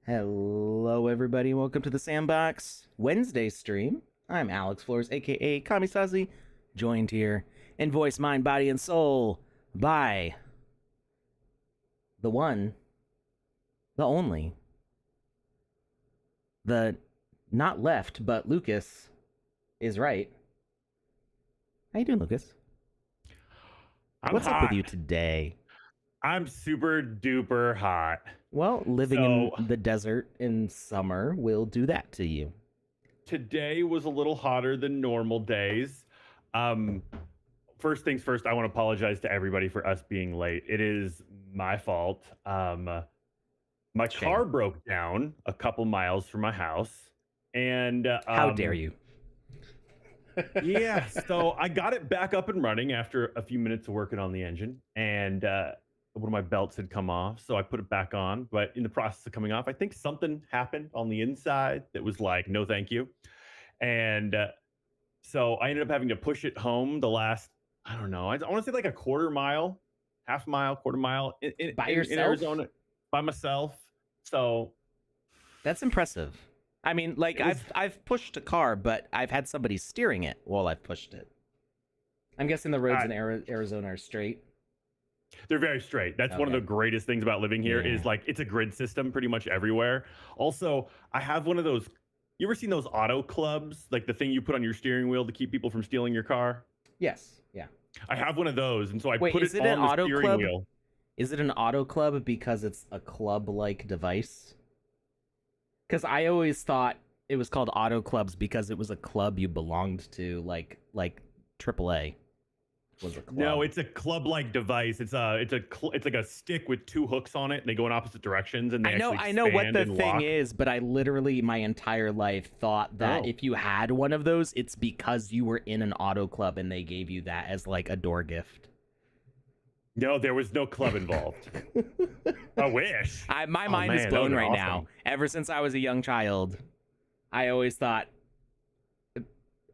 Hello, everybody. Welcome to the Sandbox Wednesday stream. I'm Alex Florez, aka Kamisazi, joined here in voice, mind, body, and soul by the one, the only, the not left, but Lucas is right. How you doing, Lucas? I'm What's up with hot. you today? I'm super duper hot. Well, living in So the desert in summer will do that to you. today was a little hotter than normal days. Um, First things first, I want to apologize to everybody for us being late. It is my fault. My Shame. car broke down a couple miles from my house, and How dare you? yeah, so I got it back up and running after a few minutes of working on the engine, and one of my belts had come off, so I put it back on. But in the process of coming off, I think something happened on the inside that was like, no, thank you. And so I ended up having to push it home the last, I don't know, I want to say like a quarter mile, half mile, quarter mile By in yourself? Arizona by myself. So That's impressive. I mean, like it was, I've pushed a car, but I've had somebody steering it while I've pushed it. I'm guessing the roads uh, in Arizona are straight. they're very straight. That's one of Okay. the greatest things about living here Yeah. is like it's a grid system pretty much everywhere. Also, I have one of those. You ever seen those auto clubs, like the thing you put on your steering wheel to keep people from stealing your car? Yes. Yeah. I have one of those, and so I Wait, put is it it an on the auto steering club? wheel. Is it an auto club because it's a club-like device? Because I always thought it was called auto clubs because it was a club you belonged to, like AAA was a No, club. it's a club-like device. It's like a stick with two hooks on it, and they go in opposite directions, and they actually I know what expand the and thing lock. is, but I literally my entire life thought that Oh if you had one of those, it's because you were in an auto club and they gave you that as like a door gift. no, there was no club involved. I wish. My Oh mind is man, that would blown have been right now. awesome. Ever since I was a young child, I always thought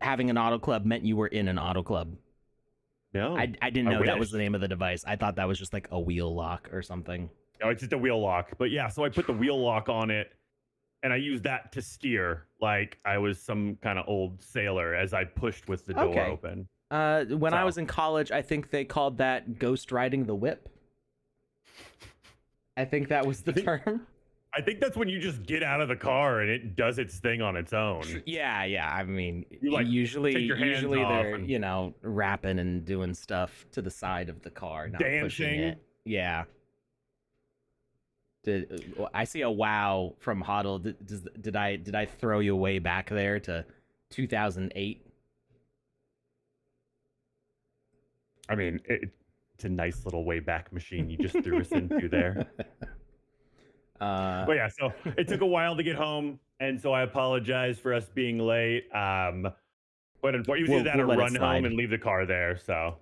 having an auto club meant you were in an auto club. No, I didn't I know that was wish. the name of the device. I thought that was just like a wheel lock or something. No, it's just a wheel lock. But yeah, so I put the wheel lock on it and I used that to steer like I was some kind of old sailor as I pushed with the door Okay. open. When I So was in college, I think they called that ghost riding the whip. I think that was the I think term. I think that's when you just get out of the car and it does its thing on its Tr- own. Yeah, yeah. I mean, You like take your hands usually off they're and rapping and doing stuff to the side of the car, not pushing dancing. it. Yeah. I see a wow from Huddle? Did I throw you way back there to 2008? I mean, it's a nice little way back machine you just threw us into there. uh, But yeah, so it took a while to get home, and so I apologize for us being late. But unfortunately, it was either that we'll or let it run home slide. and leave the car there. So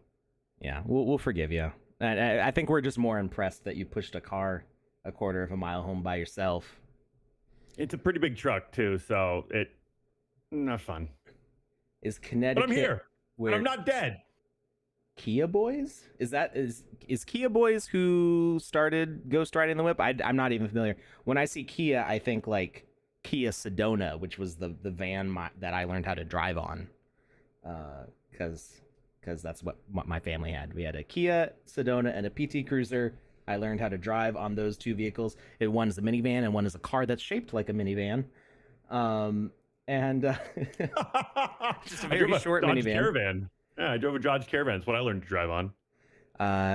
Yeah, we'll forgive you. And I think we're just more impressed that you pushed a car a quarter of a mile home by yourself. it's a pretty big truck too. So it not fun. Is But I'm Connecticut here, and I'm where not dead. Kia Boys? Is Kia Boys who started Ghost Riding the Whip? I'm not even familiar. When I see Kia, I think like Kia Sedona, which was the van that I learned how to drive on, because that's what my family had. We had a Kia Sedona and a PT Cruiser. I learned how to drive on those two vehicles. One is a minivan and one is a car that's shaped like a minivan. And just a I drove very a short Dodge minivan. Caravan. Yeah, I drove a Dodge Caravan. That's what I learned to drive on.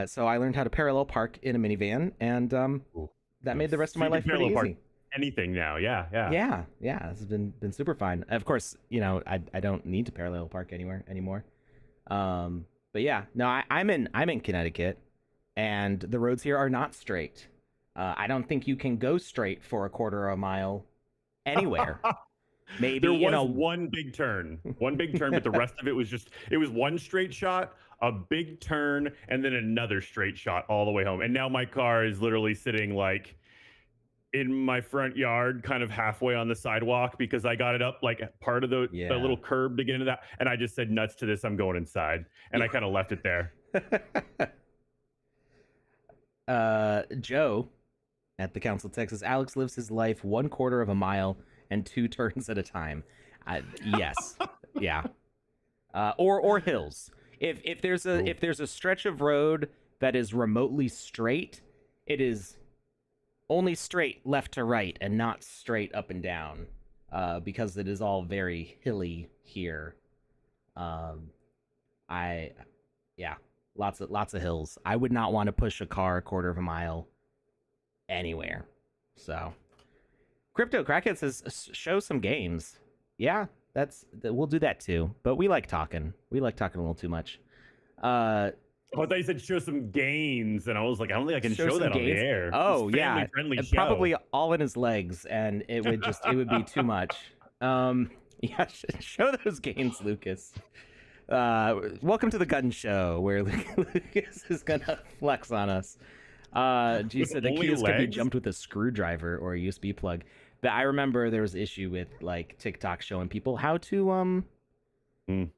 So I learned how to parallel park in a minivan, and Ooh, that made the nice. rest of So my you can life pretty parallel park easy. anything now. Yeah, yeah. Yeah, yeah, it's been super fun. Of course, I don't need to parallel park anywhere anymore. But yeah, no, I'm in Connecticut, and the roads here are not straight. I don't think you can go straight for a quarter of a mile anywhere. There Maybe in was a one big turn, but the rest of it was just it was one straight shot, a big turn, and then another straight shot all the way home. And now my car is literally sitting like in my front yard, kind of halfway on the sidewalk because I got it up like part of the yeah, little curb to get into that. And I just said nuts to this, I'm going inside. And I yeah. kind of left it there. Joe, at the Council of Texas. Alex lives his life 1/4 of a mile and 2 turns at a time. Yes, yeah. Or hills. If there's a stretch of road that is remotely straight, it is only straight left to right and not straight up and down, because it is all very hilly here. Um, I yeah, lots of hills. I would not want to push a car 1/4 of a mile anywhere. So, Crypto Crackhead says show some games. Yeah, we'll do that too. But we like talking. We like talking a little too much. I thought you said show some gains, and I was like, I don't think I can show that on the air. Oh yeah, family-friendly show. Probably all in his legs, and it would be too much. Yeah, show those gains, Lucas. Welcome to the gun show, where Lucas is gonna flex on us. G said the keys could be jumped with a screwdriver or a USB plug. But I remember there was an issue with like TikTok showing people how to do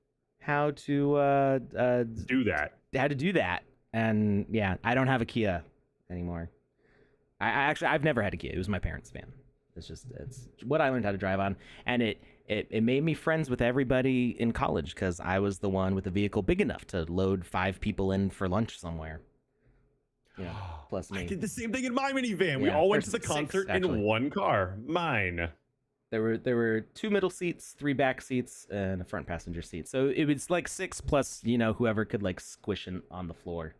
that. How to do that. And yeah, I don't have a Kia anymore. I've never had a Kia. It was my parents' van. It's what I learned how to drive on, and it made me friends with everybody in college because I was the one with a vehicle big enough to load 5 people in for lunch somewhere. Yeah, plus me. I did the same thing in my minivan. We all went to the concert in one car. Mine. There were 2 middle seats, 3 back seats, and a front passenger seat. So it was like 6 plus, whoever could like squish on the floor.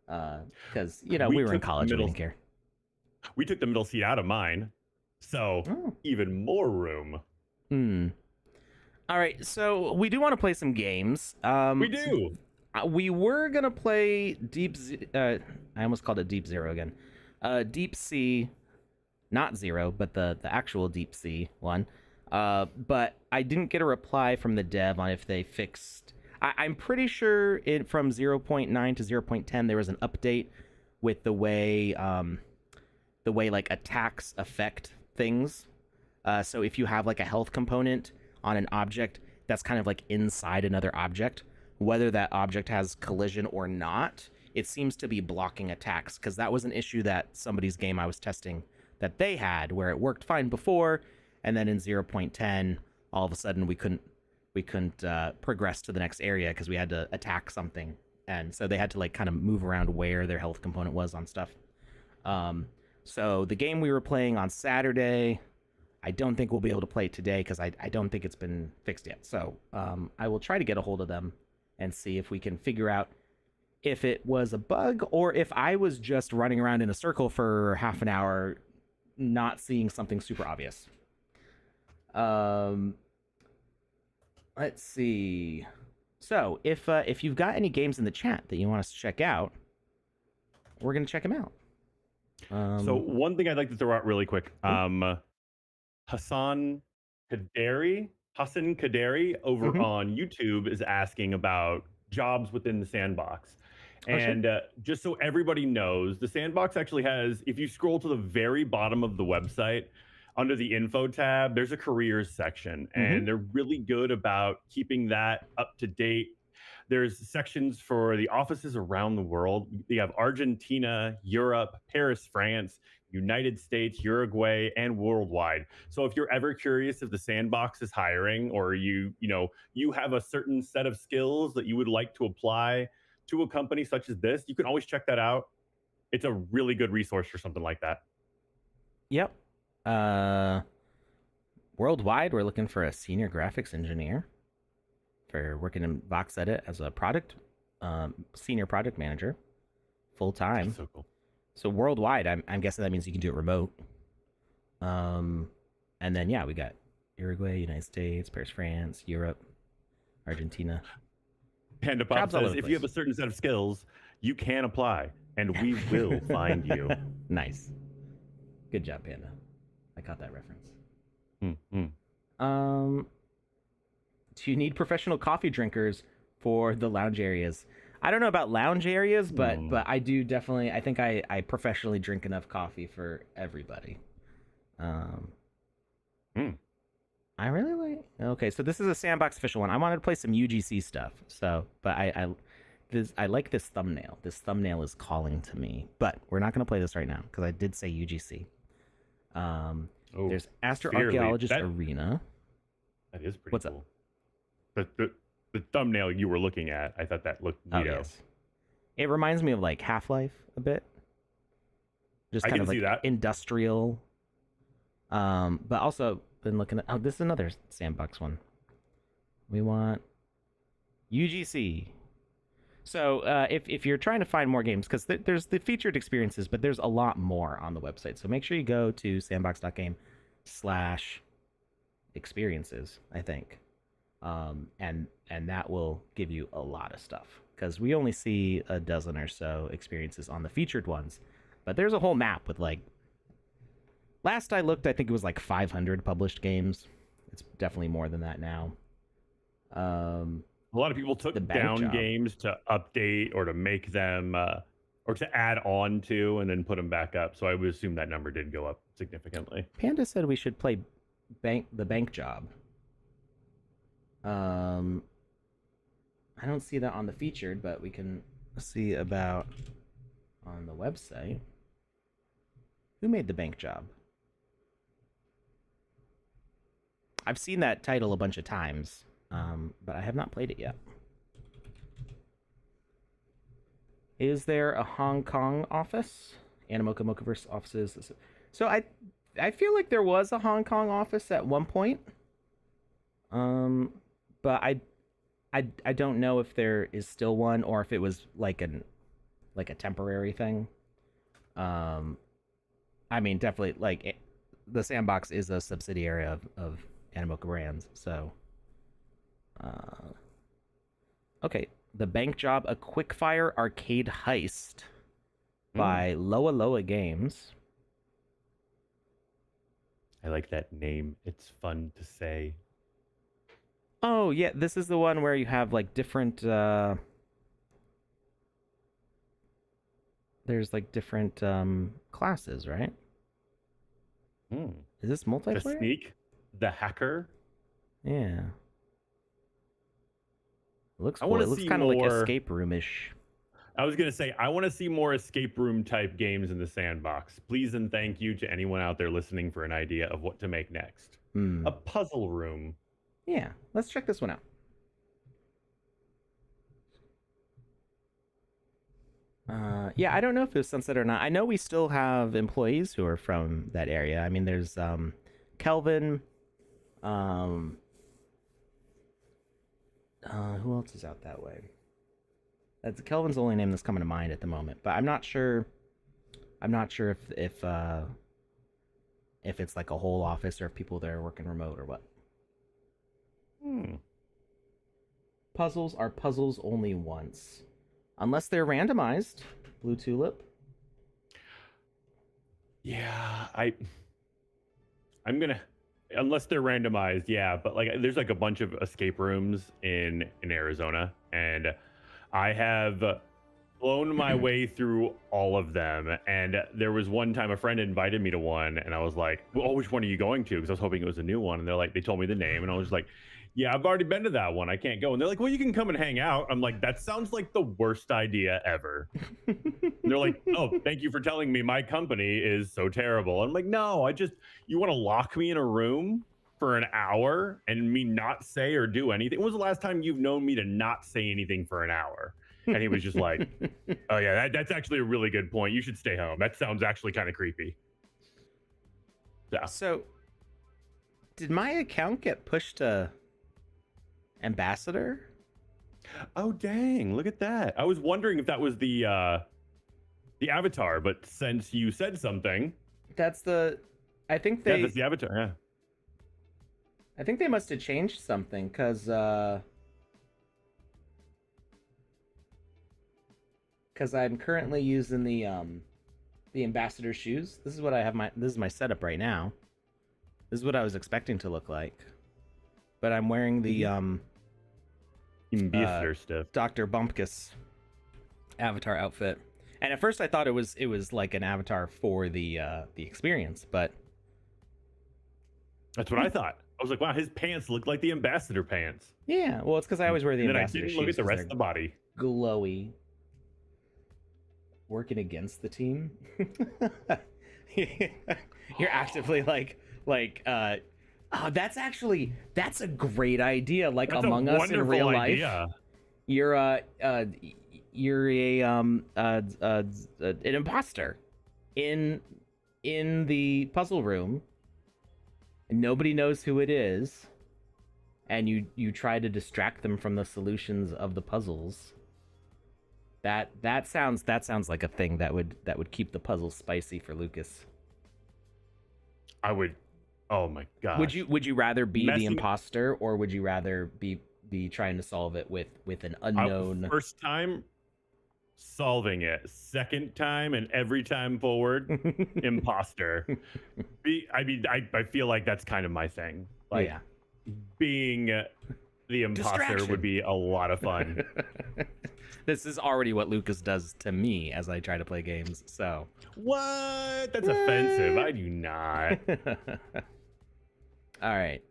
Because we were in college, we didn't care. We took the middle seat out of mine, so even more room. All right, so we do want to play some games. We do. We were gonna play I almost called it Deep Zero again. Deep Sea, not Zero, but the actual Deep Sea one. But I didn't get a reply from the dev on if they fixed. I'm pretty sure from 0.9 to 0.10 there was an update with the way like attacks affect things. So if you have like a health component on an object that's kind of like inside another object, whether that object has collision or not, it seems to be blocking attacks, because that was an issue that somebody's game I was testing that they had, where it worked fine before, and then in 0.10 all of a sudden we couldn't progress to the next area because we had to attack something, and so they had to like kind of move around where their health component was on stuff. So the game we were playing on Saturday, I don't think we'll be able to play today because I don't think it's been fixed yet. So I will try to get a hold of them and see if we can figure out if it was a bug or if I was just running around in a circle for half an hour not seeing something super obvious. Let's see. So if you've got any games in the chat that you want us to check out, we're going to check them out. So one thing I'd like to throw out really quick. Hassan Kaderi over on YouTube is asking about jobs within the Sandbox. And just so everybody knows, the Sandbox actually has, if you scroll to the very bottom of the website, under the info tab, there's a careers section, and they're really good about keeping that up to date. There's sections for the offices around the world. You have Argentina, Europe, Paris, France, United States, Uruguay, and worldwide. So if you're ever curious if the Sandbox is hiring, or you have a certain set of skills that you would like to apply to a company such as this, you can always check that out. It's a really good resource for something like that. Yep. Worldwide, we're looking for a senior graphics engineer for working in VoxEdit as a senior product manager, full time. So cool. So worldwide, I'm guessing that means you can do it remote. And then we got Uruguay, United States, Paris, France, Europe, Argentina. PandaPops says if you have a certain set of skills, you can apply, and we will find you. Nice. Good job, Panda. I caught that reference. Do you need professional coffee drinkers for the lounge areas? I don't know about lounge areas, but I do definitely. I think I professionally drink enough coffee for everybody. I really like. Okay, so this is a Sandbox official one. I wanted to play some UGC stuff. So, but I this. I like this thumbnail. This thumbnail is calling to me, but we're not going to play this right now because I did say UGC. There's Astro Archaeologist Arena. That is pretty What's cool. The thumbnail you were looking at, I thought that looked neato. Yes. It reminds me of like Half-Life a bit. Just kind of like industrial. But also been looking at this is another Sandbox one. We want UGC. So if you're trying to find more games, because there's the featured experiences, but there's a lot more on the website. So make sure you go to sandbox.game/experiences, I think. And that will give you a lot of stuff, because we only see a dozen or so experiences on the featured ones. But there's a whole map with like, last I looked, I think it was like 500 published games. It's definitely more than that now. A lot of people took down games to update or to make them or to add on to and then put them back up. So I would assume that number did go up significantly. Panda said we should play the bank job. I don't see that on the featured, but we can see about on the website. Who made the bank job? I've seen that title a bunch of times, but I have not played it yet. Is there a Hong Kong office? Animoca Mocaverse offices. So I feel like there was a Hong Kong office at one point. But I don't know if there is still one or if it was like a temporary thing. I mean, definitely like the Sandbox is a subsidiary of Animoca Brands, so okay. The Bank Job, a quickfire arcade heist by Loa Loa Games. I like that name. It's fun to say. Oh, yeah, this is the one where you have like different there's like different classes, right? Is this multiplayer? The Sneak, the Hacker. Yeah. It looks cool. It looks kind of like escape room-ish. I was going to say, I want to see more escape room type games in the Sandbox. Please and thank you to anyone out there listening for an idea of what to make next. A puzzle room. Yeah, let's check this one out. Yeah, I don't know if it was Sunset or not. I know we still have employees who are from that area. I mean, there's Kelvin. Who else is out that way? That's Kelvin's the only name that's coming to mind at the moment. But I'm not sure. I'm not sure if it's like a whole office or if people there are working remote or what. Puzzles are puzzles only once. Unless they're randomized. Blue Tulip. Yeah, I'm gonna, unless they're randomized, yeah. But like, there's like a bunch of escape rooms in Arizona, and I have blown my way through all of them. And there was one time a friend invited me to one, and I was like, "Well, which one are you going to?" Because I was hoping it was a new one. And they're like, they told me the name, and I was like, "Yeah, I've already been to that one. I can't go." And they're like, "Well, you can come and hang out." I'm like, "That sounds like the worst idea ever." And they're like, "Oh, thank you for telling me my company is so terrible." I'm like, "No, you want to lock me in a room for an hour and me not say or do anything? When was the last time you've known me to not say anything for an hour?" And he was just like, "Oh yeah, that's actually a really good point. You should stay home. That sounds actually kind of creepy." Yeah. So, did my account get pushed to Ambassador? Oh dang, look at that. I was wondering if that was the avatar, but since you said something, that's the I think yeah, that's the avatar. Yeah, I think they must have changed something, because I'm currently using the ambassador shoes. This is what I have this is my setup right now. This is what I was expecting to look like, but I'm wearing the ambassador stuff, Dr. Bumpkus avatar outfit. And at first I thought it was like an avatar for the experience, but that's what I thought. I was like, wow, his pants look like the ambassador pants. Yeah, well, it's because I always wear the ambassador shoes. I didn't look at the rest of the body. glowy, working against the team. You're actively oh, that's a great idea. Like That's a Among Us in wonderful real life, idea. you're you're a an imposter in the puzzle room. And nobody knows who it is, and you try to distract them from the solutions of the puzzles. That sounds like a thing that would keep the puzzle spicy for Lucas. I would. Oh my god. Would you rather be the Messing- imposter, or would you rather be trying to solve it with an unknown? First time solving it. Second time and every time forward, imposter. I feel like that's kind of my thing. Like, yeah. being the imposter Distraction. would be a lot of fun. This is already what Lucas does to me as I try to play games. So What? That's offensive. I do not. All right.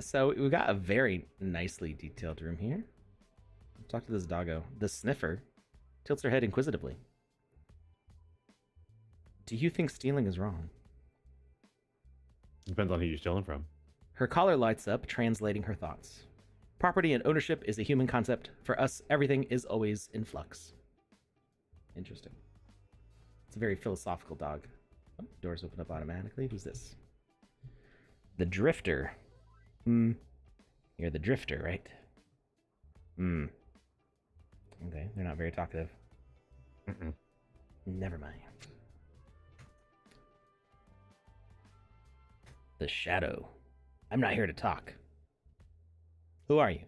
So we got a very nicely detailed room here. Talk to this doggo. The sniffer tilts her head inquisitively. Do you think stealing is wrong? Depends on who you're stealing from. Her collar lights up, translating her thoughts. Property and ownership is a human concept. For us, everything is always in flux. Interesting. It's a very philosophical dog. Oh, doors open up automatically. Who's this? The Drifter. You're the Drifter, right? Okay, they're not very talkative. Never mind. The Shadow. I'm not here to talk. Who are you?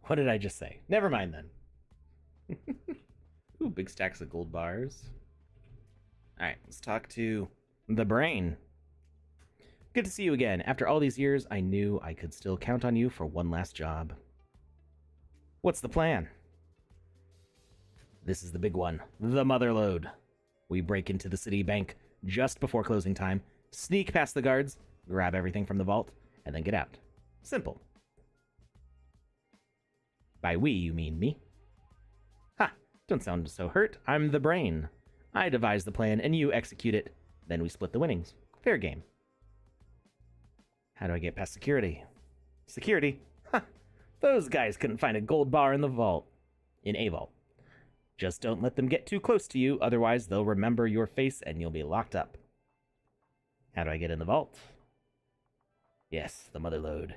What did I just say? Never mind then. Ooh, big stacks of gold bars. Alright, let's talk to the Brain. Good to see you again. After all these years, I knew I could still count on you for one last job. What's the plan? This is the big one. The Motherlode. We break into the city bank just before closing time, sneak past the guards, grab everything from the vault, and then get out. Simple. By we, you mean me? Ha! Don't sound so hurt. I'm the Brain. I devise the plan and you execute it. Then we split the winnings. Fair game. How do I get past security? Security? Ha! Those guys couldn't find a gold bar in the vault. In a vault. Just don't let them get too close to you, otherwise they'll remember your face and you'll be locked up. How do I get in the vault? Yes, the Motherlode.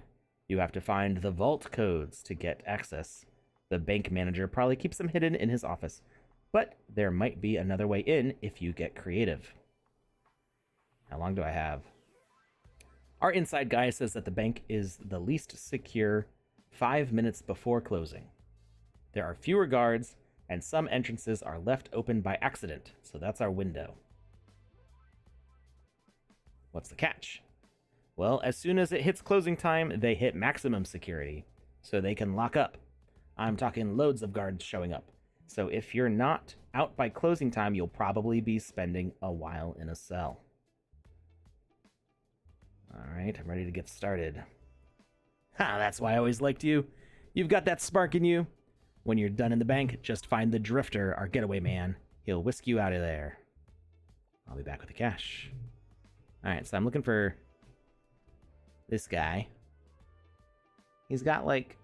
You have to find the vault codes to get access. The bank manager probably keeps them hidden in his office, but there might be another way in if you get creative. How long do I have? Our inside guy says that the bank is the least secure 5 minutes before closing. There are fewer guards, and some entrances are left open by accident, so that's our window. What's the catch? Well, as soon as it hits closing time, they hit maximum security, so they can lock up. I'm talking loads of guards showing up. So if you're not out by closing time, you'll probably be spending a while in a cell. Alright, I'm ready to get started. Ha, that's why I always liked you. You've got that spark in you. When you're done in the bank, just find the Drifter, our getaway man. He'll whisk you out of there. I'll be back with the cash. Alright, so I'm looking for this guy. He's got like,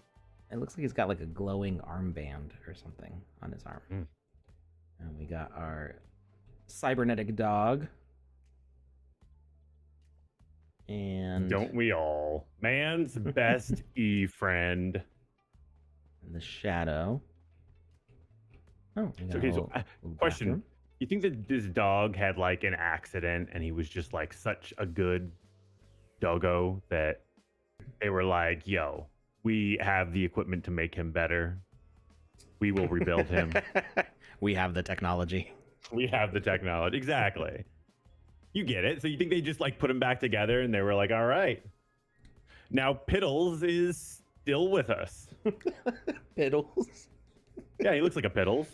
it looks like he's got like a glowing armband or something on his arm. And we got our cybernetic dog. And don't we all? Man's best friend. And the Shadow. Oh, we got Okay, a so little question. bathroom. You think that this dog had like an accident and he was just like such a good doggo that they were like, yo, we have the equipment to make him better. We will rebuild him. We have the technology. We have the technology. Exactly. You get it. So you think they just like put him back together and they were like, all right. Now Piddles is still with us. Piddles. Yeah, he looks like a Piddles.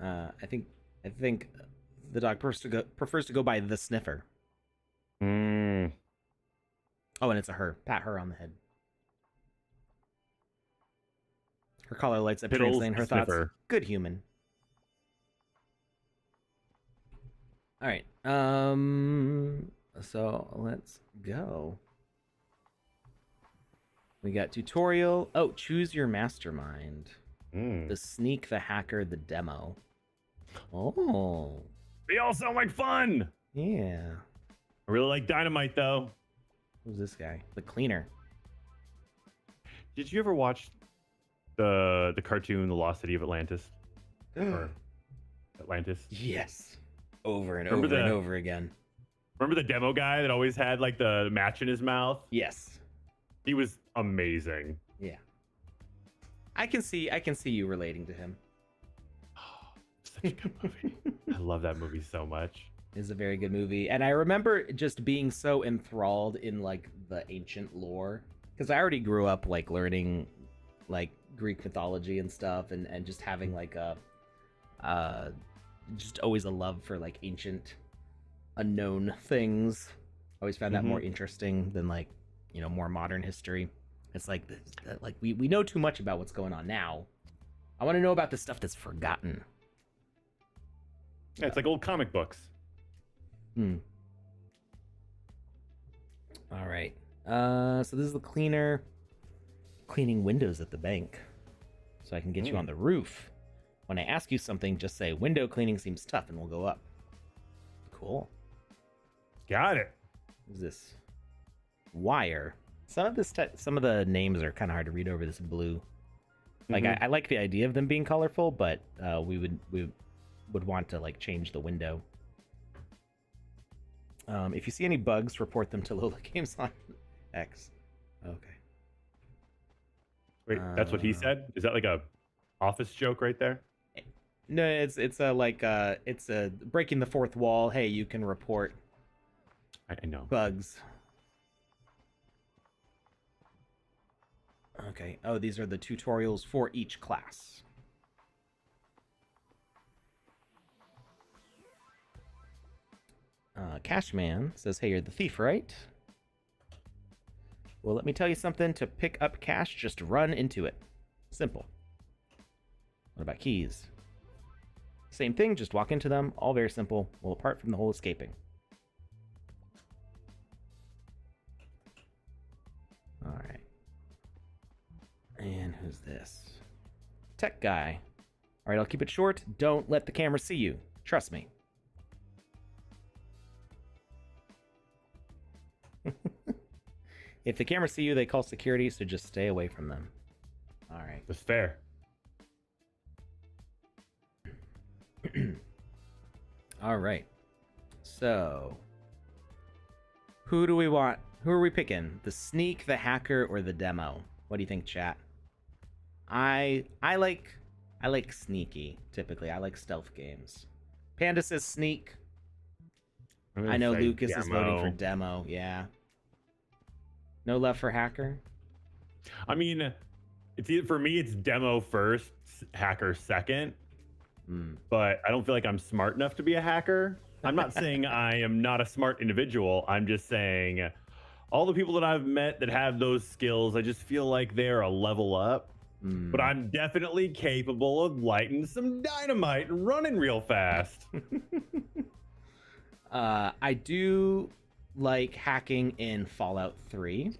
I think the dog prefers to go by the Sniffer. Oh, and it's a her. Pat her on the head. Her collar lights up, Piddles translating the her thoughts. sniffer. Good human. All right. So let's go. We got tutorial. Oh, choose your mastermind. The sneak, the hacker, the demo. Oh. They all sound like fun. Yeah. I really like Dynamite though. Who's this guy? The cleaner. Did you ever watch the cartoon The Lost City of Atlantis? Or Atlantis? Yes. Over and Remember over and the- over again. Remember the demo guy that always had like the match in his mouth? Yes. He was amazing. Yeah. I can see you relating to him. Such a good movie. I love that movie so much. It's a very good movie. And I remember just being so enthralled in like the ancient lore. Because I already grew up like learning like Greek mythology and stuff, and just having like a just always a love for like ancient unknown things. I always found that more interesting than like, you know, more modern history. It's like like we know too much about what's going on now. I want to know about the stuff that's forgotten. Yeah, it's like old comic books. All right. So this is the cleaner cleaning windows at the bank. So I can get you on the roof. When I ask you something, just say window cleaning seems tough and we'll go up. Cool. Got it. What's this? Wire. Some of the names are kind of hard to read over this blue. Like I like the idea of them being colorful, but we would want to like change the window. If you see any bugs, report them to Lola Games on X. Okay. Wait, that's what he said? Is that like a office joke right there? No, it's a breaking the fourth wall. Hey, you can report I know. bugs. Okay. Oh, these are the tutorials for each class. Cashman says, hey, you're the thief, right? Well, let me tell you something. To pick up cash, just run into it. Simple. What about keys? Same thing, just walk into them. All very simple. Well, apart from the whole escaping. All right. And who's this? Tech guy. All right, I'll keep it short. Don't let the camera see you. Trust me. If the cameras see you, they call security, so just stay away from them. All right. That's fair. All right. So, who do we want? Who are we picking? The sneak, the hacker, or the demo? What do you think, chat? I like sneaky, typically. I like stealth games. Panda says sneak. I know Lucas is voting for demo, yeah. No love for hacker? I mean, it's either, for me, it's demo first, hacker second. But I don't feel like I'm smart enough to be a hacker. I'm not saying I am not a smart individual. I'm just saying all the people that I've met that have those skills, I just feel like they're a level up. But I'm definitely capable of lighting some dynamite and running real fast. I do like hacking in Fallout 3.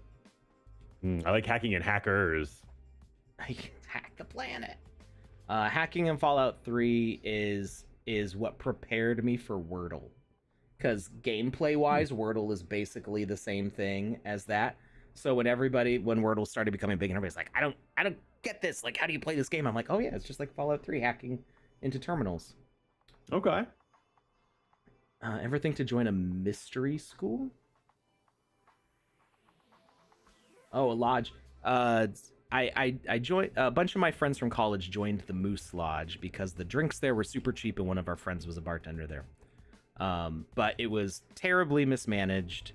I like hacking in hackers. I can hack a planet. Hacking in Fallout 3 is what prepared me for Wordle. Because gameplay-wise, Wordle is basically the same thing as that. So when Wordle started becoming big and everybody's like, I don't get this. Like, how do you play this game? I'm like, oh yeah, it's just like Fallout 3 hacking into terminals. Okay. Ever think to join a mystery school? Oh, a lodge. I joined, a bunch of my friends from college joined the Moose Lodge because the drinks there were super cheap and one of our friends was a bartender there. But it was terribly mismanaged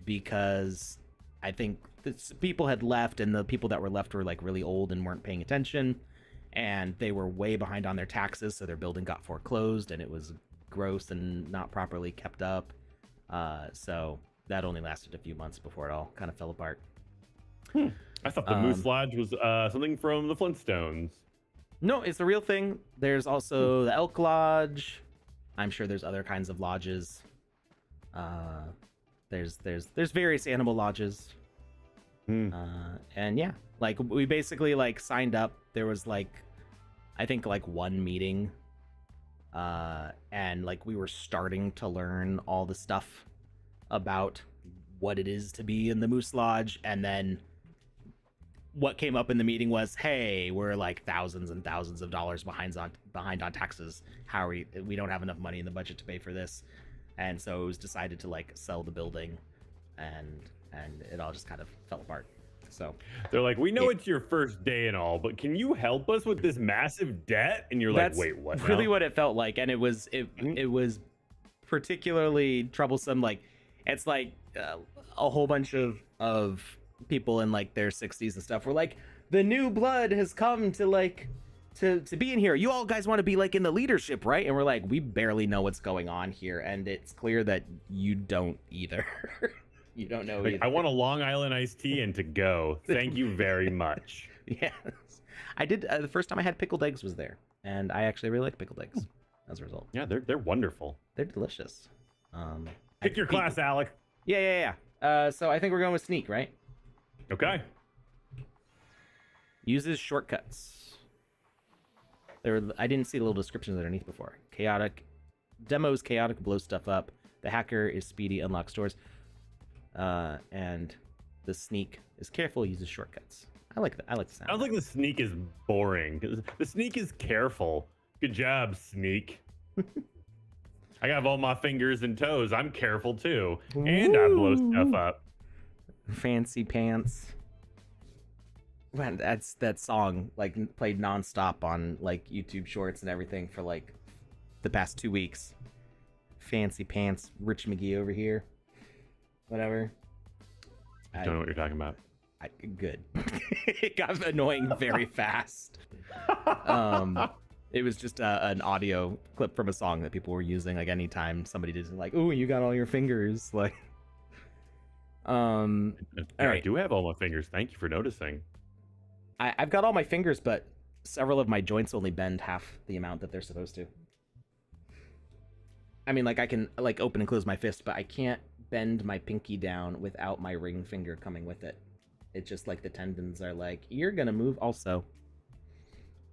because I think people had left, and the people that were left were like really old and weren't paying attention, and they were way behind on their taxes, so their building got foreclosed, and it was gross and not properly kept up. So that only lasted a few months before it all kind of fell apart. I thought the Moose Lodge was something from the Flintstones. No, it's a real thing. There's also the Elk Lodge. I'm sure there's other kinds of lodges. There's various animal lodges. And yeah, like we basically like signed up. There was like, I think like one meeting, and like we were starting to learn all the stuff about what it is to be in the Moose Lodge, and then what came up in the meeting was, hey, we're like thousands and thousands of dollars behind on taxes. How are we don't have enough money in the budget to pay for this. And so it was decided to like sell the building, and it all just kind of fell apart. So they're like, we know it's your first day and all, but can you help us with this massive debt? And you're like, wait, what? Really now? what it felt like. And it was particularly troublesome. Like it's like a whole bunch of people in like their 60s and stuff were like, the new blood has come to like to be in here. You all guys want to be like in the leadership, right? And we're like, we barely know what's going on here, and it's clear that you don't either. You don't know either. I want a Long Island iced tea and to go. Thank you very much. Yes, I did. The first time I had pickled eggs was there, and I actually really like pickled eggs as a result. Yeah, they're wonderful. They're delicious. Pick your class, Alec. Yeah. So I think we're going with sneak, right? Okay. Uses shortcuts. I didn't see the little descriptions underneath before. Chaotic. Demos chaotic, blows stuff up. The hacker is speedy, unlocks doors. And the sneak is careful, uses shortcuts. I like the sound. Sounds like the sneak is boring. The sneak is careful. Good job, sneak. I have all my fingers and toes. I'm careful too. And I blow stuff up. Fancy pants. Man, that's that song like played nonstop on like YouTube Shorts and everything for like the past 2 weeks. Fancy pants, Rich McGee over here. Whatever. I don't know what you're talking about. Good. It got annoying very fast. It was just an audio clip from a song that people were using like anytime somebody did like, "Ooh, you got all your fingers." Like, all right. I do have all my fingers. Thank you for noticing. I've got all my fingers, but several of my joints only bend half the amount that they're supposed to. I mean, like I can like open and close my fist, but I can't bend my pinky down without my ring finger coming with it. It's just like the tendons are like, you're gonna move also.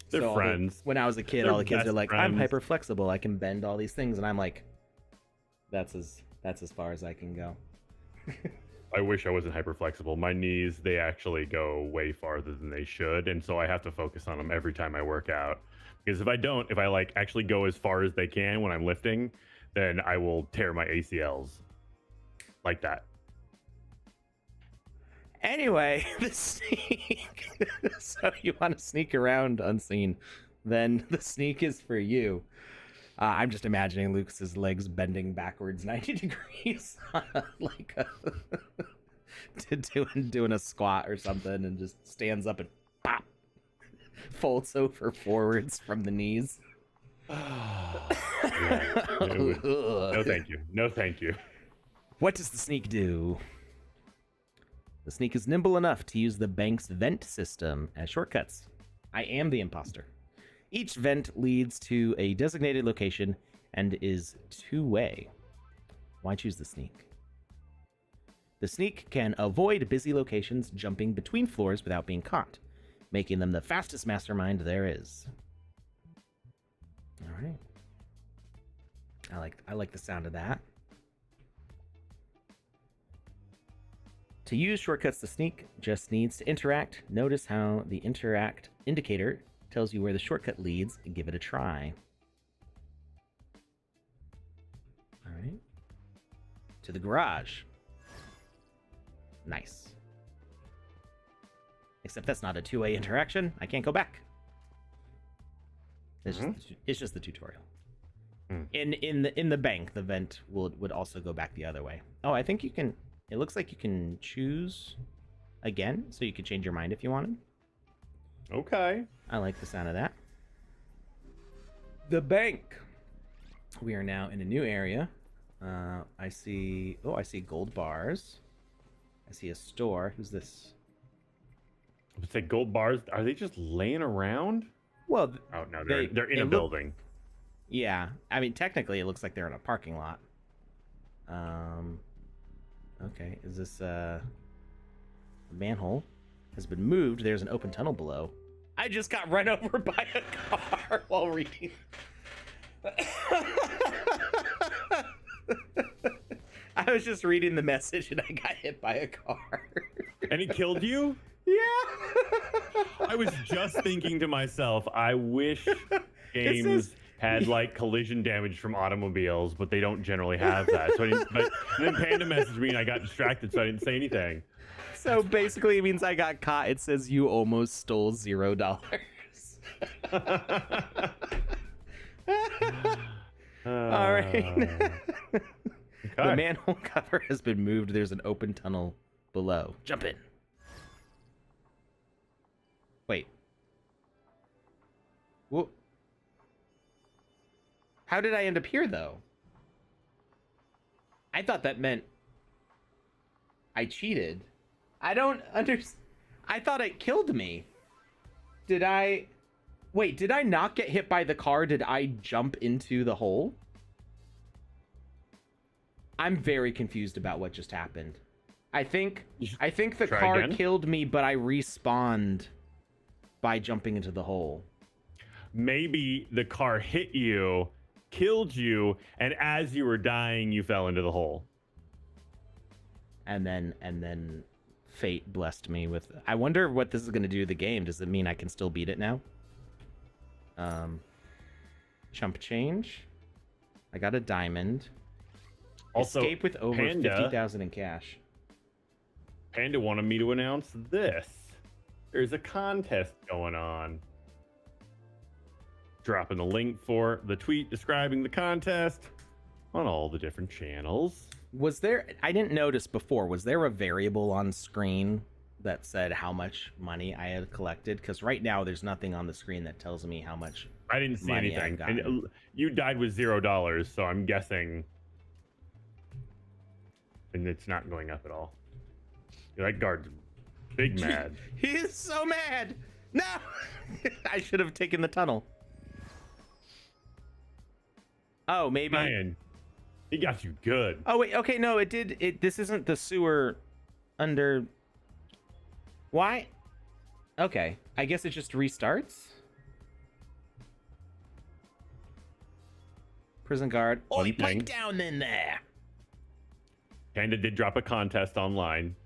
They're so friends. When I was a kid, all the kids are like, friends. I'm hyper flexible. I can bend all these things, and I'm like, that's as far as I can go. I wish I wasn't hyper flexible. My knees, they actually go way farther than they should, and so I have to focus on them every time I work out. Because if I like actually go as far as they can when I'm lifting, then I will tear my ACLs like that. Anyway, the sneak. So you want to sneak around unseen, then the sneak is for you. I'm just imagining Lucas's legs bending backwards 90 degrees, like doing a squat or something, and just stands up and pop, folds over forwards from the knees. No, thank you. No, thank you. What does the sneak do? The sneak is nimble enough to use the bank's vent system as shortcuts. I am the imposter. Each vent leads to a designated location and is two-way. Why choose the sneak? The sneak can avoid busy locations, jumping between floors without being caught, making them the fastest mastermind there is. All right. I like the sound of that. To use shortcuts to sneak, just needs to interact. Notice how the interact indicator tells you where the shortcut leads, and give it a try. All right. To the garage. Nice. Except that's not a two-way interaction. I can't go back. It's just the tutorial. In the bank, the vent would also go back the other way. Oh, I think you can. It looks like you can choose again, so you could change your mind if you wanted. Okay. I like the sound of that. The bank. We are now in a new area. I see gold bars. I see a store. Who's this? Let's say gold bars. Are they just laying around? Well, Oh no, they're in a building. Yeah, I mean technically it looks like they're in a parking lot. Okay, is this the manhole has been moved? There's an open tunnel below. I just got run over by a car while reading. I was just reading the message and I got hit by a car. And it killed you? Yeah. I was just thinking to myself, I wish games had like collision damage from automobiles, but they don't generally have that. So I didn't, but then Panda messaged me and I got distracted, so I didn't say anything. So basically, it means I got caught. It says you almost stole $0. All right. Okay. The manhole cover has been moved. There's an open tunnel below. Jump in. Wait. Whoa. How did I end up here, though? I thought that meant I cheated. I don't understand. I thought it killed me. Did I... Wait, did I not get hit by the car? Did I jump into the hole? I'm very confused about what just happened. I think the car killed me, but I respawned by jumping into the hole. Maybe the car hit you, killed you, and as you were dying, you fell into the hole. And then fate blessed me with... I wonder what this is going to do to the game. Does it mean I can still beat it now? Chump change. I got a diamond. Also, escape with over Panda, 50,000 in cash. Panda wanted me to announce this. There's a contest going on. Dropping the link for the tweet describing the contest on all the different channels. Was there... I didn't notice before. Was there a variable on screen that said how much money I had collected? Because right now there's nothing on the screen that tells me how much I didn't see money anything. I've And you died with $0, so I'm guessing... And it's not going up at all. That guard's big mad. He is so mad. No, I should have taken the tunnel. Oh, maybe. Man, he got you good. Oh wait, okay, no, it did. This isn't the sewer under. Why? Okay, I guess it just restarts. Prison guard. Oh, you pipe down in there. Panda did drop a contest online.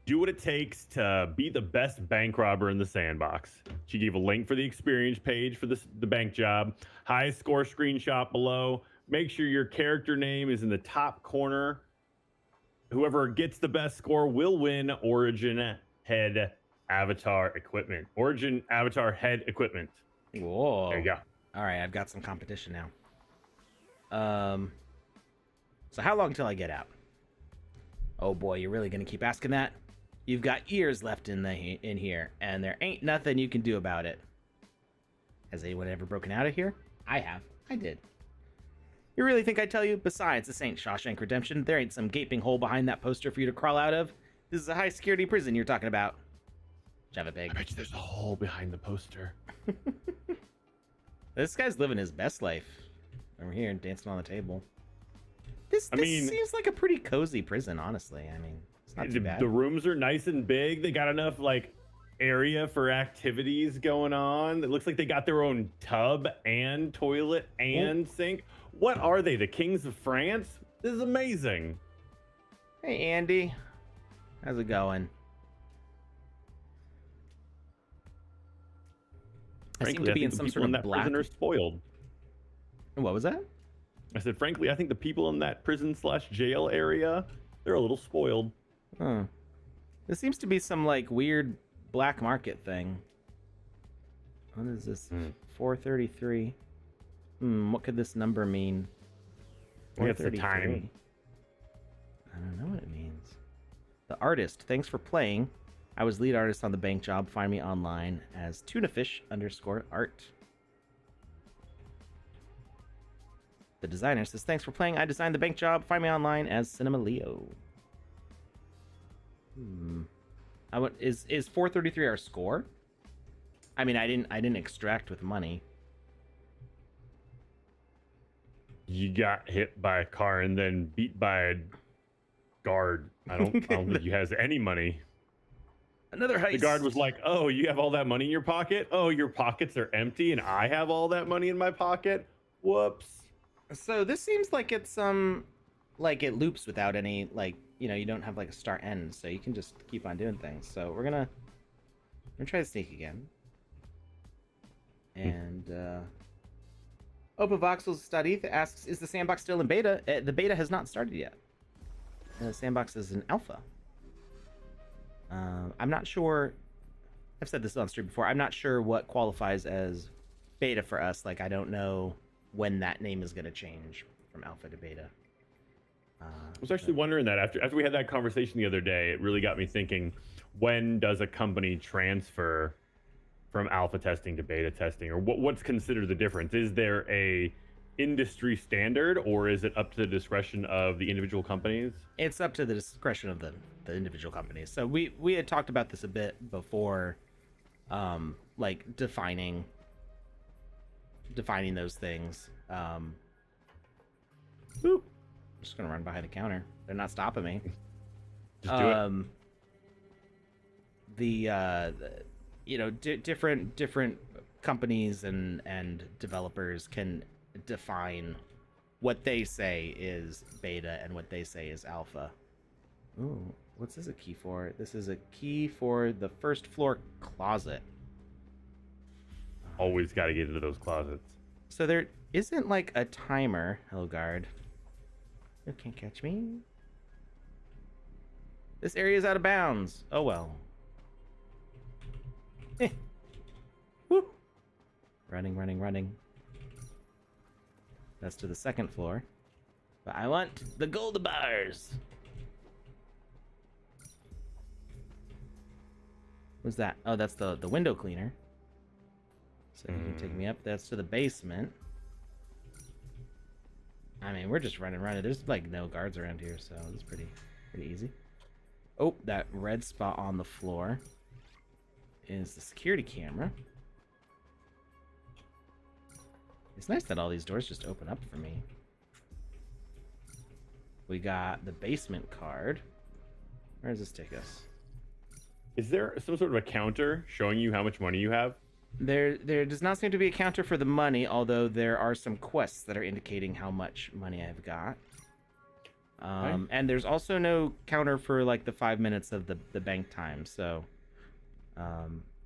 Do what it takes to be the best bank robber in the sandbox. She gave a link for the experience page for the bank job. Highest score screenshot below. Make sure your character name is in the top corner. Whoever gets the best score will win Origin Head Avatar Equipment. Origin Avatar Head Equipment. Whoa. There you go. All right, I've got some competition now. So how long till I get out? Oh boy, you're really gonna keep asking that? You've got years left in here, and there ain't nothing you can do about it. Has anyone ever broken out of here? I have. I did. You really think I'd tell you? Besides, this ain't Shawshank Redemption. There ain't some gaping hole behind that poster for you to crawl out of. This is a high-security prison you're talking about. Java Pig. I bet you there's a hole behind the poster. This guy's living his best life. Over here, dancing on the table. This seems like a pretty cozy prison, honestly. I mean, it's not too bad. The rooms are nice and big. They got enough, like, area for activities going on. It looks like they got their own tub and toilet and sink. What are they, the kings of France? This is amazing. Hey, Andy. How's it going? Frankly, I seem to be in some sort of black... prison are spoiled. What was that? I said, frankly, I think the people in that prison/jail area, they're a little spoiled. Huh. This seems to be some, like, weird black market thing. What is this? 433. What could this number mean? What's the time? I don't know what it means. The artist, thanks for playing. I was lead artist on the bank job. Find me online as tunafish_art. The designer says, thanks for playing. I designed the bank job. Find me online as Cinema Leo. Is 433 our score? I mean, I didn't extract with money. You got hit by a car and then beat by a guard. I don't think you has any money. Another heist. The guard was like, "Oh, you have all that money in your pocket? Oh, your pockets are empty, and I have all that money in my pocket. Whoops." So this seems like it's like it loops without any, like, you don't have like a start end, so you can just keep on doing things. So we're gonna try to sneak again. And Open Voxel's study asks, is the sandbox still in beta? The beta has not started yet. The sandbox is in alpha. I'm not sure. I've said this on stream before. I'm not sure what qualifies as beta for us. Like, I don't know when that name is going to change from alpha to beta. I was actually wondering that after we had that conversation the other day, it really got me thinking, when does a company transfer from alpha testing to beta testing, or what's considered the difference? Is there a industry standard, or is it up to the discretion of the individual companies? It's up to the discretion of the individual companies. So we had talked about this a bit before, like defining those things. Boop. I'm just gonna run behind the counter. They're not stopping me. Just do it. Different companies and developers can define what they say is beta and what they say is alpha. Ooh, what's this a key for? This is a key for the first floor closet. Always got to get into those closets. So there isn't like a timer. Hello, guard. You can't catch me. This area is out of bounds. Oh well. Woo. Running. That's to the second floor. But I want the gold bars. What's that? Oh, that's the window cleaner. So you can take me up. That's to the basement. I mean, we're just running. There's like no guards around here, so it's pretty easy. Oh, that red spot on the floor is the security camera. It's nice that all these doors just open up for me. We got the basement card. Where does this take us? Is there some sort of a counter showing you how much money you have? There does not seem to be a counter for the money, although there are some quests that are indicating how much money I've got. And there's also no counter for like the 5 minutes of the bank time. So,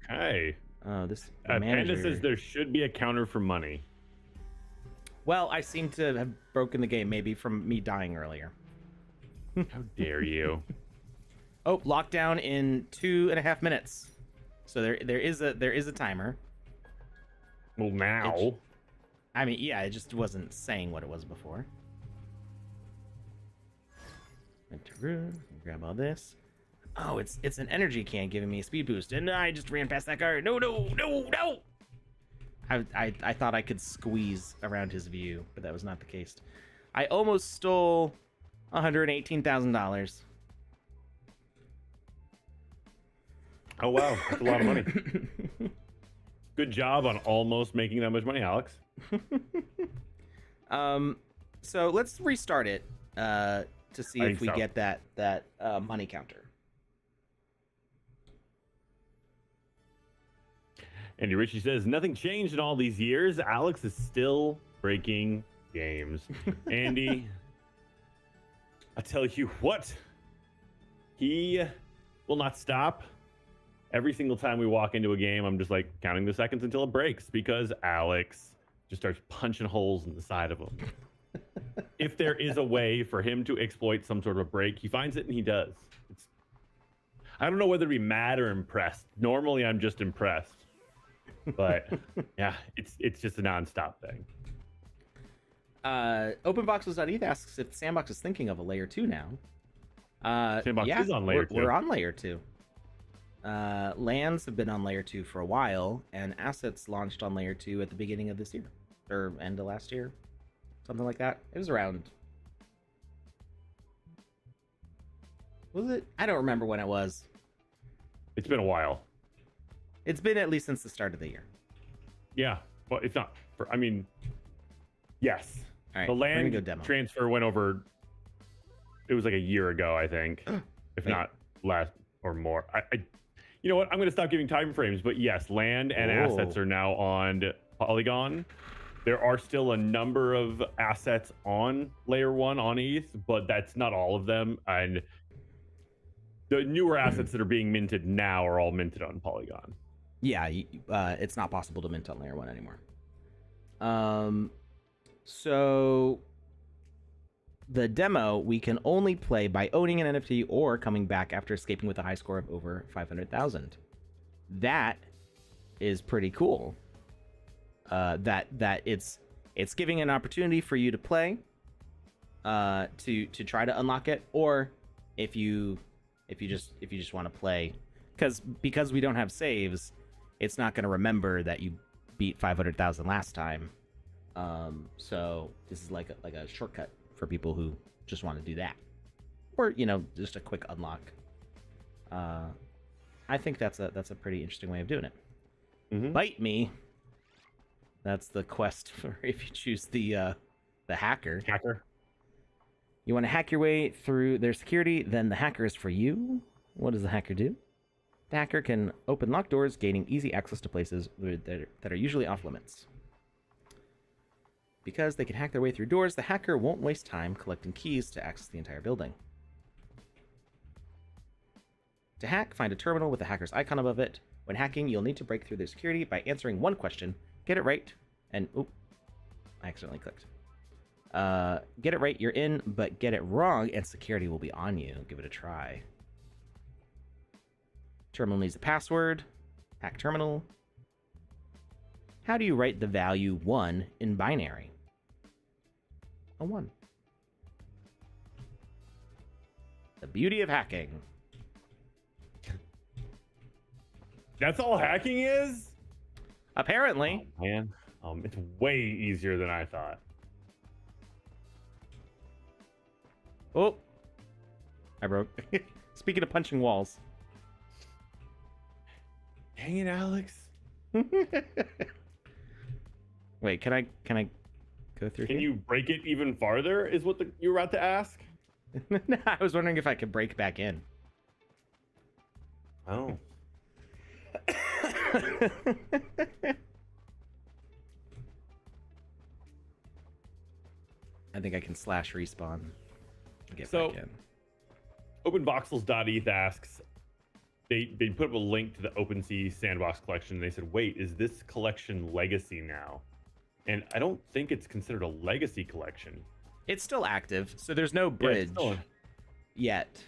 hey. Oh, this Panda says there should be a counter for money. Well, I seem to have broken the game, maybe from me dying earlier. How dare you? Oh, lockdown in 2.5 minutes. So there is a timer. Well, now. I mean, yeah, it just wasn't saying what it was before. Enter room. Grab all this. Oh, it's an energy can giving me a speed boost, and I just ran past that guard. No! I thought I could squeeze around his view, but that was not the case. I almost stole $118,000. Oh wow, that's a lot of money. Good job on almost making that much money, Alex. So let's restart it to see if we get that money counter. Andy Ritchie says, nothing changed in all these years. Alex is still breaking games. Andy, I tell you what, he will not stop. Every single time we walk into a game, I'm just like counting the seconds until it breaks, because Alex just starts punching holes in the side of them. If there is a way for him to exploit some sort of a break, he finds it and he does. I don't know whether to be mad or impressed. Normally, I'm just impressed. But yeah, it's just a non-stop thing. OpenVoxels.eth asks if Sandbox is thinking of a layer 2 now. Sandbox is on layer 2. We're on layer 2. Lands have been on layer 2 for a while, and assets launched on layer 2 at the beginning of this year, or end of last year, something like that. It was around. Was it? I don't remember when it was. It's been a while. It's been at least since the start of the year. Yeah, but it's not. I mean, yes. All right, The we're gonna land go demo. transfer went over. It was like a year ago, I think, if Wait. not less or more. You know what? I'm going to stop giving time frames, but yes, land and assets are now on Polygon. There are still a number of assets on layer 1 on ETH, but that's not all of them. And the newer assets that are being minted now are all minted on Polygon. Yeah, it's not possible to mint on layer 1 anymore. So the demo we can only play by owning an NFT or coming back after escaping with a high score of over 500,000. That is pretty cool. That it's giving an opportunity for you to play, to try to unlock it, or if you just want to play, because we don't have saves, it's not going to remember that you beat 500,000 last time. So this is like a shortcut for people who just want to do that, or just a quick unlock. I think that's a pretty interesting way of doing it. Mm-hmm. Bite me. That's the quest for if you choose the hacker. You want to hack your way through their security, then the hacker is for you. What does the hacker do? The hacker can open locked doors, gaining easy access to places that are usually off limits. Because they can hack their way through doors, the hacker won't waste time collecting keys to access the entire building. To hack, find a terminal with the hacker's icon above it. When hacking, you'll need to break through their security by answering one question. Get it right, and oop, I accidentally clicked. Get it right, you're in, but get it wrong, and security will be on you. Give it a try. Terminal needs a password. Hack terminal. How do you write the value 1 in binary? A 1. The beauty of hacking. That's all hacking is? Apparently. Oh, man. It's way easier than I thought. Oh. I broke. Speaking of punching walls. Dang it, Alex. Wait, can I go through Can here? you break it even farther is what you were about to ask? I was wondering if I could break back in. Oh. I think I can slash respawn and get So- back in. OpenVoxels.eth asks, they put up a link to the OpenSea Sandbox collection. And they said, wait, is this collection legacy now? And I don't think it's considered a legacy collection. It's still active, so there's no Yeah, bridge it's still- yet.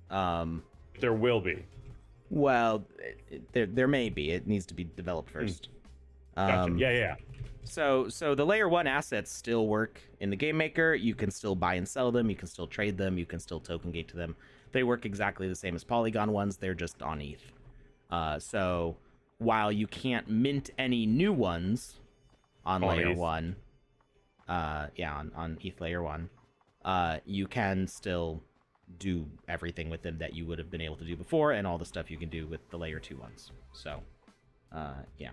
There will be. Well, there may be. It needs to be developed first. Gotcha. Yeah. So the layer 1 assets still work in the game maker. You can still buy and sell them. You can still trade them. You can still token gate to them. They work exactly the same as Polygon ones. They're just on ETH. So while you can't mint any new ones on layer ETH. 1, on ETH layer 1, you can still do everything with them that you would have been able to do before, and all the stuff you can do with the layer 2 ones. So, yeah.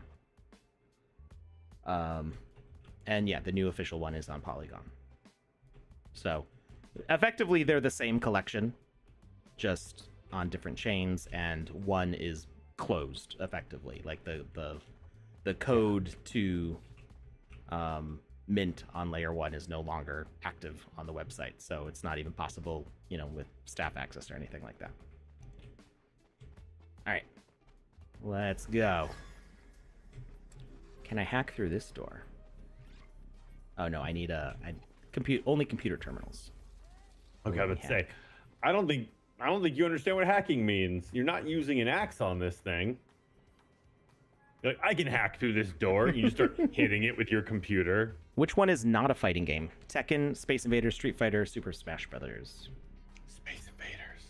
And yeah, the new official one is on Polygon. So, effectively, they're the same collection, just on different chains, and one is closed effectively. Like the code to mint on layer 1 is no longer active on the website, so it's not even possible, with staff access or anything like that. All right, let's go. Can I hack through this door? Oh no, I need only computer terminals. Okay, Let me let's say, hack. I don't think you understand what hacking means. You're not using an axe on this thing. You're like, I can hack through this door. You just start hitting it with your computer. Which one is not a fighting game? Tekken, Space Invaders, Street Fighter, Super Smash Brothers. Space Invaders.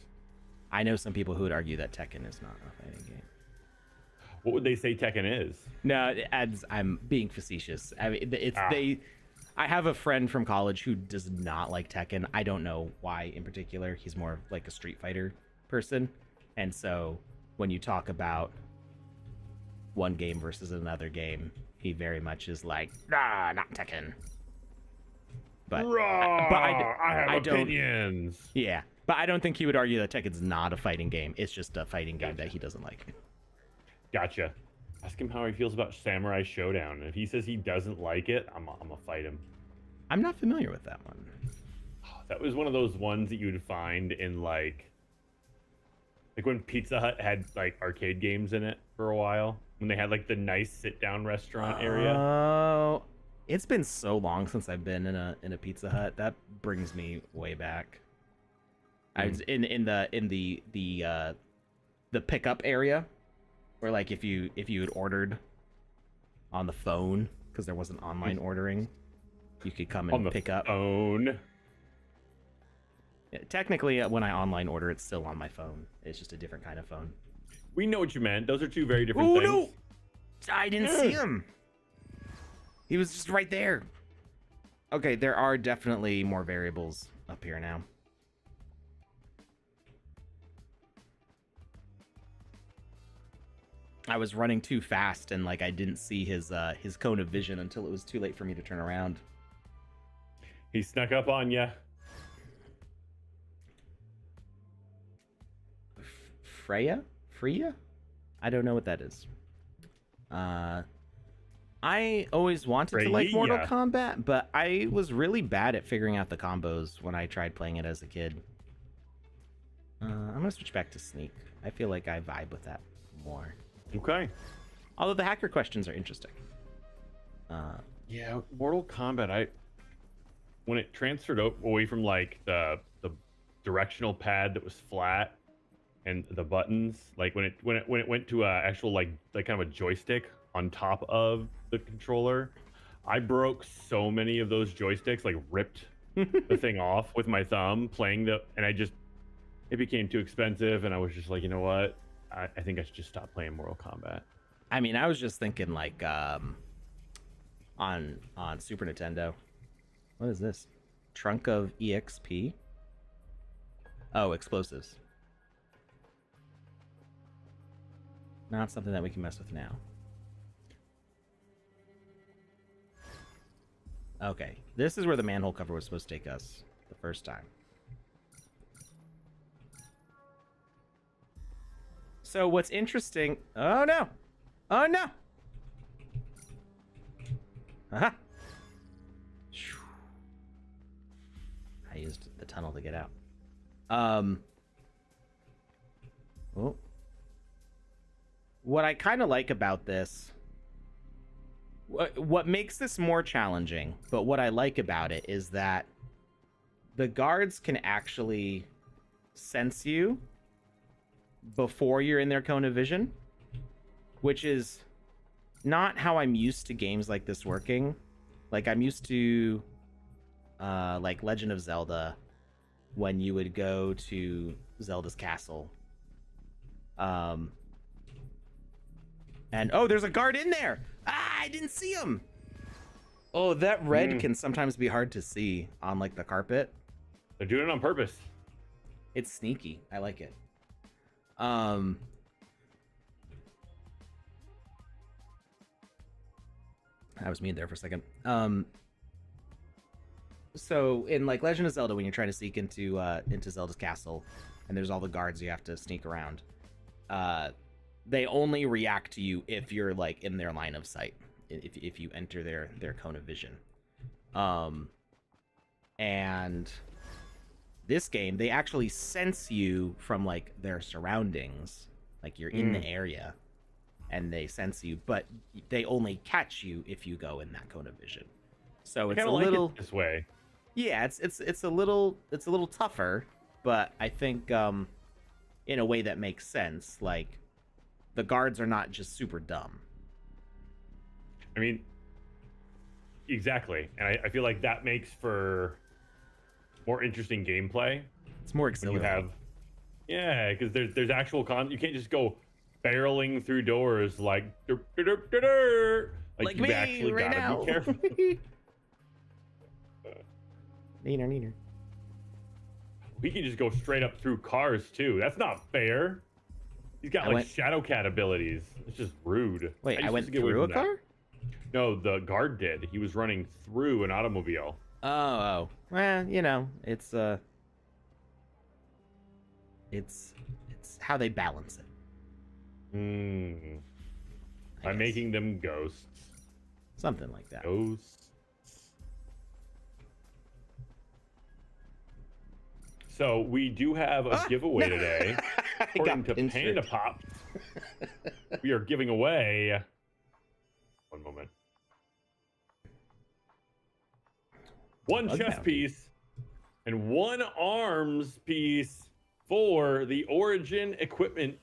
I know some people who would argue that Tekken is not a fighting game. What would they say Tekken is? No, I'm being facetious. I mean, I have a friend from college who does not like Tekken. I don't know why in particular. He's more like a Street Fighter person, and so when you talk about one game versus another game, he very much is like, not Tekken. But I have I don't. opinions. Yeah, but I don't think he would argue that Tekken's not a fighting game. It's just a fighting game Gotcha. that he doesn't like. Gotcha. Ask him how he feels about Samurai Showdown. If he says he doesn't like it, I'm gonna fight him. I'm not familiar with that one. That was one of those ones that you would find in like when Pizza Hut had like arcade games in it for a while, when they had like the nice sit-down restaurant area. Oh, it's been so long since I've been in a Pizza Hut. That brings me way back. I was in the pickup area, where like if you had ordered on the phone because there wasn't online ordering, you could come and pick up. Phone. Yeah, technically, when I online order, it's still on my phone. It's just a different kind of phone. We know what you meant. Those are two very different things. No! I didn't see him. He was just right there. Okay, there are definitely more variables up here now. I was running too fast and like I didn't see his cone of vision until it was too late for me to turn around. He snuck up on you. Freya? I don't know what that is. I always wanted to like Mortal Kombat, but I was really bad at figuring out the combos when I tried playing it as a kid. I'm gonna switch back to Sneak. I feel like I vibe with that more. Okay. Although the hacker questions are interesting. Yeah, Mortal Kombat. When it transferred away from like the directional pad that was flat and the buttons, like when it went to actual like kind of a joystick on top of the controller, I broke so many of those joysticks, like ripped the thing off with my thumb playing and it became too expensive, and I was just like, you know what? I think I should just stop playing Mortal Kombat. I mean, I was just thinking like on Super Nintendo. What is this? Trunk of EXP? Oh, explosives. Not something that we can mess with now. Okay, this is where the manhole cover was supposed to take us the first time. So what's interesting... Oh, no! Oh, no! Aha! I used the tunnel to get out. Oh. What I kind of like about this... What makes this more challenging, but what I like about it is that the guards can actually sense you before you're in their cone of vision, which is not how I'm used to games like this working. Like I'm used to like Legend of Zelda, when you would go to Zelda's castle. And oh, there's a guard in there. I didn't see him. Oh, that red can sometimes be hard to see on like the carpet. They're doing it on purpose. It's sneaky. I like it. I was mean there for a second. So in like Legend of Zelda, when you're trying to sneak into Zelda's castle, and there's all the guards you have to sneak around, they only react to you if you're like in their line of sight. If you enter their cone of vision. And this game, they actually sense you from like their surroundings, like you're in the area, and they sense you, but they only catch you if you go in that cone of vision. So it's a little like it this way. Yeah, it's a little tougher, but I think in a way that makes sense. Like the guards are not just super dumb. I mean, exactly, and I feel like that makes for more interesting gameplay. It's more exhilarating. Yeah, because there's actual you can't just go barreling through doors like like me you actually right gotta now. be careful. Neener. We can just go straight up through cars too. That's not fair. He's got like Shadow Cat abilities. It's just rude. Wait, I went through a car? No, the guard did. He was running through an automobile. Oh. Well, you know, it's how they balance it. By making them ghosts. Something like that. Ghosts. So we do have a giveaway today. According to PandaPops, we are giving away. One moment. One chest piece and one arms piece for the Origin equipment.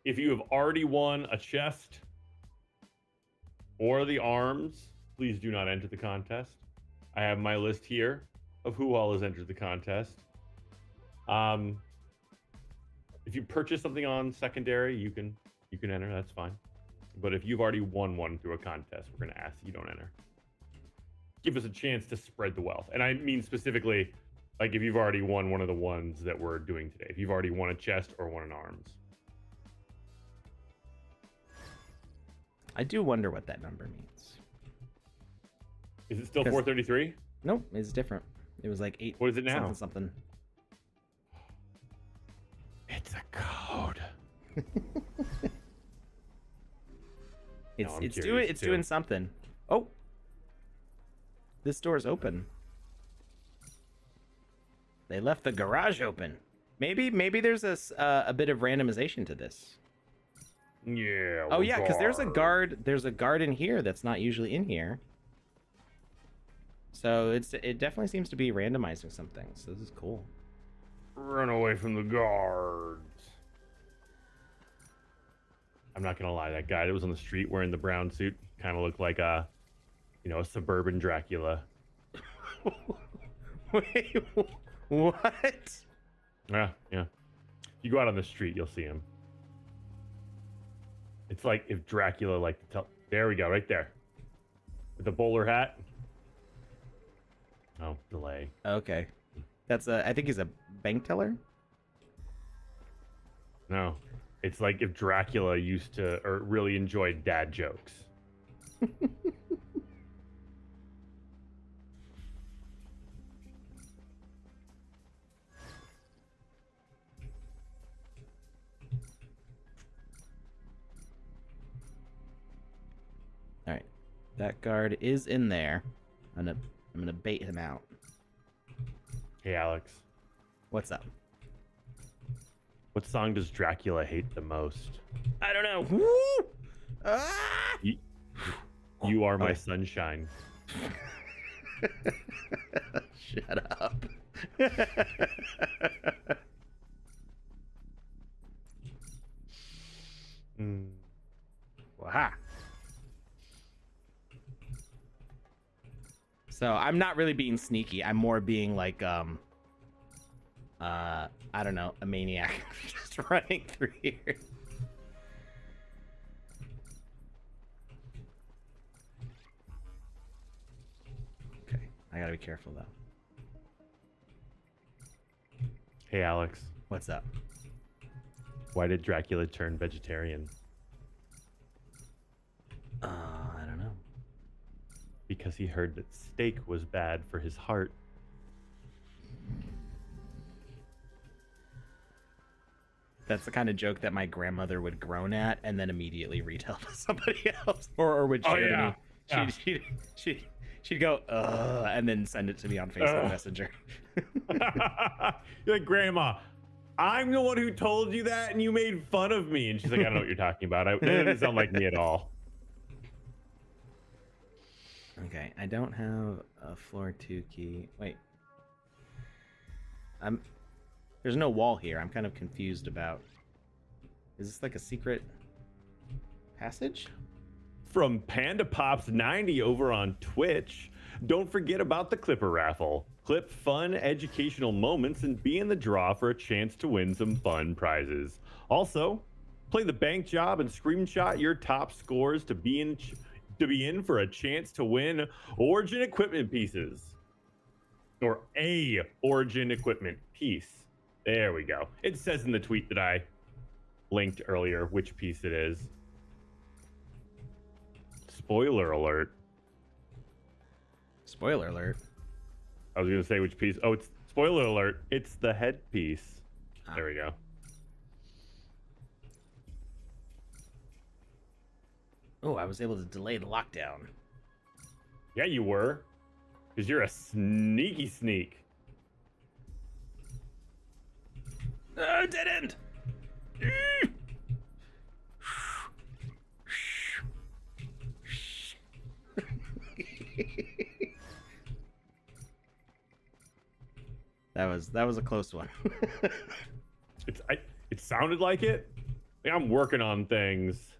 If you have already won a chest or the arms, please do not enter the contest. I have my list here of who all has entered the contest. If you purchase something on secondary, you can enter. That's fine. But if you've already won one through a contest, we're going to ask you don't enter. Give us a chance to spread the wealth. And I mean specifically, like if you've already won one of the ones that we're doing today. If you've already won a chest or won an arms. I do wonder what that number means. Is it still 433? Nope, it's different. It was like 8. What is it now? Something. It's a code. It's doing something. Oh, this door's open. They left the garage open. Maybe there's a bit of randomization to this. Yeah. Oh yeah, because there's a guard. There's a guard in here that's not usually in here. So it definitely seems to be randomizing something. So this is cool. Run away from the guards. I'm not gonna lie, that guy that was on the street wearing the brown suit kind of looked like a suburban Dracula. Wait, what? Yeah. You go out on the street, you'll see him. It's like if Dracula there we go, right there. With the bowler hat. Oh, delay. Okay. That's I think he's a bank teller? No. It's like if Dracula used to or really enjoyed dad jokes. All right. That guard is in there. I'm gonna bait him out. Hey, Alex. What's up? What song does Dracula hate the most? I don't know. Woo! Ah! You are my sunshine. Shut up. Wow. So I'm not really being sneaky. I'm more being like I don't know, a maniac just running through here. Okay, I gotta be careful though. Hey, Alex. What's up? Why did Dracula turn vegetarian? I don't know. Because he heard that steak was bad for his heart. That's the kind of joke that my grandmother would groan at and then immediately retell to somebody else, or would share to me. She'd go, and then send it to me on Facebook Messenger. You're like, Grandma, I'm the one who told you that, and you made fun of me. And she's like, I don't know what you're talking about. That doesn't sound like me at all. Okay, I don't have a floor 2 key. Wait. There's no wall here. I'm kind of confused about... Is this like a secret passage? From PandaPops 90 over on Twitch, don't forget about the Clipper raffle. Clip fun educational moments and be in the draw for a chance to win some fun prizes. Also, play the bank job and screenshot your top scores to be in for a chance to win Origin equipment pieces. Or a Origin equipment piece. There we go. It says in the tweet that I linked earlier which piece it is. Spoiler alert. Spoiler alert. I was gonna say which piece. Oh, it's spoiler alert. It's the headpiece. Oh. There we go. Oh, I was able to delay the lockdown. Yeah, you were. Because you're a sneaky sneak. Dead end. That was a close one. It sounded like it. Like I'm working on things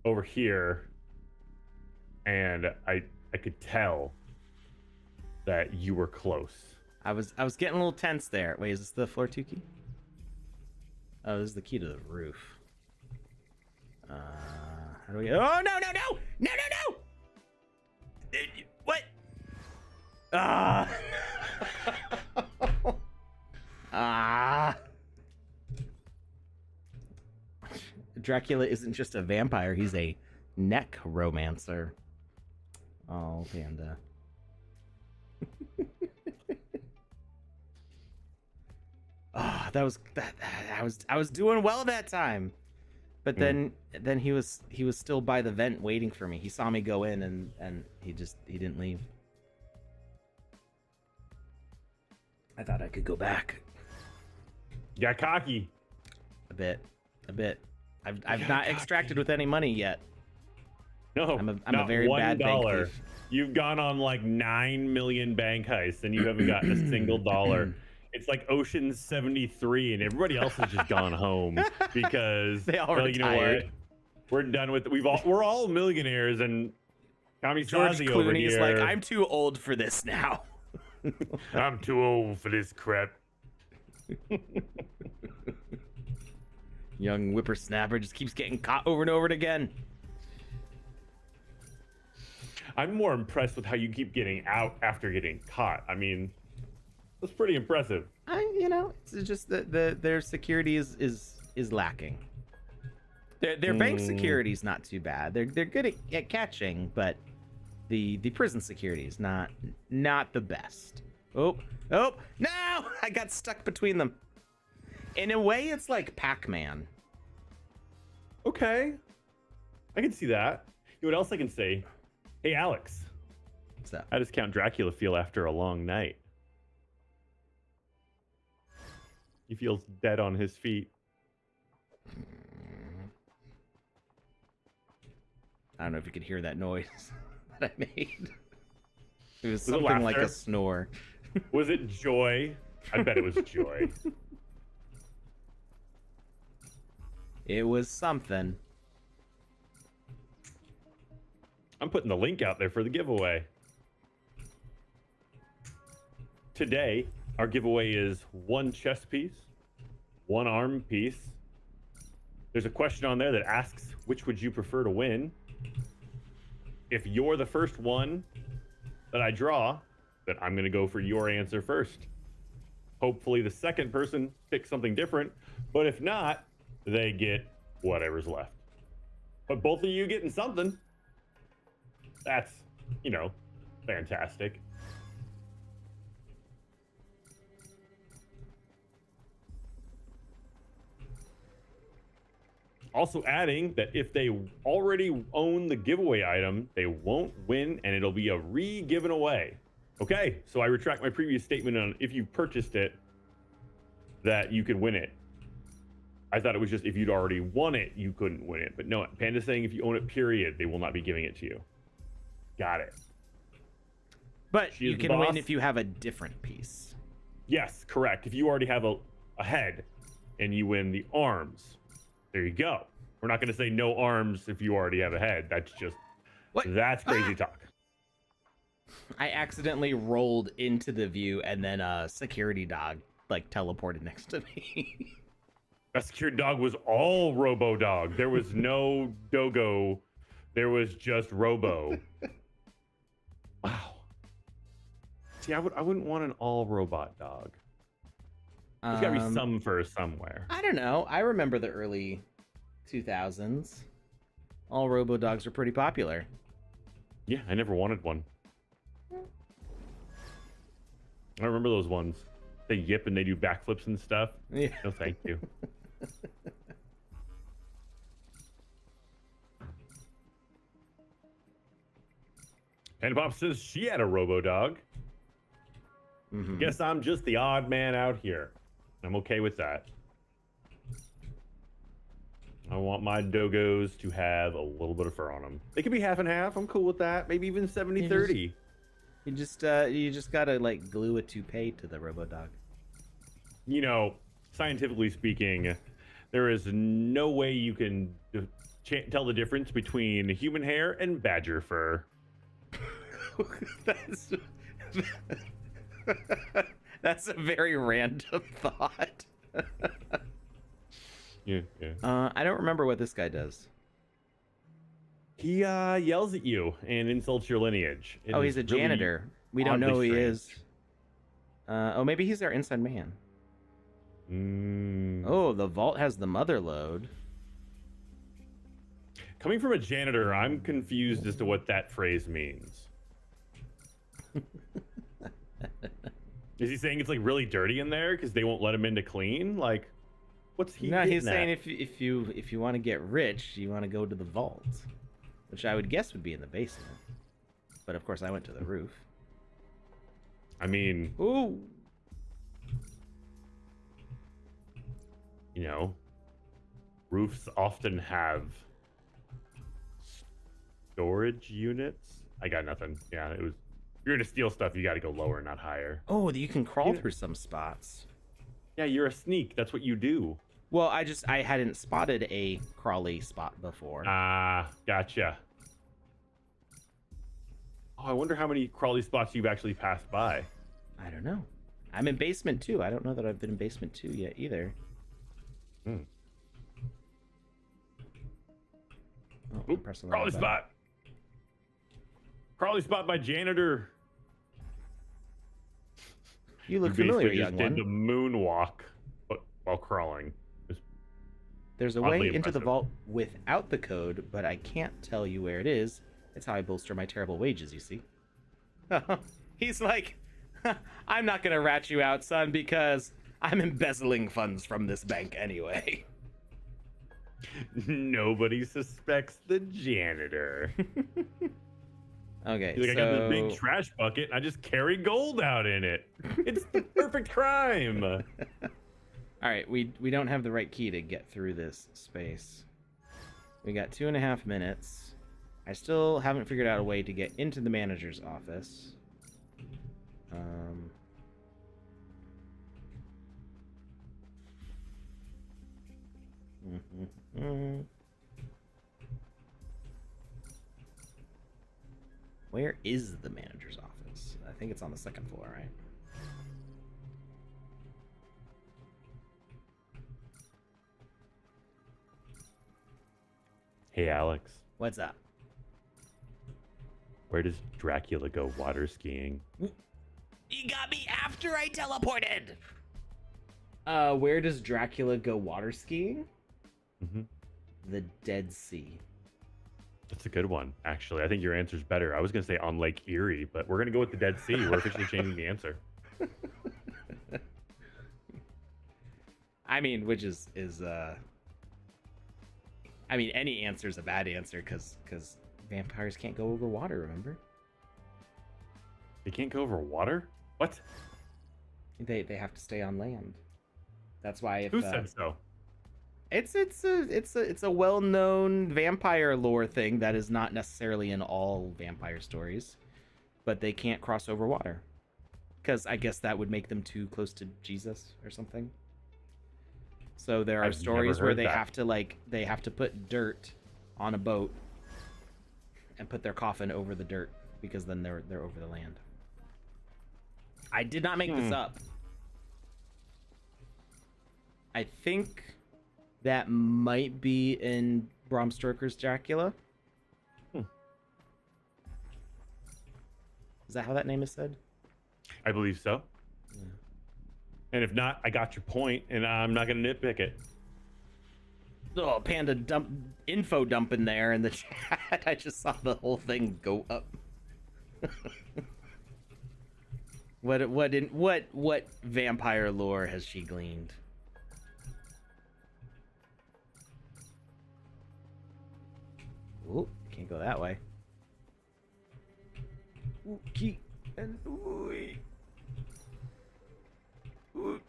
over here, and I could tell that you were close. I was getting a little tense there. Wait, is this the floor 2 key? Oh, this is the key to the roof. How do we? Oh no! What? Ah! Ah! Dracula isn't just a vampire; he's a neck romancer. Oh, Panda. Oh, I was doing well that time, but then he was still by the vent waiting for me. He saw me go in and he didn't leave. I thought I could go back. You got cocky. A bit. I've not extracted with any money yet. No, I'm a very bad bank thief. You've gone on like 9 million bank heists and you haven't gotten a single dollar. It's like Ocean's 73 and everybody else has just gone home because they all retired. You know what? We're done with it. We're all millionaires and Tommy George Sazi over Clooney's here. like, I'm too old for this now. I'm too old for this crap. Young whippersnapper just keeps getting caught over and over again. I'm more impressed with how you keep getting out after getting caught. I mean, that's pretty impressive. It's just that their security is lacking. Their bank security is not too bad. They're good at catching, but the prison security is not the best. Oh no! I got stuck between them. In a way, it's like Pac-Man. Okay, I can see that. You know what else I can say? Hey, Alex. What's that? How does Count Dracula feel after a long night? He feels dead on his feet. I don't know if you could hear that noise that I made. It was it something like a laughter? snore. Was it joy? I bet it was joy. It was something. I'm putting the link out there for the giveaway. Today, our giveaway is 1 chest piece, 1 arm piece. There's a question on there that asks, which would you prefer to win? If you're the first one that I draw, then I'm going to go for your answer first. Hopefully the second person picks something different, but if not, they get whatever's left. But both of you getting something. That's, fantastic. Also adding that if they already own the giveaway item, they won't win and it'll be a re-given away. Okay, so I retract my previous statement on if you purchased it, that you could win it. I thought it was just if you'd already won it, you couldn't win it. But no, Panda's saying if you own it, period, they will not be giving it to you. Got it. But you can win if you have a different piece. Yes, correct. If you already have a head and you win the arms, there you go. We're not going to say no arms if you already have a head. That's just, that's crazy talk. I accidentally rolled into the view and then a security dog teleported next to me. That security dog was all Robo Dog. There was no Dogo. There was just Robo. Wow. See, I wouldn't want an all robot dog. There's got to be some for somewhere. I don't know. I remember the early 2000s. All robo dogs were pretty popular. Yeah, I never wanted one. I remember those ones. They yip and they do backflips and stuff. Yeah. No, thank you. PandaPops says she had a robo dog. Mm-hmm. Guess I'm just the odd man out here. I'm okay with that. I want my doggos to have a little bit of fur on them. They could be half and half. I'm cool with that. Maybe even 70-30. You just gotta like glue a toupee to the robo dog. You know, scientifically speaking, there is no way you can tell the difference between human hair and badger fur. That's a very random thought. Yeah. I don't remember what this guy does. He yells at you and insults your lineage. Oh, he's a janitor. We don't know who he is. Oh, maybe he's our inside man. Oh, the vault has the mother load. Coming from a janitor, I'm confused as to what that phrase means. Is he saying it's like really dirty in there because they won't let him in to clean? Like, what's he? No, he's at? saying if you want to get rich, you want to go to the vault, which I would guess would be in the basement. But of course, I went to the roof. I mean, ooh, you know, roofs often have storage units. I got nothing. Yeah, it was. If you're gonna steal stuff, you got to go lower, not higher. Oh, you can crawl through some spots. Yeah, you're a sneak. That's what you do. Well, I hadn't spotted a crawly spot before. Ah, gotcha. Oh, I wonder how many crawly spots you've actually passed by. I don't know. I'm in basement 2. I don't know that I've been in basement 2 yet either. Hmm. Oh, Oop, crawly spot. Crawly spot by janitor. You look familiar, young just one. did the moonwalk while crawling. There's a way into the vault without the code, but I can't tell you where it is. It's how I bolster my terrible wages, you see. He's like, I'm not gonna rat you out, son, because I'm embezzling funds from this bank anyway. Nobody suspects the janitor. Okay, He's like, I got this big trash bucket and I just carry gold out in it. It's the perfect crime. All right, we don't have the right key to get through this space. We got 2.5 minutes. I still haven't figured out a way to get into the manager's office. Where is the manager's office? I think it's on the 2nd floor, right? Hey, Alex. What's up? Where does Dracula go water skiing? You got me after I teleported! Where does Dracula go water skiing? Mm-hmm. The Dead Sea. That's a good one, actually. I think your answer's better. I was going to say on Lake Erie, but we're going to go with the Dead Sea. We're officially changing the answer. I mean, which is I mean, any answer is a bad answer because vampires can't go over water, remember? They can't go over water? What? They have to stay on land. That's why if Who said so? It's a well-known vampire lore thing that is not necessarily in all vampire stories, but they can't cross over water because I guess that would make them too close to Jesus or something. So there are stories where they have to put dirt on a boat and put their coffin over the dirt because then they're over the land. I did not make this up. I think that might be in Bram Stoker's Dracula. Is that how that name is said? I believe so. And if not, I got your point, and I'm not going to nitpick it. Oh, Panda info dump in there in the chat. I just saw the whole thing go up. What vampire lore has she gleaned? Ooh, can't go that way. Ooh, key and ooh. Ooh.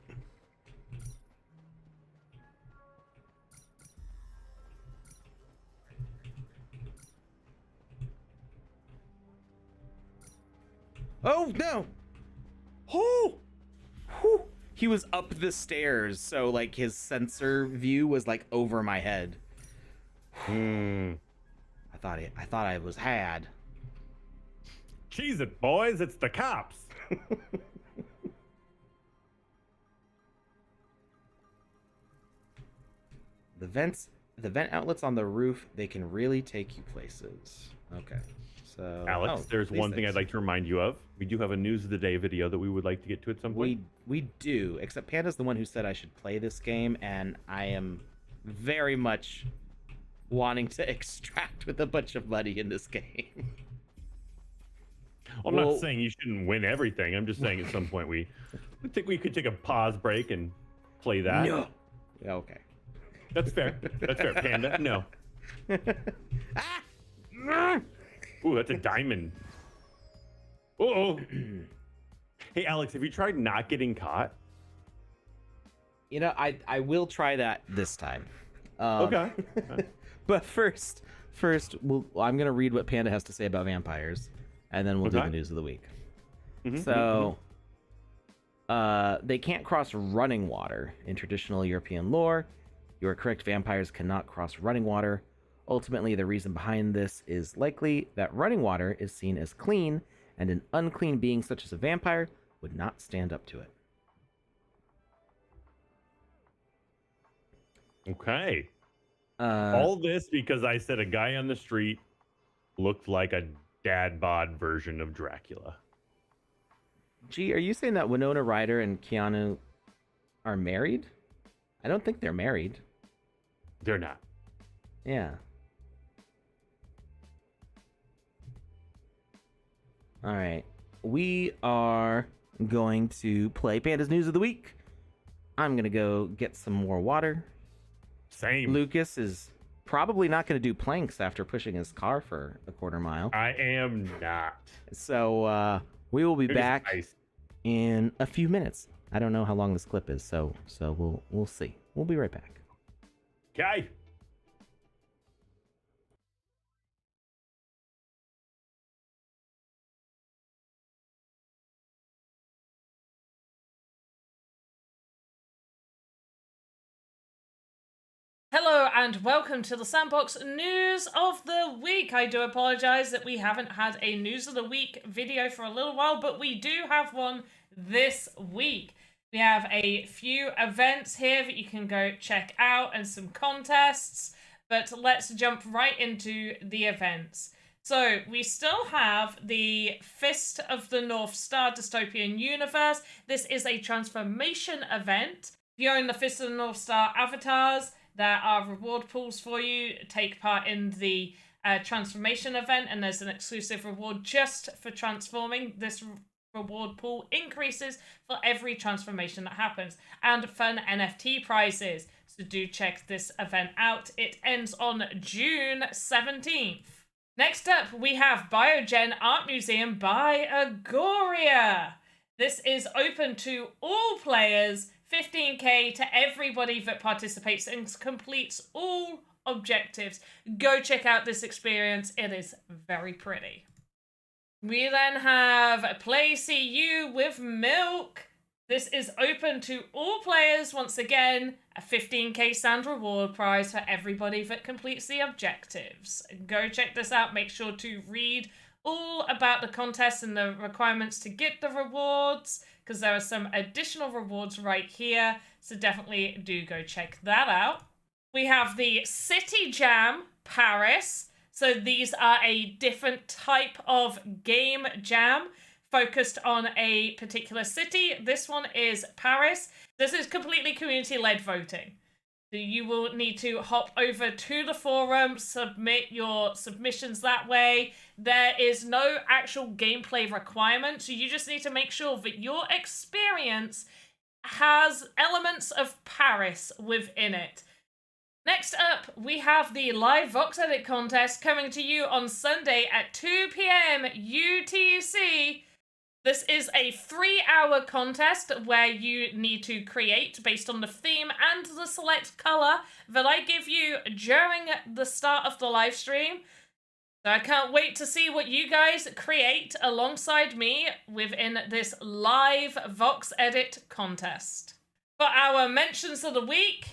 Oh no! Oh! Whew. He was up the stairs, so like his sensor view was like over my head. I thought I was had. Cheese it, boys! It's the cops. The vent outlets on the roof, they can really take you places. Okay. So Alex, there's one thing I'd like to remind you of. We do have a news of the day video that we would like to get to at some point. We do, except Panda's the one who said I should play this game, and I am very much wanting to extract with a bunch of money in this game. I'm not saying you shouldn't win everything. I'm just saying at some point we think we could take a pause break and play that. No. Okay. That's fair. That's fair. Panda, no. Ah! Ooh, that's a diamond. Oh. Hey, Alex, have you tried not getting caught? You know, I will try that this time. Okay. But first, I'm gonna read what Panda has to say about vampires, and then we'll do the news of the week. So, they can't cross running water in traditional European lore. You are correct. Vampires cannot cross running water. Ultimately, the reason behind this is likely that running water is seen as clean, and an unclean being such as a vampire would not stand up to it. Okay. All this because I said a guy on the street looked like a dad bod version of Dracula. Gee, are you saying that Winona Ryder and Keanu are married? I don't think they're married. They're not. Yeah. All right. We are going to play Panda's News of the Week. I'm going to go get some more water. Same. Lucas is probably not going to do planks after pushing his car for a quarter mile. I am not. So we will be Maybe back in a few minutes. I don't know how long this clip is, so we'll see. We'll be right back. Okay. Hello and welcome to the Sandbox News of the Week. I do apologise that we haven't had a News of the Week video for a little while, but we do have one this week. We have a few events here that you can go check out and some contests, but let's jump right into the events. So we still have the Fist of the North Star Dystopian Universe. This is a transformation event. If you own the Fist of the North Star avatars, there are reward pools for you. Take part in the transformation event, and there's an exclusive reward just for transforming. This reward pool increases for every transformation that happens, and fun NFT prizes. So do check this event out. It ends on June 17th. Next up, we have Biogen Art Museum by Agoria. This is open to all players, 15k to everybody that participates and completes all objectives. Go check out this experience. It is very pretty. We then have Play CU with Milk. This is open to all players. Once again, a 15k sand reward prize for everybody that completes the objectives. Go check this out. Make sure to read all about the contest and the requirements to get the rewards, because there are some additional rewards right here. So definitely do go check that out. We have the City Jam Paris. So these are a different type of game jam. focused on a particular city. This one is Paris. This is completely community-led voting. So you will need to hop over to the forum, submit your submissions that way. There is no actual gameplay requirement, so you just need to make sure that your experience has elements of Paris within it. Next up, we have the live VoxEdit contest coming to you on Sunday at 2 p.m. UTC. This is a 3-hour contest where you need to create based on the theme and the select color that I give you during the start of the live stream. So I can't wait to see what you guys create alongside me within this live VoxEdit contest. For our mentions of the week,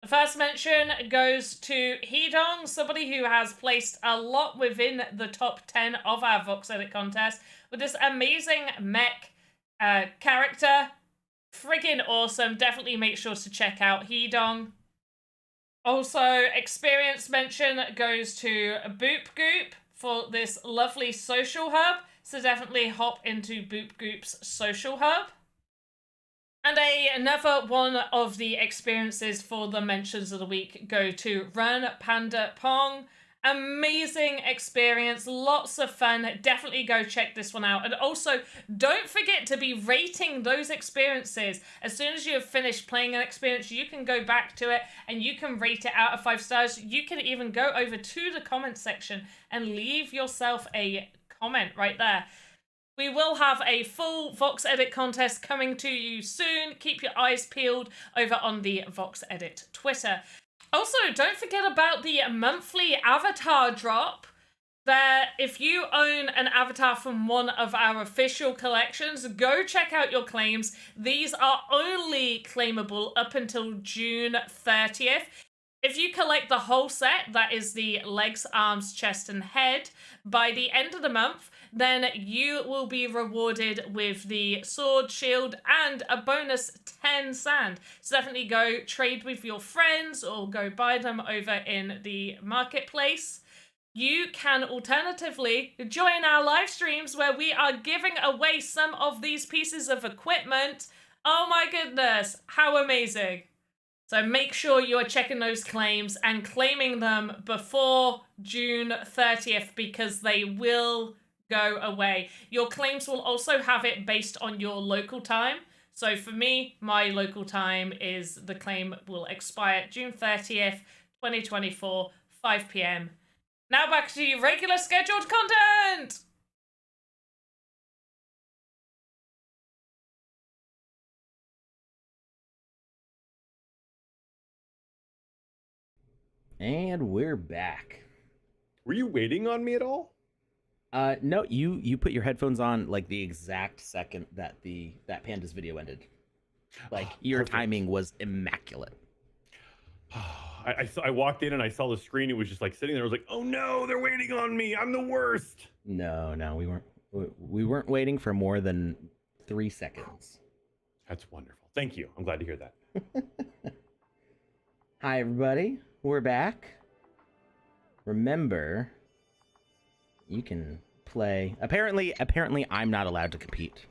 the first mention goes to Hedong, somebody who has placed a lot within the top 10 of our VoxEdit contest with this amazing mech character. Friggin' awesome. Definitely make sure to check out Hedong. Also, experience mention goes to Boop Goop for this lovely social hub. So definitely hop into Boop Goop's social hub. And another one of the experiences for the mentions of the week go to Run Panda Pong. Amazing experience, lots of fun. Definitely go check this one out. And also, don't forget to be rating those experiences. As soon as you have finished playing an experience, you can go back to it and you can rate it out of 5 stars. You can even go over to the comment section and leave yourself a comment right there. We will have a full VoxEdit contest coming to you soon. Keep your eyes peeled over on the VoxEdit Twitter. Also, don't forget about the monthly avatar drop. There, if you own an avatar from one of our official collections, go check out your claims. These are only claimable up until June 30th. If you collect the whole set, that is the legs, arms, chest, and head, by the end of the month, then you will be rewarded with the sword, shield, and a bonus 10 sand. So definitely go trade with your friends or go buy them over in the marketplace. You can alternatively join our live streams where we are giving away some of these pieces of equipment. Oh my goodness, how amazing. So make sure you are checking those claims and claiming them before June 30th because they will go away. Your claims will also have it based on your local time. So for me, my local time is the claim will expire June 30th, 2024, 5 p.m. Now back to your regular scheduled content! And we're back. Were you waiting on me at all? No, you put your headphones on like the exact second that that Panda's video ended. Like your Perfect. timing was immaculate. I walked in and I saw the screen. It was just like sitting there. I was like, oh no, they're waiting on me. I'm the worst. No, we weren't waiting for more than 3 seconds. That's wonderful. Thank you. I'm glad to hear that. Hi everybody, we're back. Remember, you can play. Apparently, I'm not allowed to compete,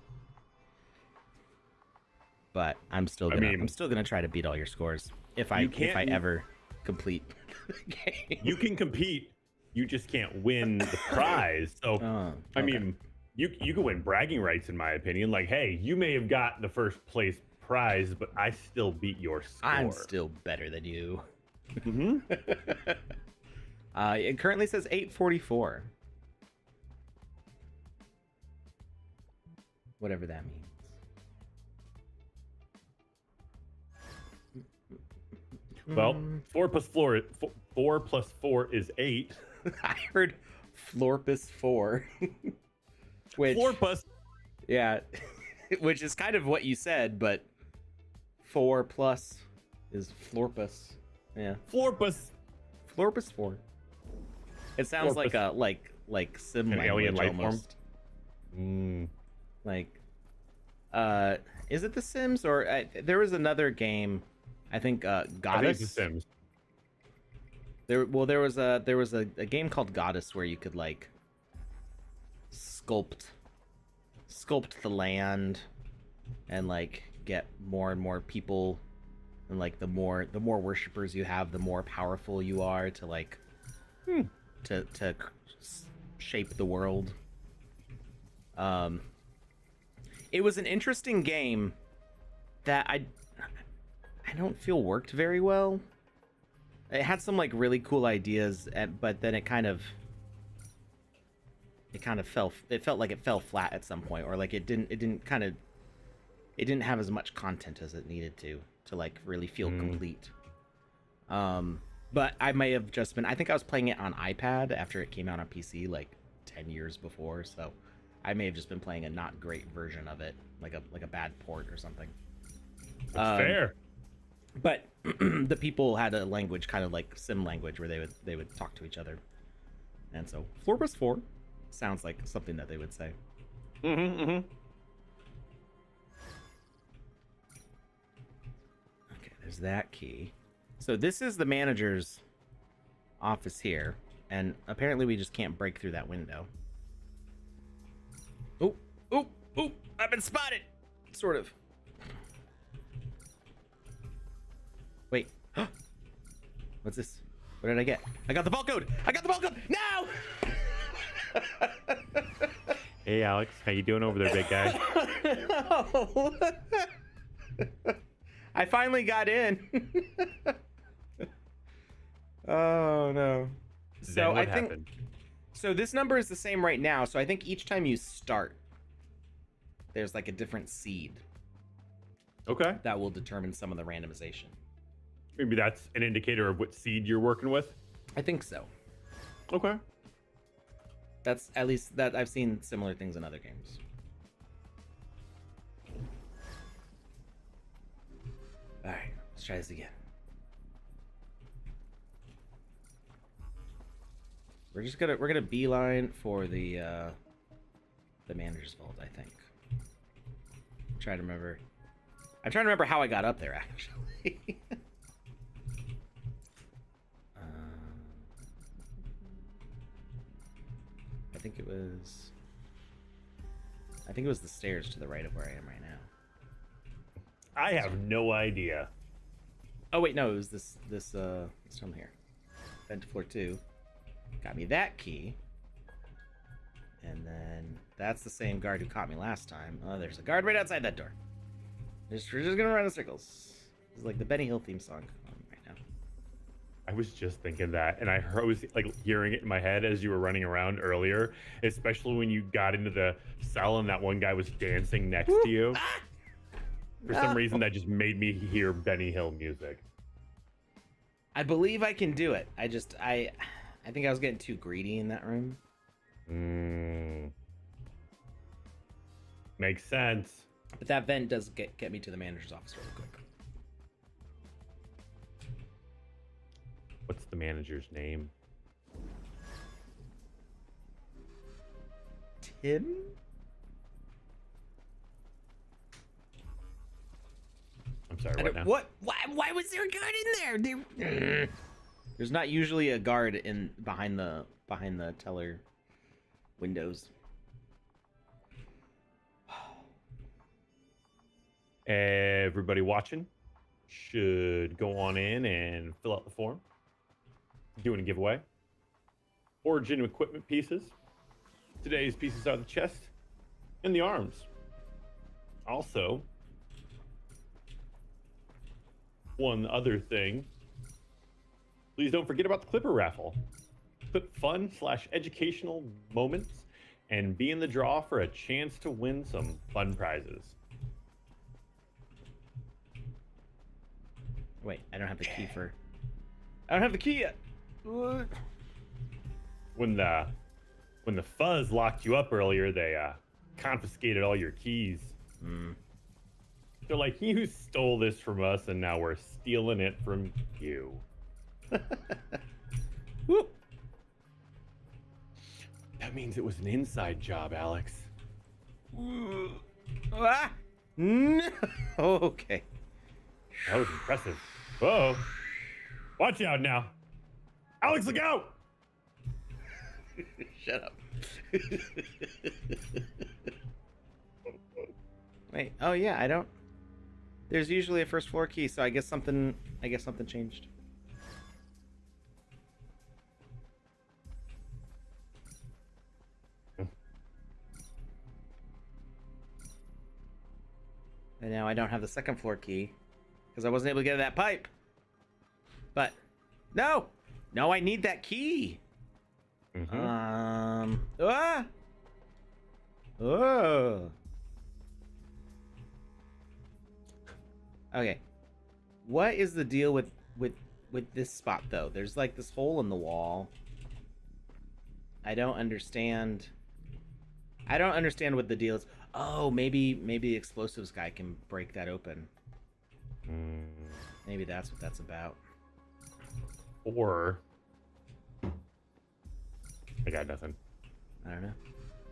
but I'm still gonna try to beat all your scores if I ever complete the game. You can compete. You just can't win the prize. So, okay. I mean, you can win bragging rights, in my opinion. Like, hey, you may have got the first place prize, but I still beat your score. I'm still better than you. Mm-hmm. It currently says 844. Whatever that means. Well, 4 plus 4 is 8. I heard Florpus 4. Which, Florpus. yeah, which is kind of what you said, but 4 plus is Florpus. Yeah. Florpus. Florpus 4. It sounds like a like sim An language alien life form? almost. Mm. Like, is it The Sims or there was another game? I think I think Goddess. it's The Sims. There was a game called Goddess where you could like sculpt sculpt the land and like get more and more people, and like the more worshipers you have, the more powerful you are to like to shape the world. It was an interesting game that I don't feel worked very well. It had some like really cool ideas, but then it felt like it fell flat at some point, or like it didn't have as much content as it needed to like really feel complete. But I may have just been, I think I was playing it on iPad after it came out on PC like 10 years before, so I may have just been playing a not great version of it, like a bad port or something. That's fair. But the people had a language kind of like sim language where they would talk to each other, and so Florez 4 sounds like something that they would say. Okay, there's that key. So this is the manager's office here, and apparently we just can't break through that window. Oh, I've been spotted! Sort of. Wait. What's this? What did I get? I got the vault code! No! Hey, Alex. How you doing over there, big guy? No. I finally got in. Oh, no. Then what happened? So this number is the same right now, so I think each time you start, there's like a different seed. Okay. That will determine some of the randomization. Maybe that's an indicator of what seed you're working with. I think so. Okay. That's at least that I've seen similar things in other games. All right, let's try this again. We're gonna beeline for the manager's vault, I think. I'm trying to remember how I got up there actually. I think it was the stairs to the right of where I am right now. I have no idea. Oh wait, no, it was this from here. Vent to floor 2. Got me that key. And then that's the same guard who caught me last time. Oh, there's a guard right outside that door. We're just gonna run in circles. It's like the Benny Hill theme song right now. I was just thinking that, and I was like hearing it in my head as you were running around earlier, especially when you got into the cell and that one guy was dancing next to you. For some reason, that just made me hear Benny Hill music. I believe I can do it. I think I was getting too greedy in that room. Makes sense. But that vent does get me to the manager's office really quick. What's the manager's name? Tim? I'm sorry, what now? What? Why was there a guard in there? There's not usually a guard behind the teller windows. Everybody watching should go on in and fill out the form. Doing a giveaway. Origin equipment pieces. Today's pieces are the chest and the arms. Also, one other thing. Please don't forget about the Clipper raffle. Put fun/educational moments and be in the draw for a chance to win some fun prizes. Wait, I don't have the key for... I don't have the key yet. What? When the fuzz locked you up earlier, they confiscated all your keys. They're like, you stole this from us, and now we're stealing it from you. Woo. That means it was an inside job, Alex. Ah! No. Okay. That was impressive. Whoa. Watch out now. Alex, look out! Shut up. Wait. Oh yeah, I don't. There's usually a first floor key, so I guess something changed. And now I don't have the second floor key because I wasn't able to get that pipe. But no, I need that key. Mm-hmm. Oh. Okay. What is the deal with this spot though? There's like this hole in the wall. I don't understand what the deal is. Oh, maybe the explosives guy can break that open. Maybe that's what that's about. Or I got nothing. I don't know.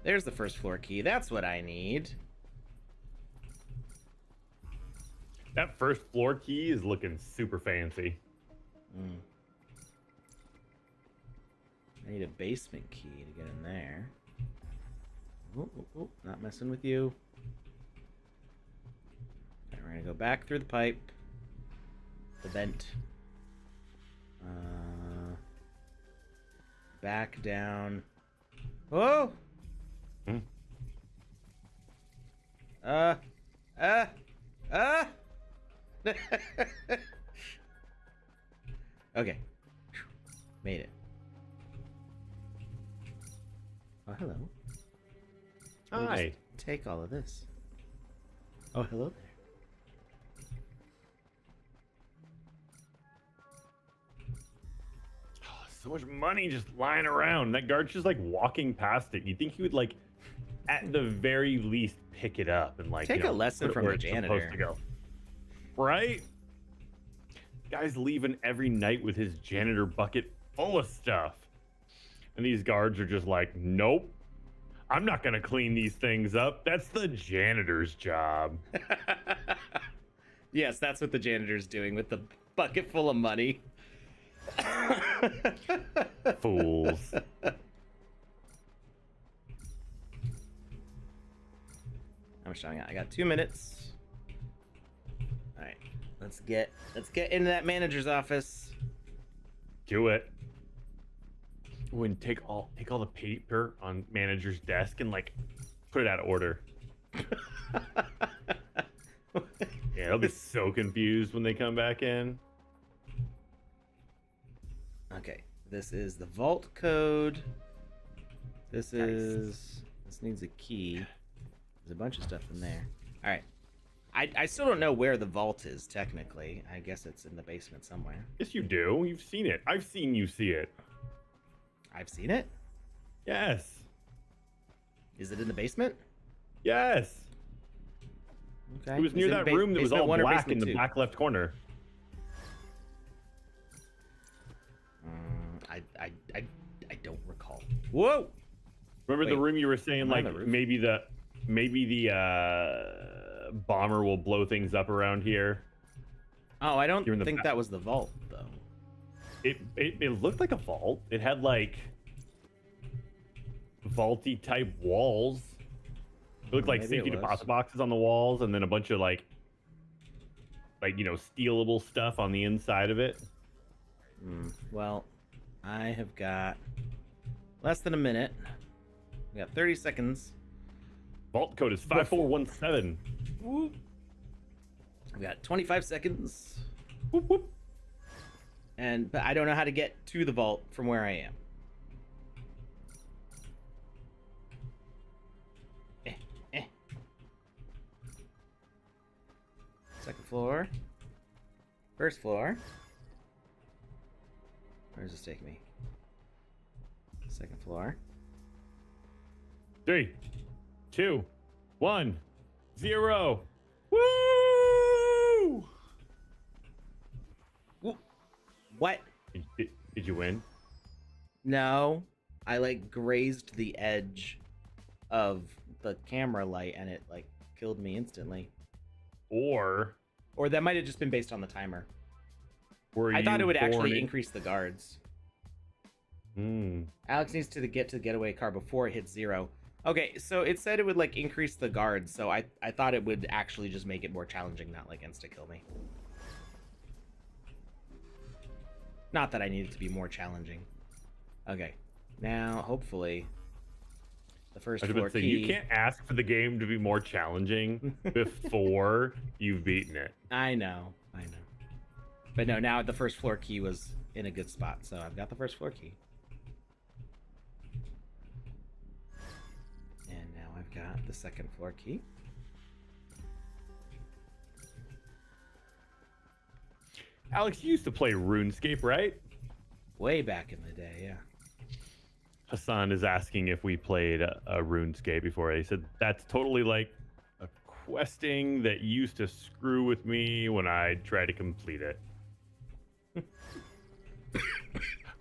There's the first floor key. That's what I need. That first floor key is looking super fancy. I need a basement key to get in there. Oh, not messing with you. Okay, we're gonna go back through the pipe. The vent. Back down. Oh! Okay. Made it. Oh, hello. Let me Hi. just take all of this. Oh, hello there. Oh, so much money just lying around. That guard's just like walking past it. You'd think he would like, at the very least, pick it up and like Take a lesson put it from where the it's supposed janitor. to go. Right? Guy's leaving every night with his janitor bucket full of stuff. And these guards are just like, nope. I'm not going to clean these things up. That's the janitor's job. Yes, that's what the janitor's doing with the bucket full of money. Fools. How much time I got? I got 2 minutes. All right, let's get into that manager's office. Do it. Oh, and take all the paper on manager's desk and like put it out of order. Yeah, they'll be so confused when they come back in. Okay, this is the vault code. This needs a key. There's a bunch of stuff in there. All right. I still don't know where the vault is technically. I guess it's in the basement somewhere. Yes, you do. You've seen it. I've seen you see it. I've seen it. Yes. Is it in the basement? Yes. Okay. It was near Is it that room that was all basement 1 or black in basement the 2? back left corner. I don't recall. Whoa! Remember Wait, the room you were saying am I on like the roof? maybe the bomber will blow things up around here. Oh, I don't You're in the think back. that was the vault though. It looked like a vault. It had like vaulty type walls. It looked like Maybe it safety was. deposit boxes on the walls, and then a bunch of like stealable stuff on the inside of it. Well, I have got less than a minute. We got 30 seconds. Vault code is 5417. Whoop. We got 25 seconds. Whoop, whoop. But I don't know how to get to the vault from where I am. Second floor. First floor. Where does this take me? Second floor. 3, 2, 1, 0. Woo! What? Did you win? No. I like grazed the edge of the camera light and it like killed me instantly. Or Or that might have just been based on the timer. were I thought you it would born actually in- increase the guards. Hmm. Alex needs to get to the getaway car before it hits 0. Okay, so it said it would like increase the guard, so I thought it would actually just make it more challenging, not like insta kill me. Not that I need it to be more challenging. Okay, now hopefully the first I was floor about to say, key. you can't ask for the game to be more challenging before you've beaten it. I know. But no, now the first floor key was in a good spot, so I've got the first floor key. And now I've got the second floor key. Alex, you used to play RuneScape, right? Way back in the day, yeah. Hassan is asking if we played a RuneScape before. He said that's totally like a questing that used to screw with me when I tried to complete it.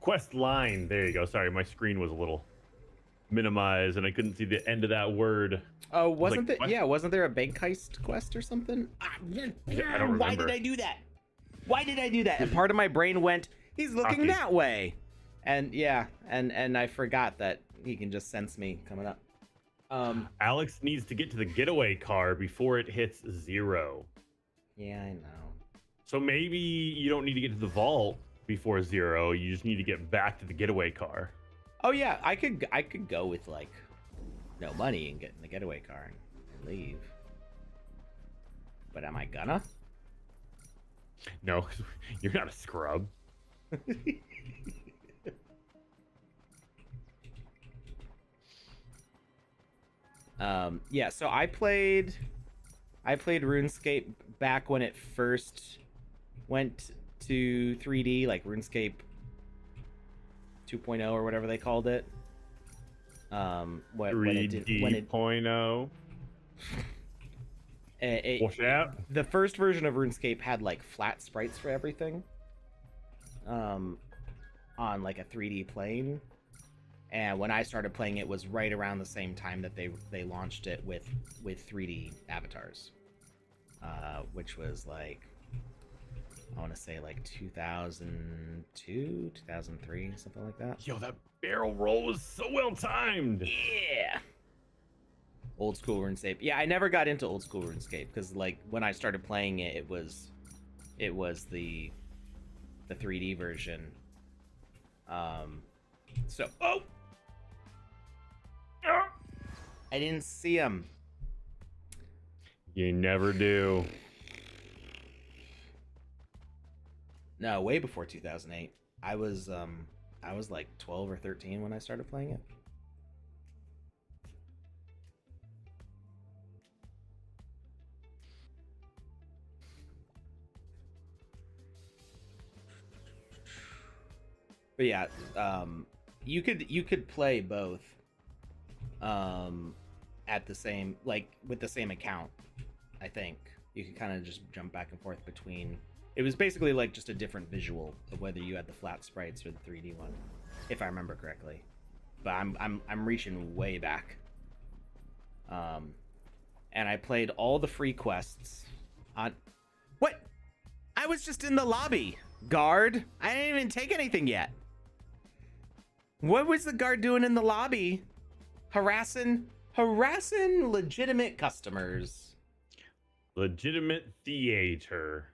Quest line. There you go. Sorry, my screen was a little minimized and I couldn't see the end of that word. Oh, wasn't like, there? Yeah, wasn't there a bank heist quest or something? I don't remember. Why did I do that? Why did I do that? And part of my brain went, he's looking Rocky. that way. And yeah, and I forgot that he can just sense me coming up. Alex needs to get to the getaway car before it hits 0. Yeah, I know. So maybe you don't need to get to the vault before 0. You just need to get back to the getaway car. Oh yeah, I could go with like no money and get in the getaway car and leave. But am I gonna? No, you're not a scrub. Yeah, so I played RuneScape back when it first went to 3D, like RuneScape 2.0 or whatever they called it. When it did, 3D.0. Watch out. The first version of RuneScape had like flat sprites for everything. On like a 3D plane. And when I started playing, it was right around the same time that they launched it with 3D avatars, which was like, I want to say like 2002, 2003, something like that. Yo, that barrel roll was so well timed. Yeah. Old school RuneScape. Yeah, I never got into old school RuneScape because like when I started playing it, it was the 3D version. So I didn't see him. You never do. No, way before 2008. I was like 12 or 13 when I started playing it. But yeah, you could play both at the same, like with the same account. I think you could kind of just jump back and forth between. It was basically like just a different visual of whether you had the flat sprites or the 3D one, if I remember correctly. But I'm reaching way back. And I played all the free quests on. What? I was just in the lobby, guard. I didn't even take anything yet. What was the guard doing in the lobby? Harassing legitimate customers. Legitimate theater.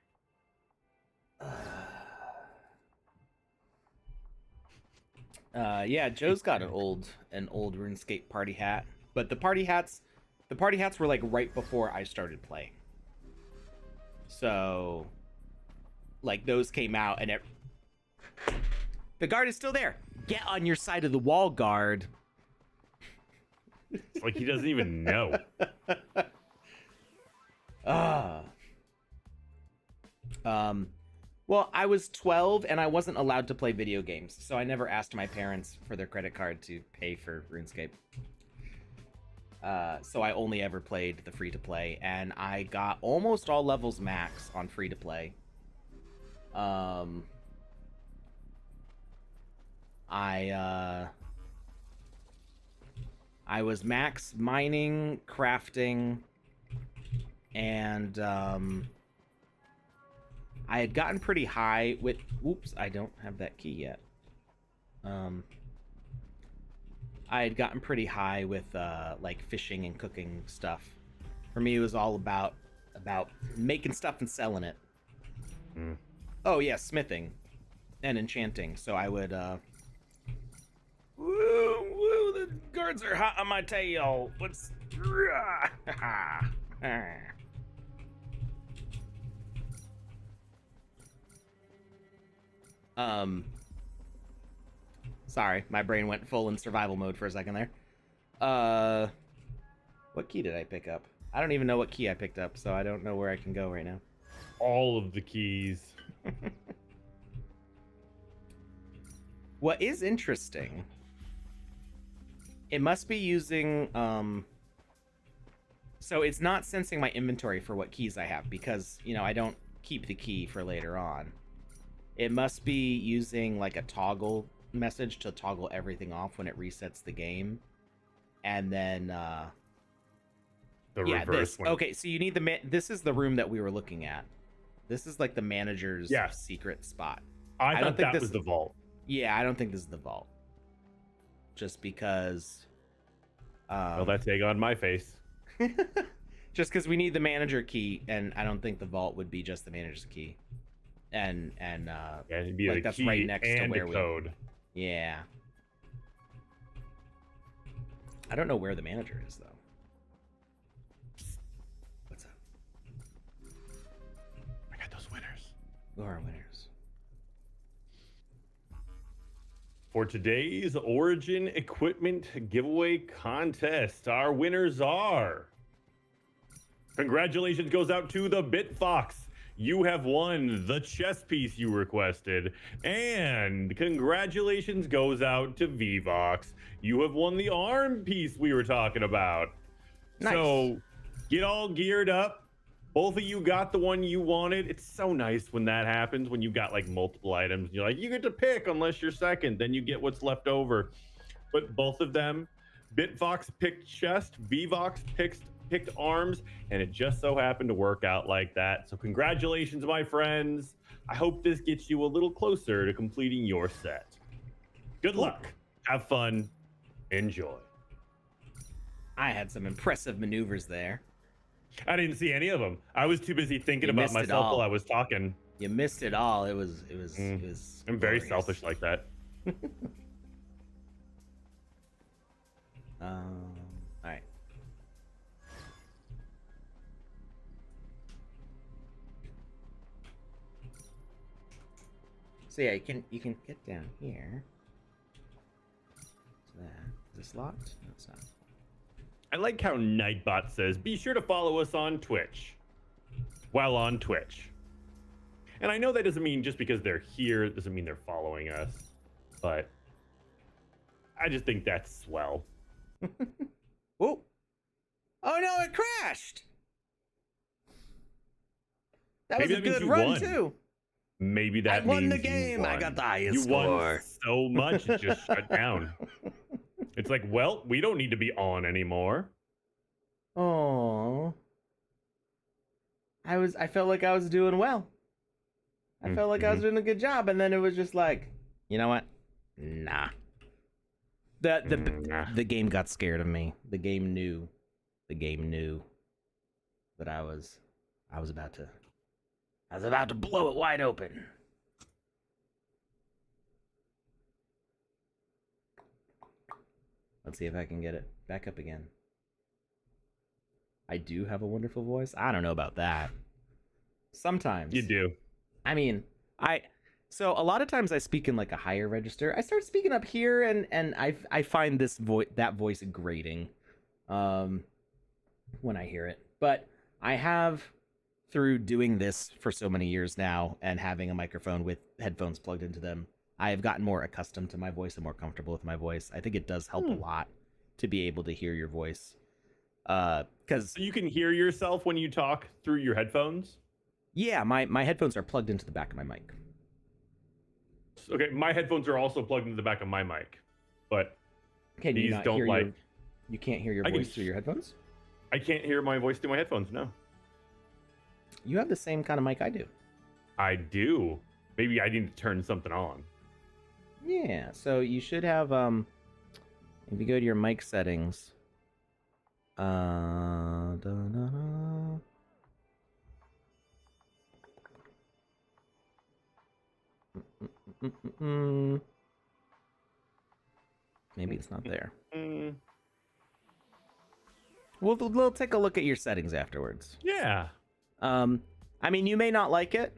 Yeah, Joe's got an old RuneScape party hat, but the party hats were like right before I started playing. So, like those came out, and the guard is still there. Get on your side of the wall, guard. It's like he doesn't even know. Well, I was 12 and I wasn't allowed to play video games, so I never asked my parents for their credit card to pay for RuneScape. So I only ever played the free-to-play, and I got almost all levels max on free-to-play. I was max mining, crafting, and I had gotten pretty high with. Oops, I don't have that key yet. I had gotten pretty high with like fishing and cooking stuff. For me, it was all about making stuff and selling it. Mm. Oh yeah, smithing and enchanting. So I would woo, woo, the guards are hot on my tail. Let's sorry, my brain went full in survival mode for a second there. What key did I pick up? I don't even know what key I picked up, so I don't know where I can go right now. All of the keys. What is interesting, it must be using so it's not sensing my inventory for what keys I have, because I don't keep the key for later on. It must be using like a toggle message to toggle everything off when it resets the game. And then The yeah, reverse this. one. Okay, so you need this is the room that we were looking at. This is like the manager's secret spot. I don't thought think that this was the vault. Yeah, I don't think this is the vault. Just because Well, that's egg on my face. just because we need the manager key, and I don't think the vault would be just the manager's key. And Yeah, it'd be like a that's key right next to and where a code. Yeah. I don't know where the manager is though. What's up? I got those winners. Who are our winners? For today's Origin Equipment Giveaway Contest, our winners are... Congratulations goes out to the BitFox. You have won the chess piece you requested. And congratulations goes out to VVox. You have won the arm piece we were talking about. Nice. So get all geared up. Both of you got the one you wanted. It's so nice when that happens, when you got like multiple items. You're like, you get to pick unless you're second. Then you get what's left over. But both of them, BitFox picked chest, VVox picked arms, and it just so happened to work out like that. So congratulations, my friends. I hope this gets you a little closer to completing your set. Good luck. Have fun. Enjoy. I had some impressive maneuvers there. I didn't see any of them. I was too busy thinking You about missed it myself all. while I was talking. You missed it all. It was I'm very glorious. selfish like that. All right. So yeah, you can get down here. So that is this locked? No, it's not. I like how Nightbot says, be sure to follow us on Twitch. While on Twitch. And I know that doesn't mean just because they're here, it doesn't mean they're following us. But I just think that's swell. Oh! Oh no, it crashed! That Maybe was a that means good you run won. too. Maybe that I won means the you game. I won. got the highest You score. won so much, it just shut down. It's like, well, we don't need to be on anymore. Oh. I felt like I was doing well. I felt like I was doing a good job, and then it was just like, you know what? Nah. The game got scared of me. The game knew that I was about to blow it wide open. Let's see if I can get it back up again. I do have a wonderful voice. I don't know about that. Sometimes You do. I mean, so a lot of times I speak in like a higher register. I start speaking up here, and I find that voice grating when I hear it. But I have, through doing this for so many years now and having a microphone with headphones plugged into them, I have gotten more accustomed to my voice and more comfortable with my voice. I think it does help a lot to be able to hear your voice. Because So you can hear yourself when you talk through your headphones? yeah, my headphones are plugged into the back of my mic. Okay, my headphones are also plugged into the back of my mic, but Can you these not don't hear like. you can't hear your I can voice through your headphones? I can't hear my voice through my headphones. No, You have the same kind of mic I do. I do. Maybe I need to turn something on. Yeah, so you should have If you go to your mic settings, da-da-da. Maybe it's not there. We'll take a look at your settings afterwards. Yeah. I mean, you may not like it,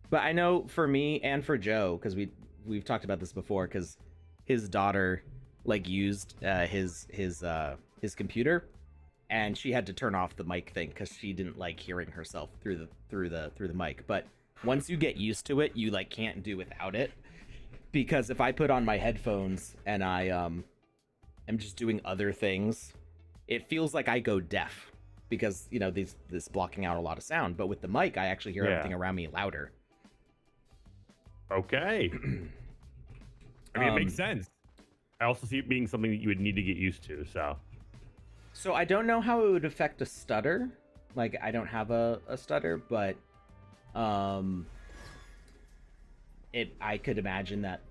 but I know for me and for Joe, because we've talked about this before, because his daughter like used his computer, and she had to turn off the mic thing because she didn't like hearing herself through the mic. But once you get used to it, you like can't do without it. Because if I put on my headphones and I am just doing other things, it feels like I go deaf because, you know, this blocking out a lot of sound. But with the mic, I actually hear everything around me louder. Okay. I mean, it makes sense. I also see it being something that you would need to get used to, so. So I don't know how it would affect a stutter. Like, I don't have a stutter, but I could imagine that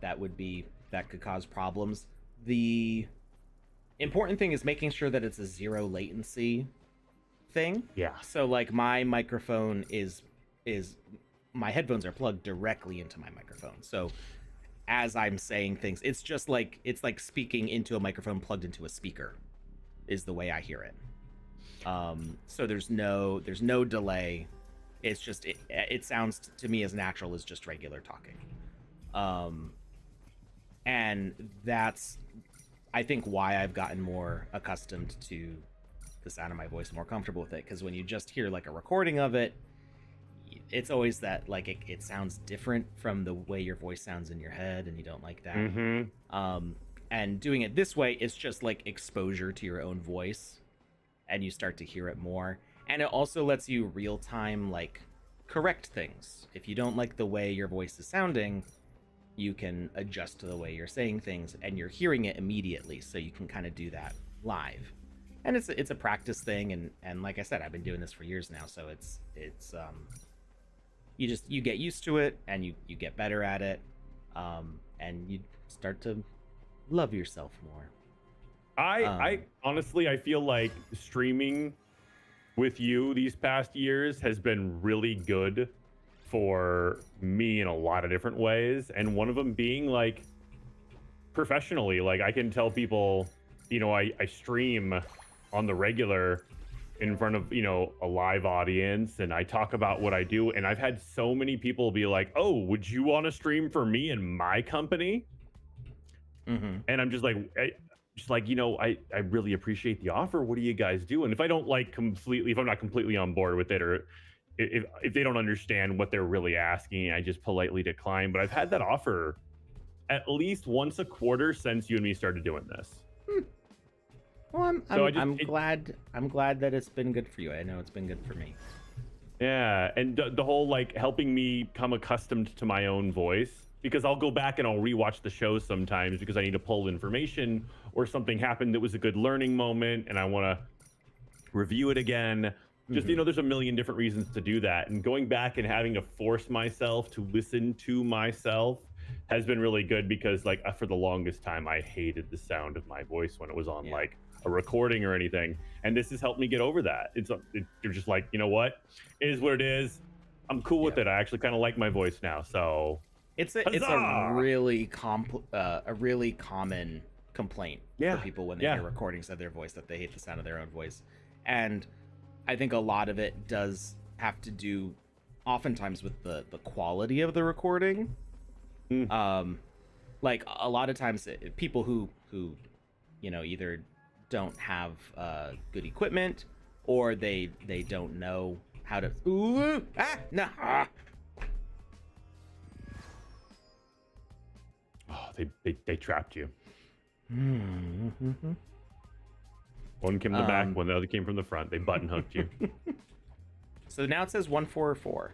could cause problems. The important thing is making sure that it's a zero latency thing. Yeah. So like my microphone is my headphones are plugged directly into my microphone. So as I'm saying things, it's like speaking into a microphone plugged into a speaker is the way I hear it. So there's no delay. It's just it sounds to me as natural as just regular talking. And that's I think why I've gotten more accustomed to the sound of my voice, more comfortable with it, because when you just hear like a recording of it, it's always that like it sounds different from the way your voice sounds in your head, and you don't like that. And doing it this way, it's just like exposure to your own voice, and you start to hear it more. And it also lets you real time like correct things. If you don't like the way your voice is sounding, you can adjust to the way you're saying things, and you're hearing it immediately, so you can kind of do that live. And it's a practice thing, and like I said, I've been doing this for years now, so it's you get used to it, and you get better at it, and you start to love yourself more. I honestly, I feel like streaming with you these past years has been really good for me in a lot of different ways, and one of them being like professionally. Like I can tell people, you know, I stream on the regular in front of, you know, a live audience, and I talk about what I do, and I've had so many people be like, oh, would you want to stream for me and my company? And I'm just like, you know, I really appreciate the offer. What do you guys do? And if I don't like completely, if I'm not completely on board with it, or if they don't understand what they're really asking, I just politely decline. But I've had that offer at least once a quarter since you and me started doing this. Well, I'm glad that it's been good for you. I know it's been good for me. Yeah, and the whole like helping me become accustomed to my own voice, because I'll go back and I'll rewatch the show sometimes because I need to pull information, or something happened that was a good learning moment and I want to review it again. Just, you know, there's a million different reasons to do that. And going back and having to force myself to listen to myself has been really good, because like for the longest time, I hated the sound of my voice when it was on like a recording or anything. And this has helped me get over that. You're just like, you know what? It is what it is. I'm cool with it. I actually kind of like my voice now. So it's a really common complaint for people when they hear recordings of their voice, that they hate the sound of their own voice. And I think a lot of it does have to do oftentimes with the quality of the recording. Like a lot of times people who you know either don't have good equipment, or they don't know how to Oh, they trapped you. One came from the back, one the other came from the front. They button hooked you. So now it says 144.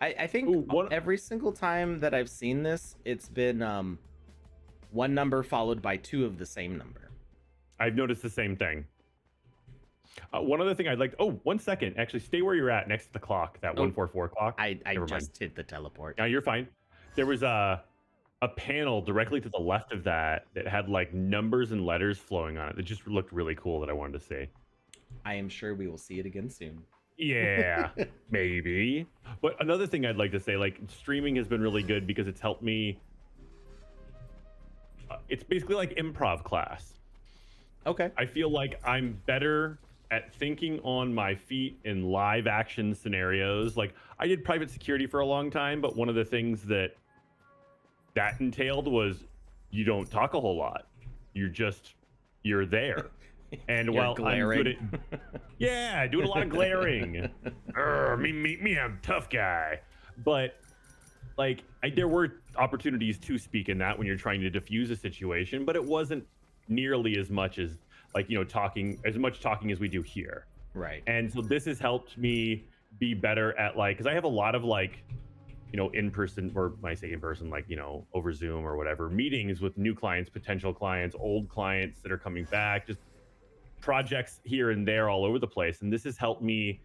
I think every single time that I've seen this, it's been one number followed by two of the same number. I've noticed the same thing. One other thing I'd like. Oh, 1 second. Actually, stay where you're at next to the clock. That 144 clock. I just hit the teleport. No, you're fine. There was a a panel directly to the left of that had like numbers and letters flowing on it that just looked really cool that I wanted to see. I am sure we will see it again soon. Yeah, maybe. But another thing I'd like to say, like streaming has been really good because it's helped me. It's basically like improv class. Okay. I feel like I'm better at thinking on my feet in live action scenarios. Like I did private security for a long time, but one of the things that entailed was you don't talk a whole lot. You're there. And You're while glaring. I'm good at, yeah, doing a lot of glaring. Me, I'm a tough guy. But like, there were opportunities to speak in that when you're trying to diffuse a situation, but it wasn't nearly as much as like, you know, talking as we do here. Right. And so this has helped me be better at like, because I have a lot of like, you know, in person, or when I say in person, like, you know, over Zoom or whatever, meetings with new clients, potential clients, old clients that are coming back, just projects here and there all over the place. And this has helped me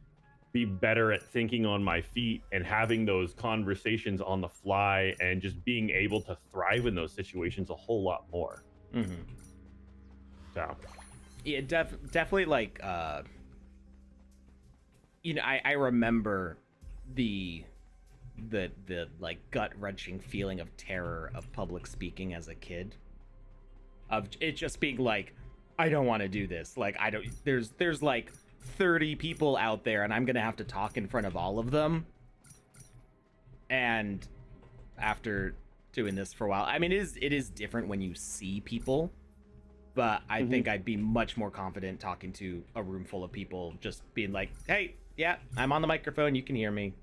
be better at thinking on my feet and having those conversations on the fly and just being able to thrive in those situations a whole lot more. Mm-hmm. So yeah, definitely like you know, I remember the like gut-wrenching feeling of terror of public speaking as a kid, of it just being like, I don't want to do this, like I don't, there's like 30 people out there and I'm gonna have to talk in front of all of them. And after doing this for a while, I mean, it is different when you see people, but I think I'd be much more confident talking to a room full of people, just being like, hey, yeah, I'm on the microphone, you can hear me.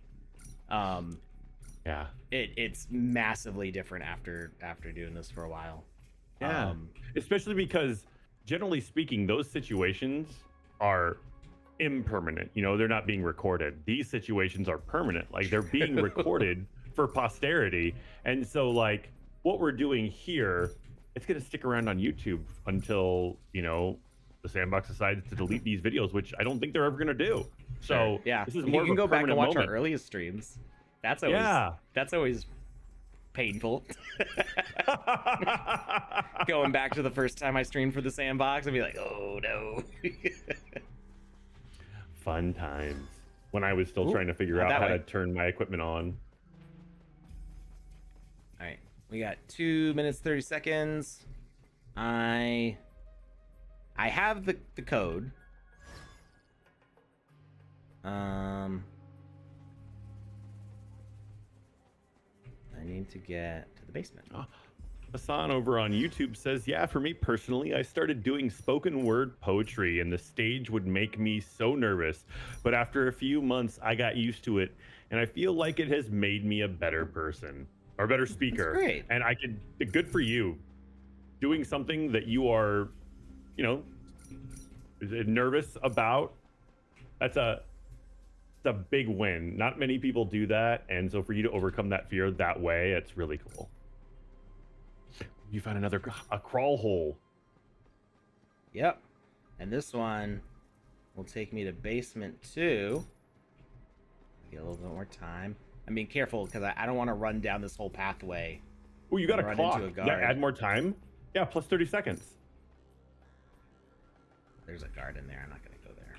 Yeah, it's massively different after doing this for a while. Yeah, especially because generally speaking, those situations are impermanent. You know, they're not being recorded. These situations are permanent. Like they're being recorded for posterity. And so like what we're doing here, it's going to stick around on YouTube until, you know, the Sandbox decides to delete these videos, which I don't think they're ever going to do. So yeah, this is you more can of a go back and watch moment. our earliest streams. That's always painful. Going back to the first time I streamed for the Sandbox, I'd be like, oh no. Fun times when I was still trying to figure out how to turn my equipment on. All right, we got 2 minutes 30 seconds. I have the code. I need to get to the basement. Hassan over on YouTube says, yeah, for me personally, I started doing spoken word poetry and the stage would make me so nervous. But after a few months, I got used to it. And I feel like it has made me a better person or a better speaker. That's great. And good for you. Doing something that you are, you know, nervous about, that's a big win. Not many people do that. And so for you to overcome that fear that way, it's really cool. You found a crawl hole. Yep. And this one will take me to basement 2. Get a little bit more time. I'm being careful because I don't want to run down this whole pathway. Oh, you got a clock. Into a guard. Yeah, add more time. Yeah, plus 30 seconds. There's a guard in there. I'm not going to go there.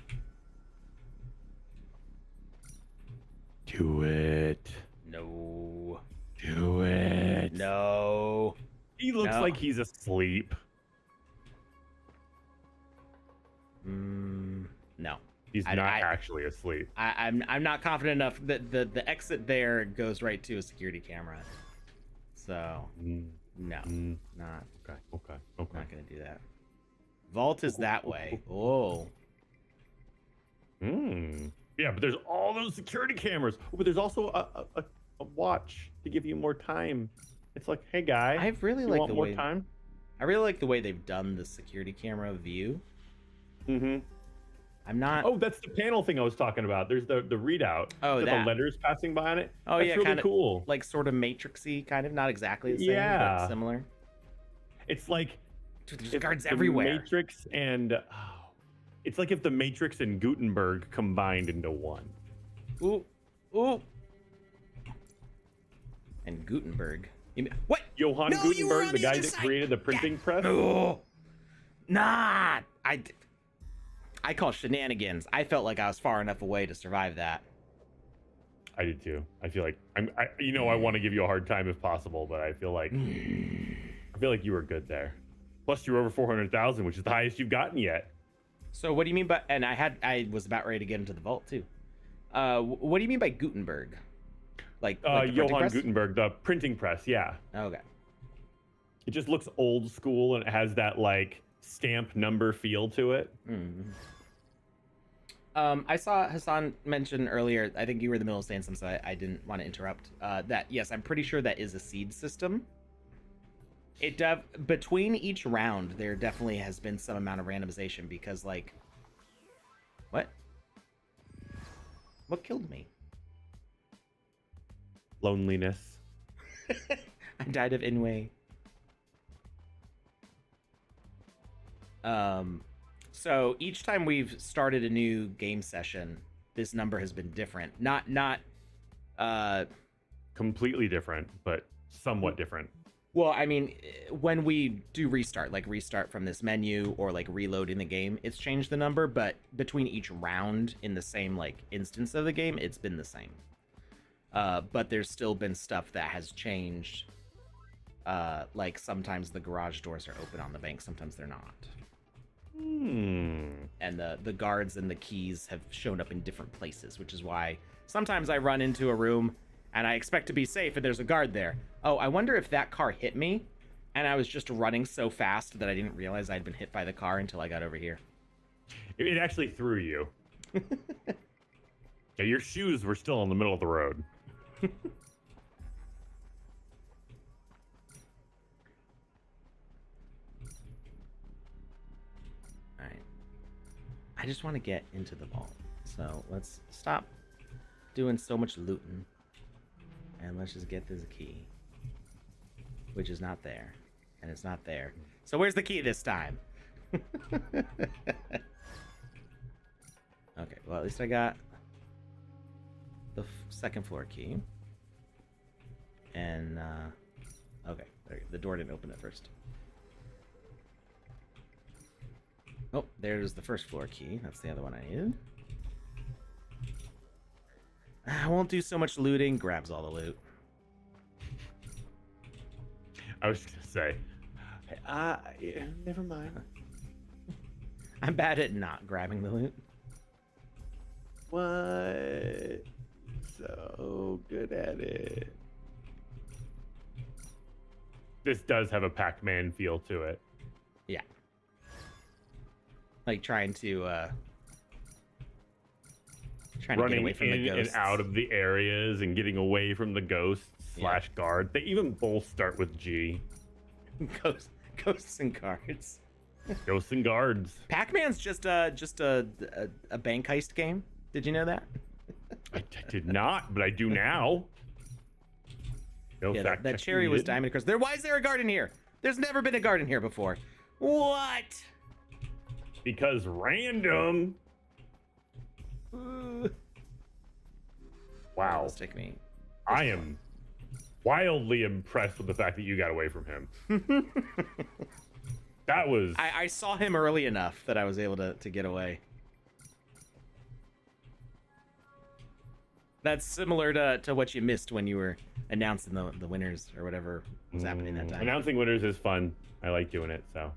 Do it. No. Do it. No. He looks like he's asleep. No. He's not actually asleep. I'm not confident enough that the exit there goes right to a security camera. So no, not Okay. not gonna do that. Vault is that way. Oh. Yeah, but there's all those security cameras. Oh, but there's also a watch to give you more time. It's like, hey guy, I really like the way time. I really like the way they've done the security camera view. I'm not. Oh, that's the panel thing I was talking about. There's the readout. Oh, the that. letters passing by on it. Oh, that's yeah, really kind of cool. Like sort of Matrixy, kind of, not exactly the same, but similar. It's like dude, there's guards everywhere. Matrix and it's like if the Matrix and Gutenberg combined into one. Ooh. And Gutenberg. You mean, what? Johann No, you were Gutenberg, on the the guy other that side. created the printing press. Oh, nah. I call shenanigans. I felt like I was far enough away to survive that. I did too. I feel like I want to give you a hard time if possible, but I feel like you were good there. Plus, you're over 400,000, which is the highest you've gotten yet. So what do you mean by? And I was about ready to get into the vault too. What do you mean by Gutenberg? Like the printing Johann press? Gutenberg, the printing press. Yeah. Okay. It just looks old school and it has that like stamp number feel to it. Mm-hmm. I saw Hassan mention earlier, I think you were in the middle of saying something, so I didn't want to interrupt, that, yes, I'm pretty sure that is a seed system. Between each round, there definitely has been some amount of randomization because, like... What? What killed me? Loneliness. I died of Inway. So each time we've started a new game session, this number has been different. Not Completely different, but somewhat different. well, I mean, when we do restart, like restart from this menu or like reload in the game, it's changed the number, but between each round in the same like instance of the game, it's been the same. But there's still been stuff that has changed. Like sometimes the garage doors are open on the bank, sometimes they're not. And the guards and the keys have shown up in different places, which is why sometimes I run into a room and I expect to be safe and there's a guard there. Oh, I wonder if that car hit me and I was just running so fast that I didn't realize I'd been hit by the car until I got over here. It actually threw you. Yeah, your shoes were still in the middle of the road. I just want to get into the vault. So let's stop doing so much looting. And let's just get this key. Which is not there. And it's not there. So where's the key this time? Okay, well at least I got the second floor key. And, okay, the door didn't open at first. Oh, there's the first floor key. That's the other one I needed. I won't do so much looting. Grabs all the loot. I was gonna say, yeah, never mind. I'm bad at not grabbing the loot. What? So good at it. This does have a Pac-Man feel to it. Yeah. Like trying to Running get away from the in and ghosts. out of the areas and getting away from the ghosts slash guard. They even both start with G. Ghosts and guards. Ghosts and guards. Pac-Man's just a bank heist game. Did you know that? I did not, but I do now. No Yeah, fact that check cherry was needed. diamond across there. Why is there a garden here? There's never been a garden here before. What? Because random. Wow. That'll stick me. I am wildly impressed with the fact that you got away from him. That was... I saw him early enough that I was able to get away. That's similar to what you missed when you were announcing the winners or whatever was happening that time. Announcing winners is fun. I like doing it, so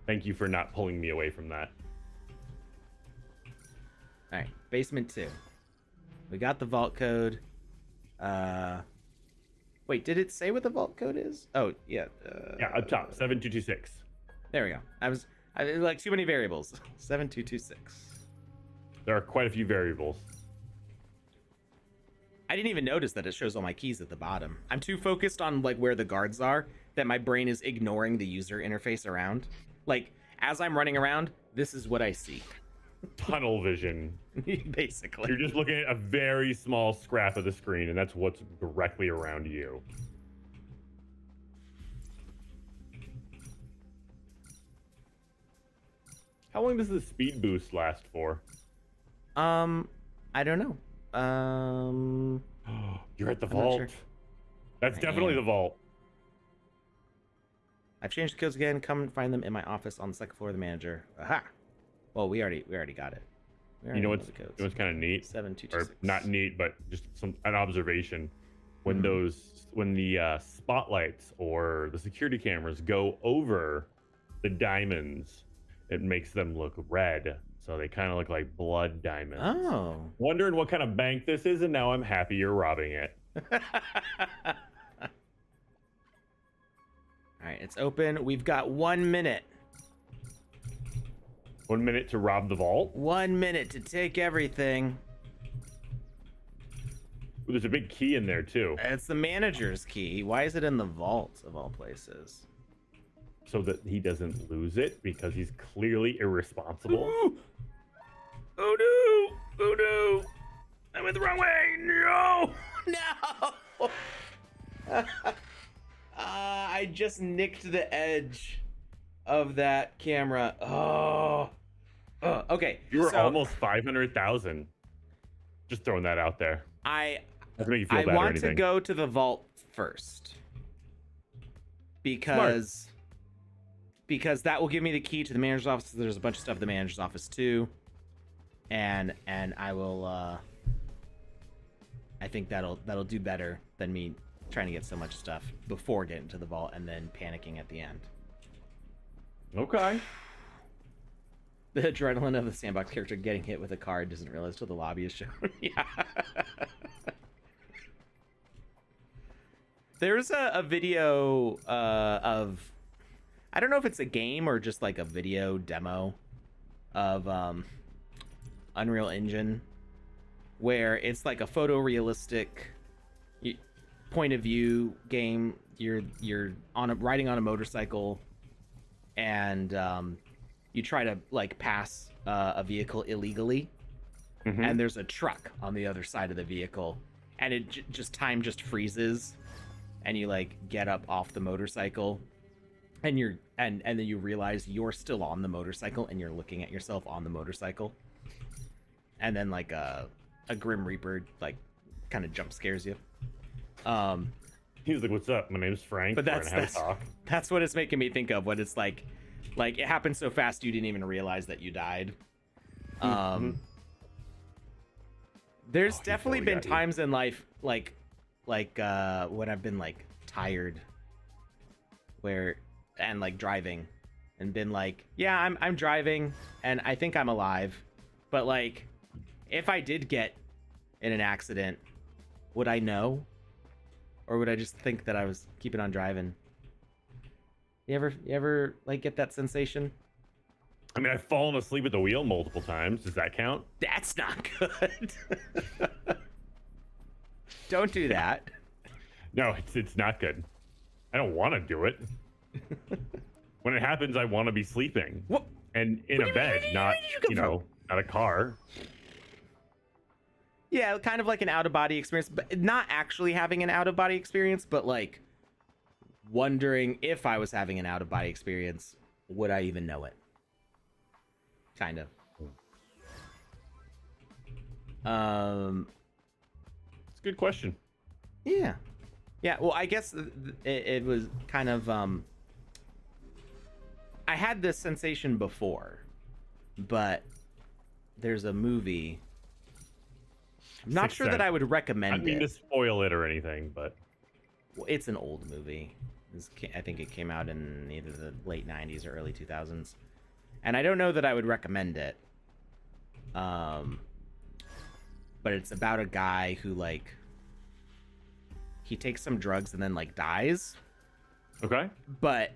thank you for not pulling me away from that. All right, basement 2. We got the vault code. Wait, did it say what the vault code is? Oh, yeah. Yeah, up top, 7226. There we go. I like too many variables. 7226. There are quite a few variables. I didn't even notice that it shows all my keys at the bottom. I'm too focused on like where the guards are that my brain is ignoring the user interface around. Like as I'm running around, this is what I see. Tunnel vision. Basically. You're just looking at a very small scrap of the screen, and that's what's directly around you. How long does the speed boost last for? I don't know. You're at the I'm not vault. sure. That's I definitely am. the vault. I've changed the codes again. Come and find them in my office on the second floor of the manager. Aha. Well, we already got it. You know what's kind of neat? 7226. Or not neat, but just an observation. When the spotlights or the security cameras go over the diamonds, it makes them look red. So they kind of look like blood diamonds. Oh. Wondering what kind of bank this is, and now I'm happy you're robbing it. All right, it's open. We've got 1 minute. 1 minute to rob the vault. 1 minute to take everything. Ooh, there's a big key in there too. It's the manager's key. Why is it in the vault of all places? So that he doesn't lose it, because he's clearly irresponsible. Ooh. Oh no! Oh no! I went the wrong way! No! No! I just nicked the edge of that camera. Oh. Okay. You were almost 500,000. Just throwing that out there. Doesn't make you feel bad or want anything. to go to the vault first because that will give me the key to the manager's office. There's a bunch of stuff in the manager's office too, and I will. I think that'll do better than me trying to get so much stuff before getting to the vault and then panicking at the end. Okay. The adrenaline of the Sandbox character getting hit with a card doesn't realize till the lobby is shown. Yeah. There's a video of, I don't know if it's a game or just like a video demo of Unreal Engine, where it's like a photorealistic point of view game. You're riding on a motorcycle, and you try to like pass a vehicle illegally, and there's a truck on the other side of the vehicle, and it time just freezes, and you like get up off the motorcycle, and and then you realize you're still on the motorcycle and you're looking at yourself on the motorcycle, and then like a Grim Reaper like kind of jump scares you. He was like, "What's up? My name's Frank." But that's what it's making me think of. What it's like it happened so fast you didn't even realize that you died. There's definitely been times in life like when I've been like tired, and like driving, and been like, yeah, I'm driving and I think I'm alive, but like if I did get in an accident, would I know, or would I just think that I was keeping on driving? You ever like get that sensation? I mean, I've fallen asleep at the wheel multiple times. Does that count? That's not good. Don't do that. No, it's not good. I don't want to do it. When it happens, I want to be sleeping. What? And in a bed, not not a car. Yeah, kind of like an out-of-body experience, but not actually having an out-of-body experience, but like wondering if I was having an out-of-body experience, would I even know it? Kind of. It's a good question. Yeah. Well, I guess it was kind of I had this sensation before, but there's a movie. I'm not sure that I would recommend it. I mean to spoil it or anything, but it's an old movie. I think it came out in either the late 90s or early 2000s. And I don't know that I would recommend it. But it's about a guy who like he takes some drugs and then like dies. Okay. But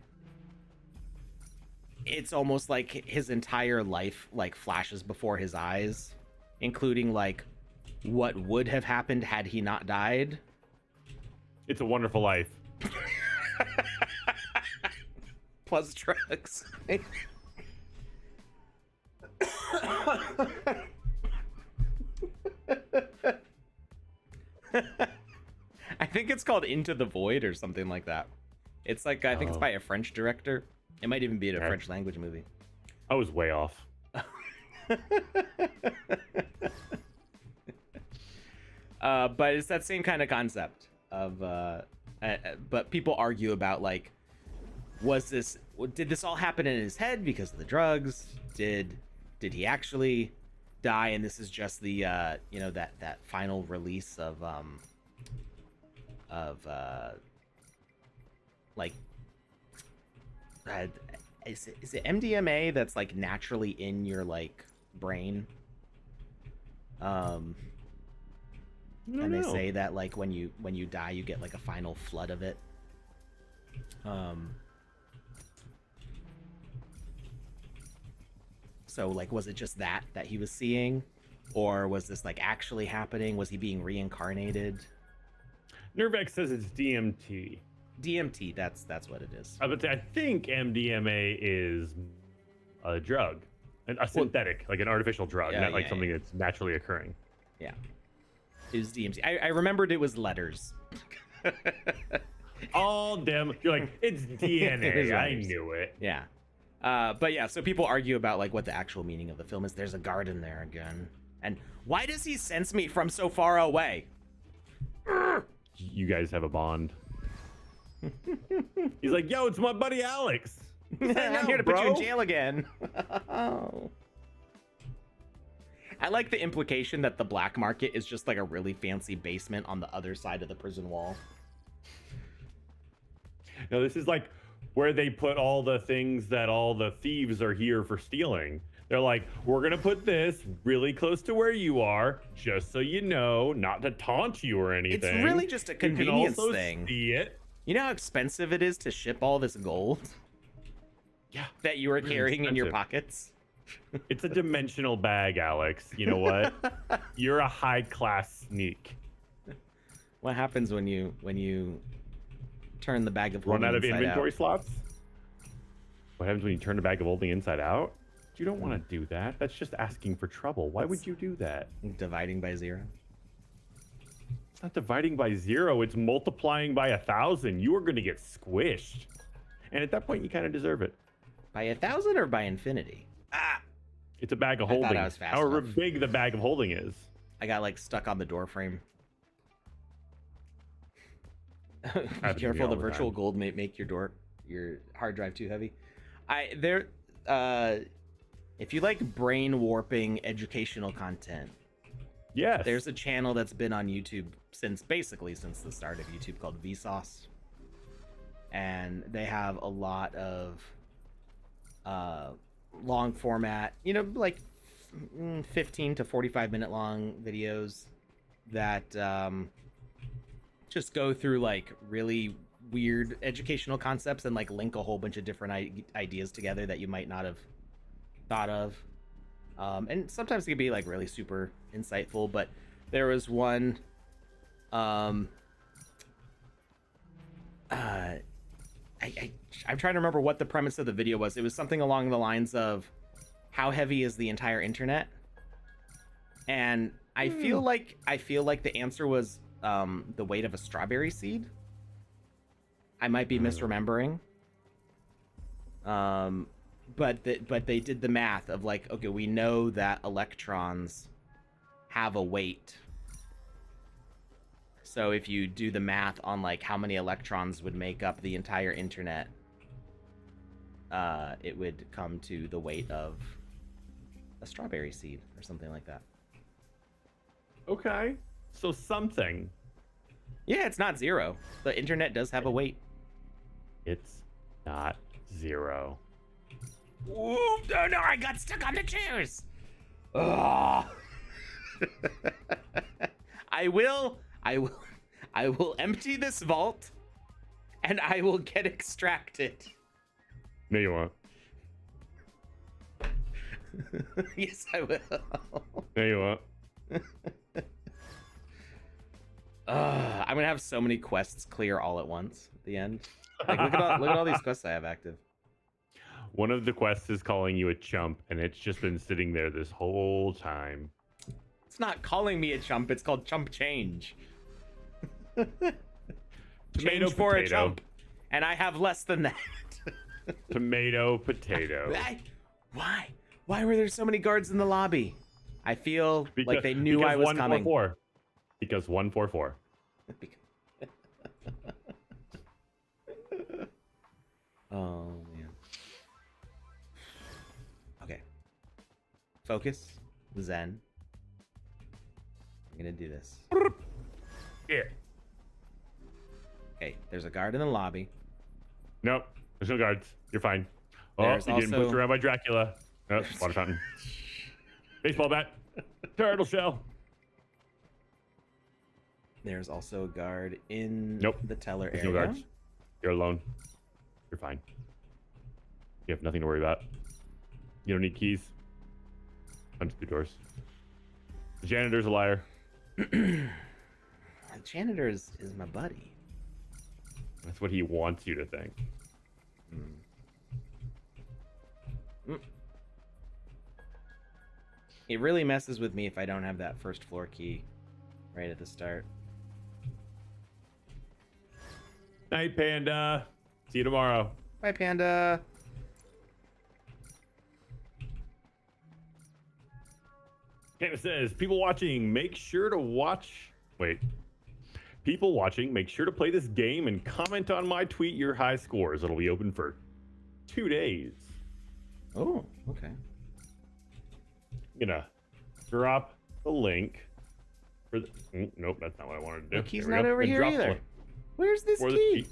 it's almost like his entire life like flashes before his eyes, including like what would have happened had he not died. It's a Wonderful Life. Plus drugs. I think it's called Into the Void or something like that. It's like, I think it's by a French director. It might even be a French language movie. I was way off. But it's that same kind of concept of, but people argue about like did this all happen in his head because of the drugs? Did he actually die, and this is just the that final release of like is it MDMA that's like naturally in your like brain? And they say that like when you die you get like a final flood of it. So like was it just that he was seeing, or was this like actually happening? Was he being reincarnated? Nervex says it's DMT. DMT, that's what it is. I think MDMA is a drug, a synthetic, like an artificial drug, not like something that's naturally occurring. Yeah, it was DMT. I remembered it was letters. All them, you're like, it's DNA. I knew it. Yeah, but yeah, so people argue about like what the actual meaning of the film is. There's a garden there again, and why does he sense me from so far away? You guys have a bond. He's like, yo, it's my buddy Alex. I'm here to put you in jail again. I like the implication that the black market is just like a really fancy basement on the other side of the prison wall. No, this is like where they put all the things that all the thieves are here for stealing. They're like, we're going to put this really close to where you are, just so you know, not to taunt you or anything. It's really just a convenience you can also thing. See it. You know how expensive it is to ship all this gold? Yeah. That you were really carrying in your expensive. pockets? It's a dimensional bag, Alex. You know what? You're a high-class sneak. What happens when you turn the bag of holding Run out of inside inventory out? slots? What happens when you turn the bag of holding inside out? You don't want to do that. That's just asking for trouble. Why would you do that? Dividing by 0. It's not dividing by 0. It's multiplying by 1,000. You are going to get squished. And at that point, you kind of deserve it. By 1,000 or by infinity? Ah! It's a bag of I thought holding. I was fast However enough. big the bag of holding is. I got like stuck on the door frame. Be Happens to me careful, all the the virtual time. gold may make your hard drive too heavy. If you like brain warping educational content, Yes. there's a channel that's been on YouTube since the start of YouTube called Vsauce. And they have a lot of long format, like 15 to 45 minute long videos that just go through like really weird educational concepts and like link a whole bunch of different ideas together that you might not have thought of. And sometimes it can be like really super insightful, but there was one I'm trying to remember what the premise of the video was. It was something along the lines of how heavy is the entire internet? And I feel like the answer was the weight of a strawberry seed. I might be misremembering. But they did the math of like, okay, we know that electrons have a weight. So if you do the math on like how many electrons would make up the entire internet, it would come to the weight of a strawberry seed or something like that. Okay. So something. Yeah, it's not 0. The internet does have a weight. It's not 0. Ooh, oh no, I got stuck on the chairs. Ugh. I will empty this vault and I will get extracted. No, you won't. Yes, I will. No, you won't. I'm gonna have so many quests clear all at once at the end. Like, look at all these quests I have active. One of the quests is calling you a chump, and it's just been sitting there this whole time. It's not calling me a chump. It's called chump change. Tomato, Change for a potato. chump, and I have less than that. Tomato, potato. Why were there so many guards in the lobby? I feel like they knew I was coming. 144. Because 144. focus, Zen. I'm gonna do this. Yeah. Okay, there's a guard in the lobby. Nope. There's no guards. You're fine. Oh, There's you're getting also- pushed around by Dracula. Oh, water fountain. Baseball bat. Turtle shell. There's also a guard in Nope. the teller There's area. no guards. You're alone. You're fine. You have nothing to worry about. You don't need keys. Punch the doors. The janitor's a liar. The janitor is my buddy. That's what he wants you to think. It really messes with me if I don't have that first floor key right at the start. Night, Panda. See you tomorrow. Bye, Panda. Panda says, people watching, make sure to watch. Wait. People watching, make sure to play this game and comment on my tweet your high scores. It'll be open for 2 days. Oh, okay. I'm gonna drop the link for the. Nope, that's not what I wanted to do. The key's There we not go. over And here drop the either. link Where's this for the key?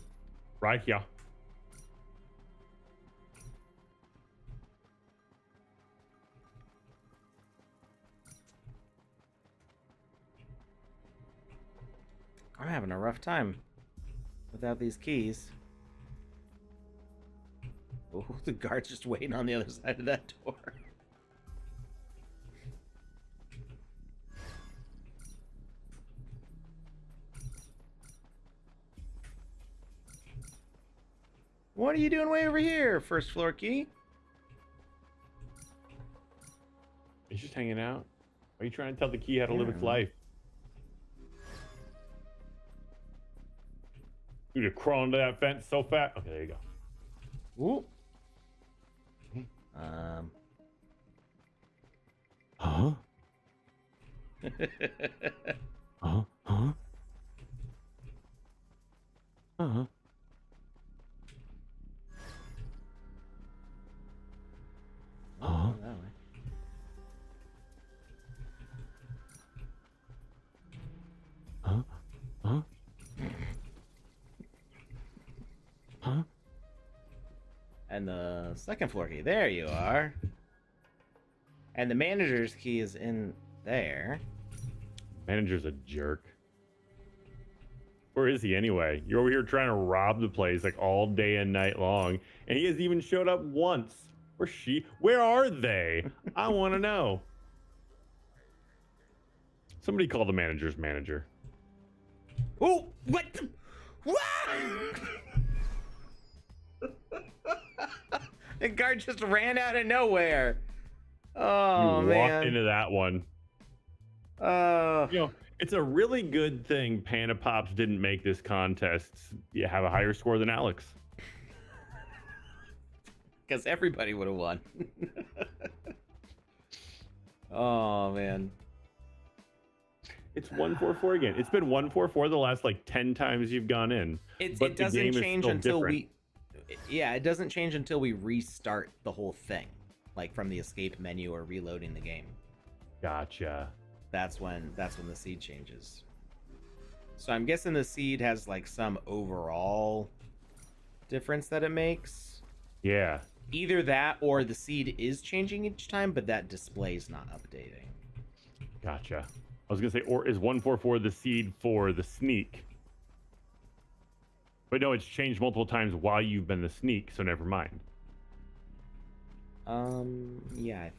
right here. I'm having a rough time without these keys. Oh, the guard's just waiting on the other side of that door. What are you doing way over here, first floor key? He's just hanging out. Are you trying to tell the key how to live its Yeah. life? You just crawl into that fence so fast. Okay, there you go. Ooh. Um. Huh? Huh? Huh? Uh-huh. Oh, that way. Huh? Huh? Huh? And the second floor key. There you are. And the manager's key is in there. Manager's a jerk. Where is he anyway? You're over here trying to rob the place like all day and night long, and he hasn't even showed up once. Where's she? Where are they? I want to know. Somebody call the manager's manager. Oh, what? What? The guard just ran out of nowhere. Oh You man. walked into that one. You know, it's a really good thing PandaPops didn't make this contest. You have a higher score than Alex. Because everybody would have won. Oh man. It's 1-4-4 again. It's been 1-4-4 the last like 10 times you've gone in. It But the doesn't game is change still until different. yeah, it doesn't change until we restart the whole thing, like from the escape menu or reloading the game. Gotcha. That's when the seed changes. So I'm guessing the seed has like some overall difference that it makes. Yeah. Either that or the seed is changing each time, but that display's not updating. Gotcha. I was gonna say, or is 1-4-4 the seed for the sneak? But no, it's changed multiple times while you've been the sneak, so never mind. Yeah,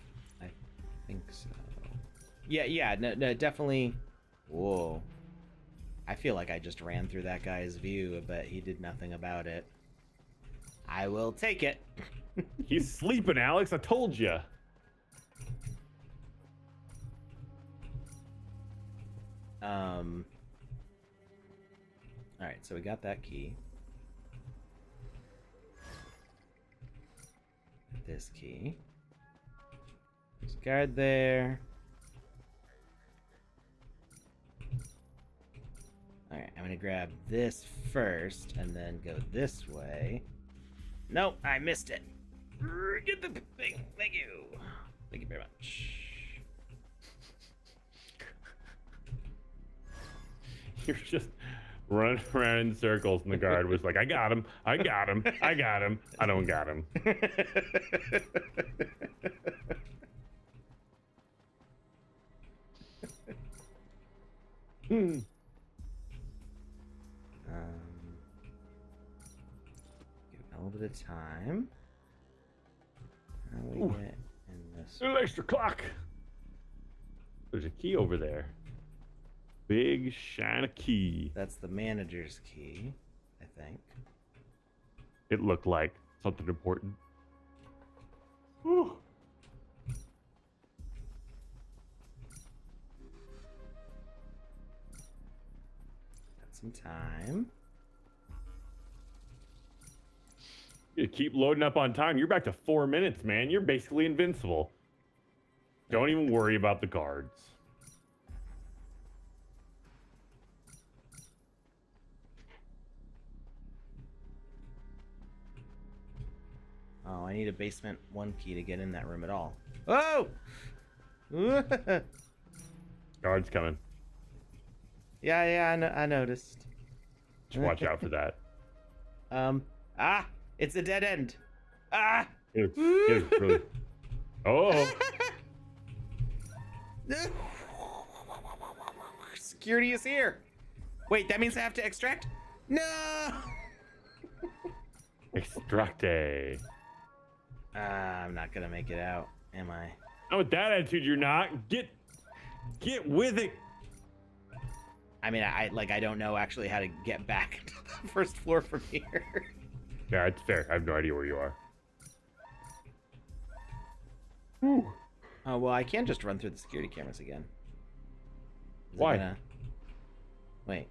I think so. Yeah, no, definitely. Whoa. I feel like I just ran through that guy's view, but he did nothing about it. I will take it. He's sleeping, Alex. I told you. All right, so we got that key. This key. There's a guard there. All right, I'm gonna grab this first and then go this way. Nope, I missed it. Get the thing. Thank you. Thank you very much. You're just running around in circles, and the guard was like, I got him. I got him. I got him. I don't got him. Give it a little bit of time. How do we get in this? An extra clock. There's a key over there. Big shiny key. That's the manager's key, I think. It looked like something important. Whew. Got some time. You keep loading up on time. You're back to 4 minutes, man. You're basically invincible. Don't even worry about the guards. Oh, I need a basement 1 key to get in that room at all. Oh! Guards coming. Yeah, I noticed. Just watch out for that. It's a dead end. It's really... Oh! Security is here. Wait, that means I have to extract? No! Extracte. I'm not gonna make it out, am I? Not with that attitude, you're not. Get with it. I mean, I don't know actually how to get back to the first floor from here. Yeah, it's fair. I have no idea where you are. Whew. Oh, well, I can just run through the security cameras again. Is it Why? Wait.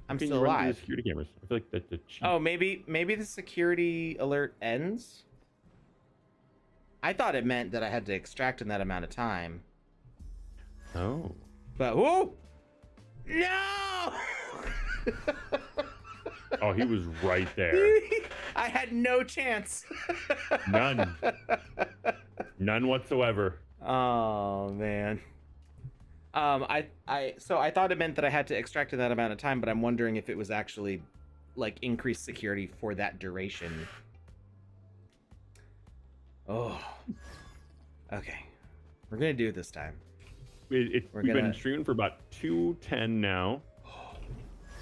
I'm Can still you run through alive. the security cameras? I feel like that's a cheat. Oh, maybe the security alert ends? I thought it meant that I had to extract in that amount of time. Oh. But, whoa! No! Oh, he was right there. I had no chance. None. None whatsoever. Oh, man. So I thought it meant that I had to extract in that amount of time, but I'm wondering if it was actually like increased security for that duration. Oh. Okay. We're gonna do it this time. We've been streaming for about 2:10 now.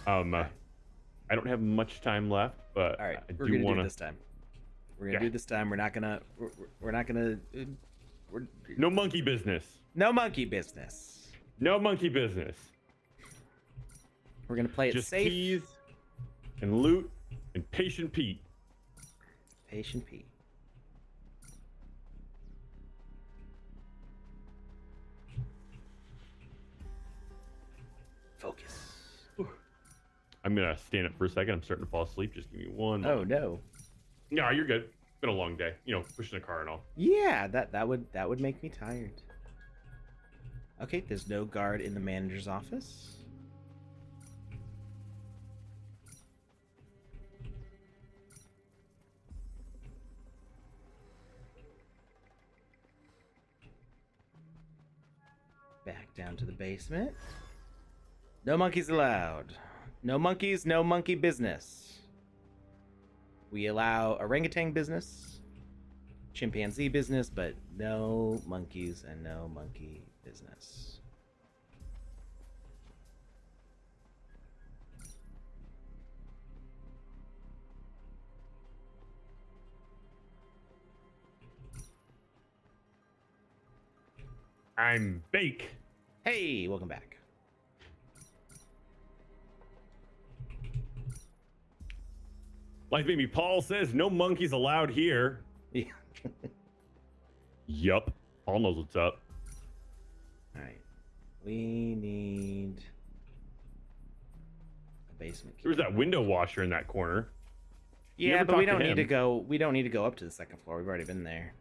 I don't have much time left, but All right, I we're do gonna want do to. this time. We're gonna do this time. We're not gonna. No monkey business. No monkey business. No monkey business. We're gonna play it Just safe. keys and loot and patient Pete. Patient P. Focus. I'm gonna stand up for a second. I'm starting to fall asleep. Just give me one. Oh no. No, you're good. It's been a long day. You know, pushing a car and all. Yeah, that would make me tired. Okay, there's no guard in the manager's office. Back down to the basement. No monkeys allowed. No monkeys, no monkey business. We allow orangutan business, chimpanzee business, but no monkeys and no monkey business. I'm Bake. Hey, welcome back. Like baby Paul says, no monkeys allowed here. Yeah. Yup. Paul knows what's up. All right. We need a basement key. There was that window washer in that corner. You Yeah, never but we talked to don't need to him. go. We don't need to go up to the second floor. We've already been there.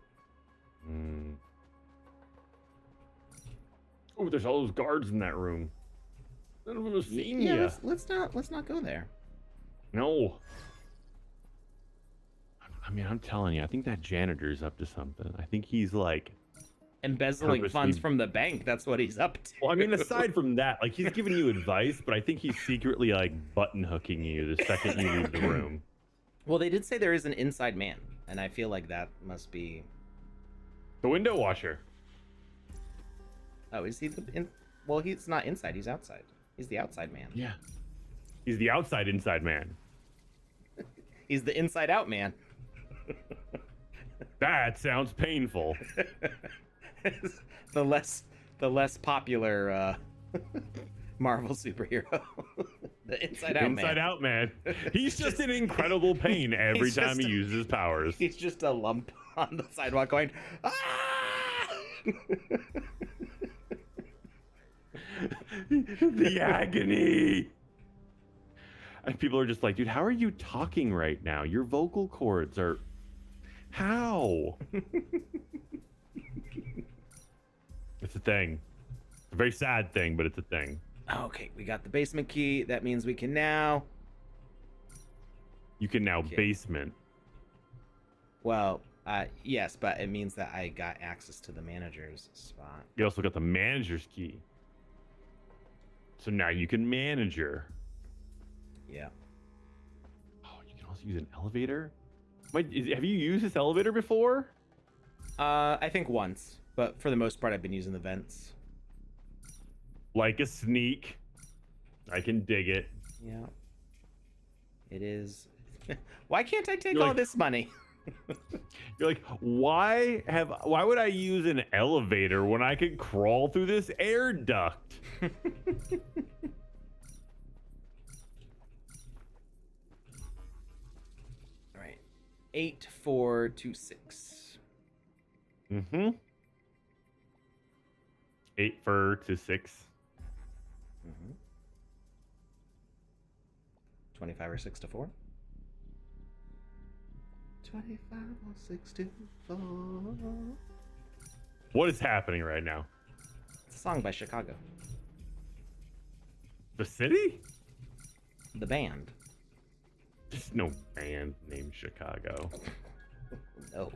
Oh, there's all those guards in that room. None of them have seen Yeah, you. let's not go there. No. I mean, I'm telling you, I think that janitor's up to something. I think he's like embezzling purposely- funds from the bank. That's what he's up to. Well, I mean, aside from that, like he's giving you advice, but I think he's secretly like button hooking you the second you leave the room. Well, they did say there is an inside man, and I feel like that must be. The window washer. Oh, is he the Well, he's not inside. He's outside. He's the outside man. Yeah. He's the inside man. He's the inside out man. That sounds painful. the less popular Marvel superhero. The inside out man. Inside out man. He's just in incredible pain every He's time just he uses his powers. He's just a lump on the sidewalk going, ah! The agony. And people are just like, dude, how are you talking right now? Your vocal cords are. How? It's a thing. It's a very sad thing, but it's a thing. Okay, we got the basement key. That means we can now. You can now Okay. basement. Well, yes, but it means that I got access to the manager's spot. You also got the manager's key. So now you can manager. Yeah. Oh, you can also use an elevator? Have you used this elevator before? I think once, but for the most part, I've been using the vents. Like a sneak. I can dig it. Yeah. It is. Why can't I take You're all like- this money? You're like, why would I use an elevator when I could crawl through this air duct? All right. 8426. Mm-hmm. 8 fur to 6. Mm-hmm. 25 or 6 to 4. 25 or 6 to 4. What is happening right now? It's a song by Chicago. The city? The band. There's no band named Chicago. No.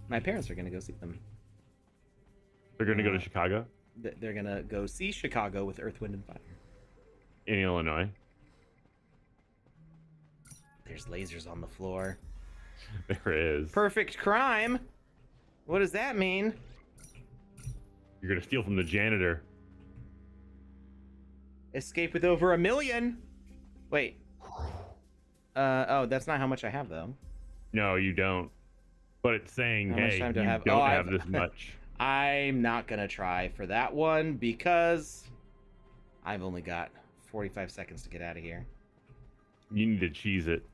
My parents are going to go see them. They're going to go to Chicago? They're going to go see Chicago with Earth, Wind, and Fire. In Illinois? There's lasers on the floor. There is. Perfect crime. What does that mean? You're going to steal from the janitor. Escape with over $1 million. Wait. Oh, that's not how much I have, though. No, you don't. But it's saying, How much hey, time you do I have? don't Oh, I have have- this much. I'm not going to try for that one because I've only got 45 seconds to get out of here. You need to cheese it.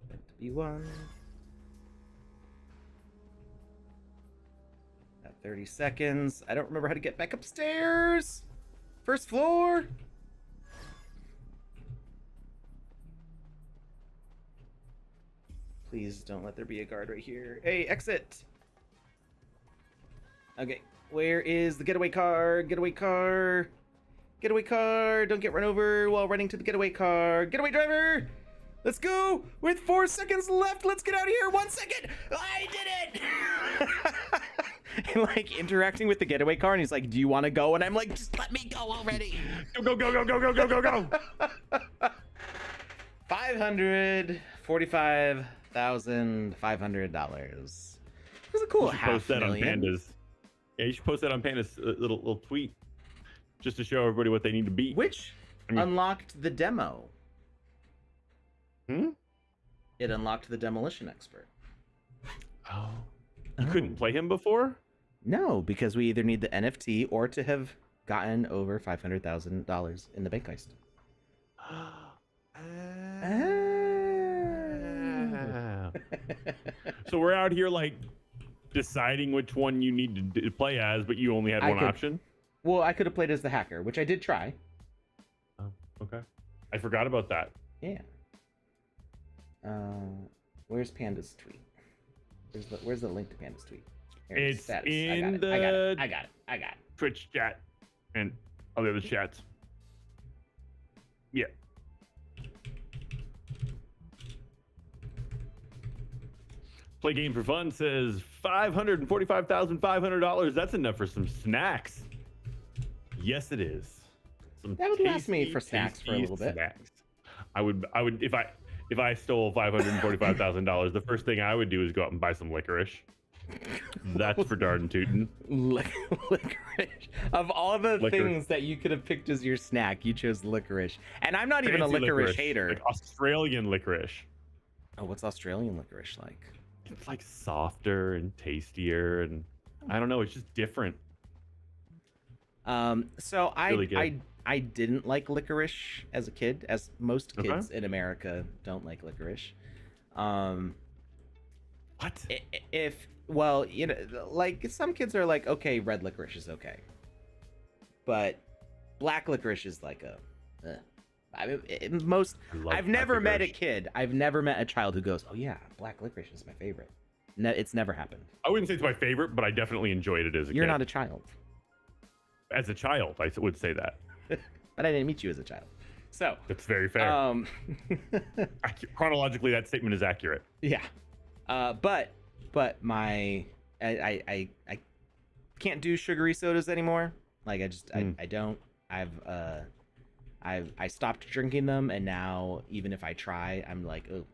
Meant to be one. Got 30 seconds. I don't remember how to get back upstairs. First floor. Please don't let there be a guard right here. Hey, exit. Okay, where is the getaway car? Getaway car. Getaway car. Don't get run over while running to the getaway car. Getaway driver. Let's go. With 4 seconds left. Let's get out of here. 1 second. I did it. And like interacting with the getaway car, and he's like, "Do you want to go?" And I'm like, "Just let me go already." Go, go, go, go, go, go, go, go, go. $545,500. It was a cool You should post that on $500,000. Panda's. Yeah, you should post that on Panda's little tweet, just to show everybody what they need to beat. Which I mean- unlocked the demo. Hmm? It unlocked the demolition expert. Oh. You couldn't play him before? No, because we either need the NFT or to have gotten over $500,000 in the bank heist. So we're out here like deciding which one you need to play as, but you only had one option? Well, I could have played as the hacker, which I did try. Oh, okay. I forgot about that. Yeah. Where's Panda's tweet? Where's the link to Panda's tweet? Here it is, It's status. in I got the it. I got it. Twitch chat and all the other chats. Yeah. Play Game for Fun says $545,500. That's enough for some snacks. Yes, it is. Some That would last me for snacks for a little bit. Snacks. I would if I stole $545,000, the first thing I would do is go out and buy some licorice. That's for darn tootin'. Licorice. Of all the things that you could have picked as your snack, you chose licorice. And I'm not even a Fancy licorice hater. Like Australian licorice. Oh, what's Australian licorice like? It's like softer and tastier, and I don't know. It's just different. So Really I didn't like licorice as a kid, as most kids in America don't like licorice. What? Well, you know, like some kids are like, okay, red licorice is okay, but black licorice is like I've never met a kid. I've never met a child who goes, oh yeah, black licorice is my favorite. No, it's never happened. I wouldn't say it's my favorite, but I definitely enjoyed it as a kid. You're not a child. As a child, I would say that. But I didn't meet you as a child. So that's very fair. Chronologically, that statement is accurate. Yeah. But my I can't do sugary sodas anymore. Like I don't. I stopped drinking them, and now even if I try, I'm like, oh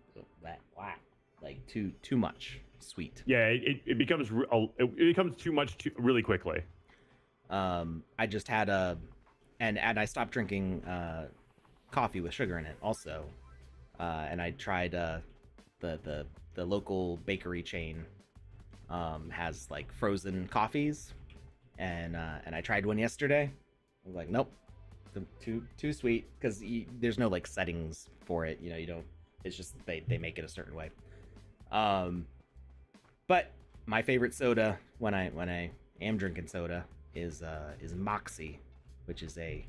that wow, like too much sweet. Yeah, it becomes too much really quickly. I just had and I stopped drinking coffee with sugar in it also, and I tried the local bakery chain has like frozen coffees, and I tried one yesterday. I was like, nope, too sweet, because there's no like settings for it, you know, you don't, it's just they make it a certain way. But my favorite soda when I am drinking soda is Moxie, which is a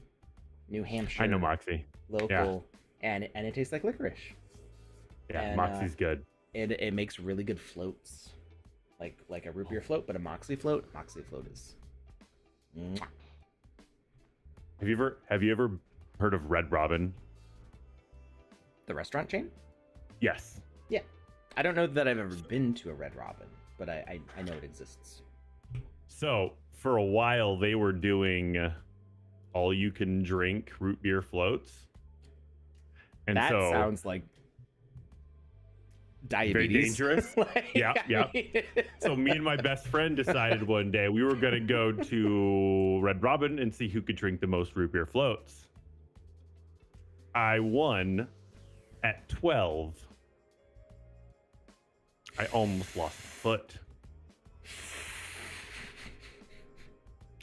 New Hampshire. I know Moxie. Local, yeah. and it tastes like licorice. Yeah, and, Moxie's good. It makes really good floats, like a root beer float, but a Moxie float. Moxie float is. Mwah. Have you ever heard of Red Robin? The restaurant chain? Yes. Yeah, I don't know that I've ever been to a Red Robin, but I know it exists. So for a while they were doing all you can drink root beer floats, and that so sounds like diabetes. Very dangerous. Like, yeah. So me and my best friend decided one day we were going to go to Red Robin and see who could drink the most root beer floats. I won at 12. I almost lost a foot.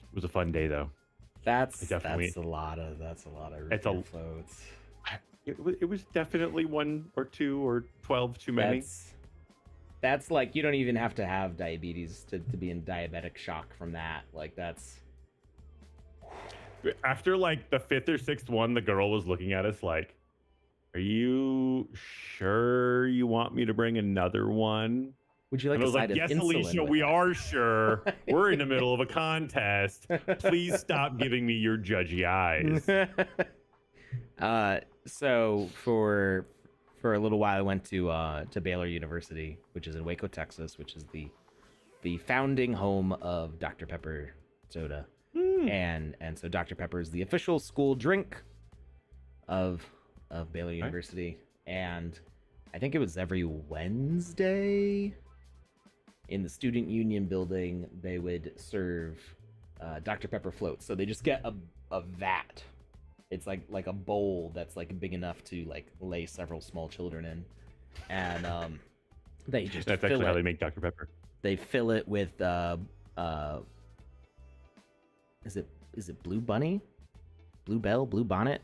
It was a fun day though. That's a lot of root beer floats. It was definitely 1 or 2 or 12 too many. That's like, you don't even have to have diabetes to be in diabetic shock from that. Like that's. After like the 5th or 6th one, the girl was looking at us like, "Are you sure you want me to bring another one?" Would you like a side of yes, insulin? Alicia, we are sure. We're in the middle of a contest. Please stop giving me your judgy eyes. So for a little while, I went to Baylor University, which is in Waco, Texas, which is the founding home of Dr. Pepper soda, and so Dr. Pepper is the official school drink of Baylor University, and I think it was every Wednesday in the student union building they would serve Dr. Pepper floats. So they just get a vat. It's like a bowl that's like big enough to like lay several small children in, and they just that's actually how they make Dr. Pepper. They fill it with is it Blue Bunny, Blue Bell, Blue Bonnet?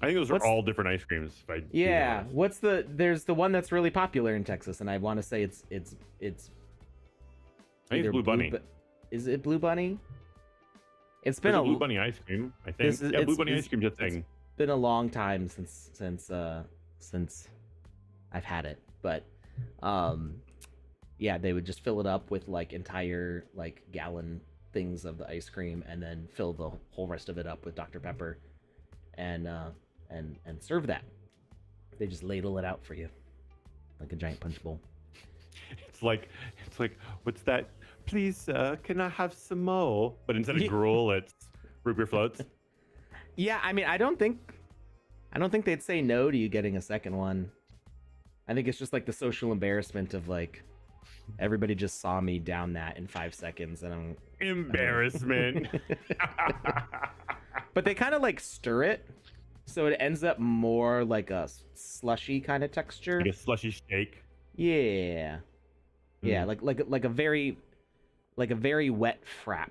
I think those are all different ice creams. Yeah, there's the one that's really popular in Texas, and I want to say it's I think it's Blue Bunny. Is it Blue Bunny? It's There's been a Blue Bunny ice cream, I think. Blue Bunny ice cream's a thing. It's been a long time since I've had it, but yeah, they would just fill it up with like entire like gallon things of the ice cream, and then fill the whole rest of it up with Dr. Pepper, and serve that. They just ladle it out for you like a giant punch bowl. It's like, what's that? Please, can I have some more? But instead of Yeah. gruel, it's root beer floats. Yeah, I mean, I don't think they'd say no to you getting a second one. I think it's just like the social embarrassment of like everybody just saw me down that in 5 seconds, and I'm Embarrassment. But they kind of like stir it, so it ends up more like a slushy kind of texture. Like a slushy shake. Yeah, yeah, like a very wet frap.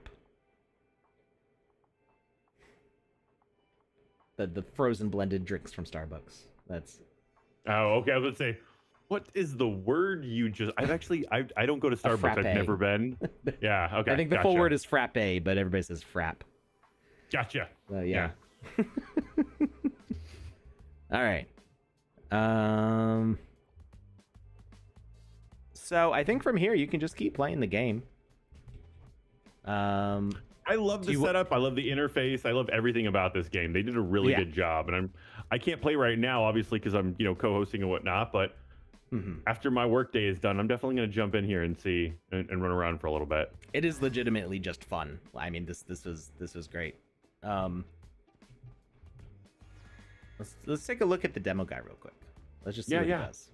The frozen blended drinks from Starbucks. That's Oh, okay. I was gonna say, what is the word you just? I don't go to Starbucks. frappe. I've never been. Yeah. Okay. I think the full word is frappe, but everybody says frap. Gotcha. Yeah. All right. So I think from here you can just keep playing the game. I love the setup. I love the interface. I love everything about this game. They did a really good job, and I can't play right now, obviously, because I'm co-hosting and whatnot. But after my workday is done, I'm definitely going to jump in here and see and run around for a little bit. It is legitimately just fun. I mean, this was great. Let's take a look at the demo guy real quick. Let's just see what he does.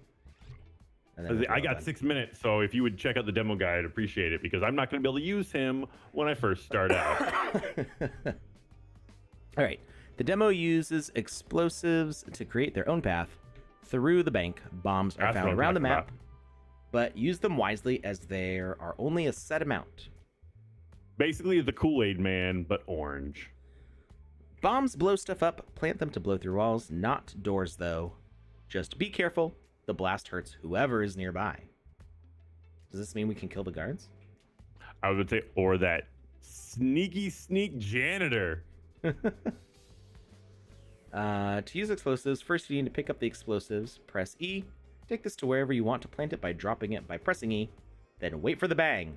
And then I got 6 minutes, so if you would check out the demo guy, I'd appreciate it, because I'm not going to be able to use him when I first start out. All right. The demo uses explosives to create their own path through the bank. Bombs are found around the map, but use them wisely as there are only a set amount. Basically, the Kool-Aid Man, but orange. Bombs blow stuff up. Plant them to blow through walls, not doors, though. Just be careful. The blast hurts whoever is nearby. Does this mean we can kill the guards? I would say, or that sneaky sneak janitor. To use explosives, first you need to pick up the explosives. Press E. Take this to wherever you want to plant it by dropping it by pressing E. Then wait for the bang.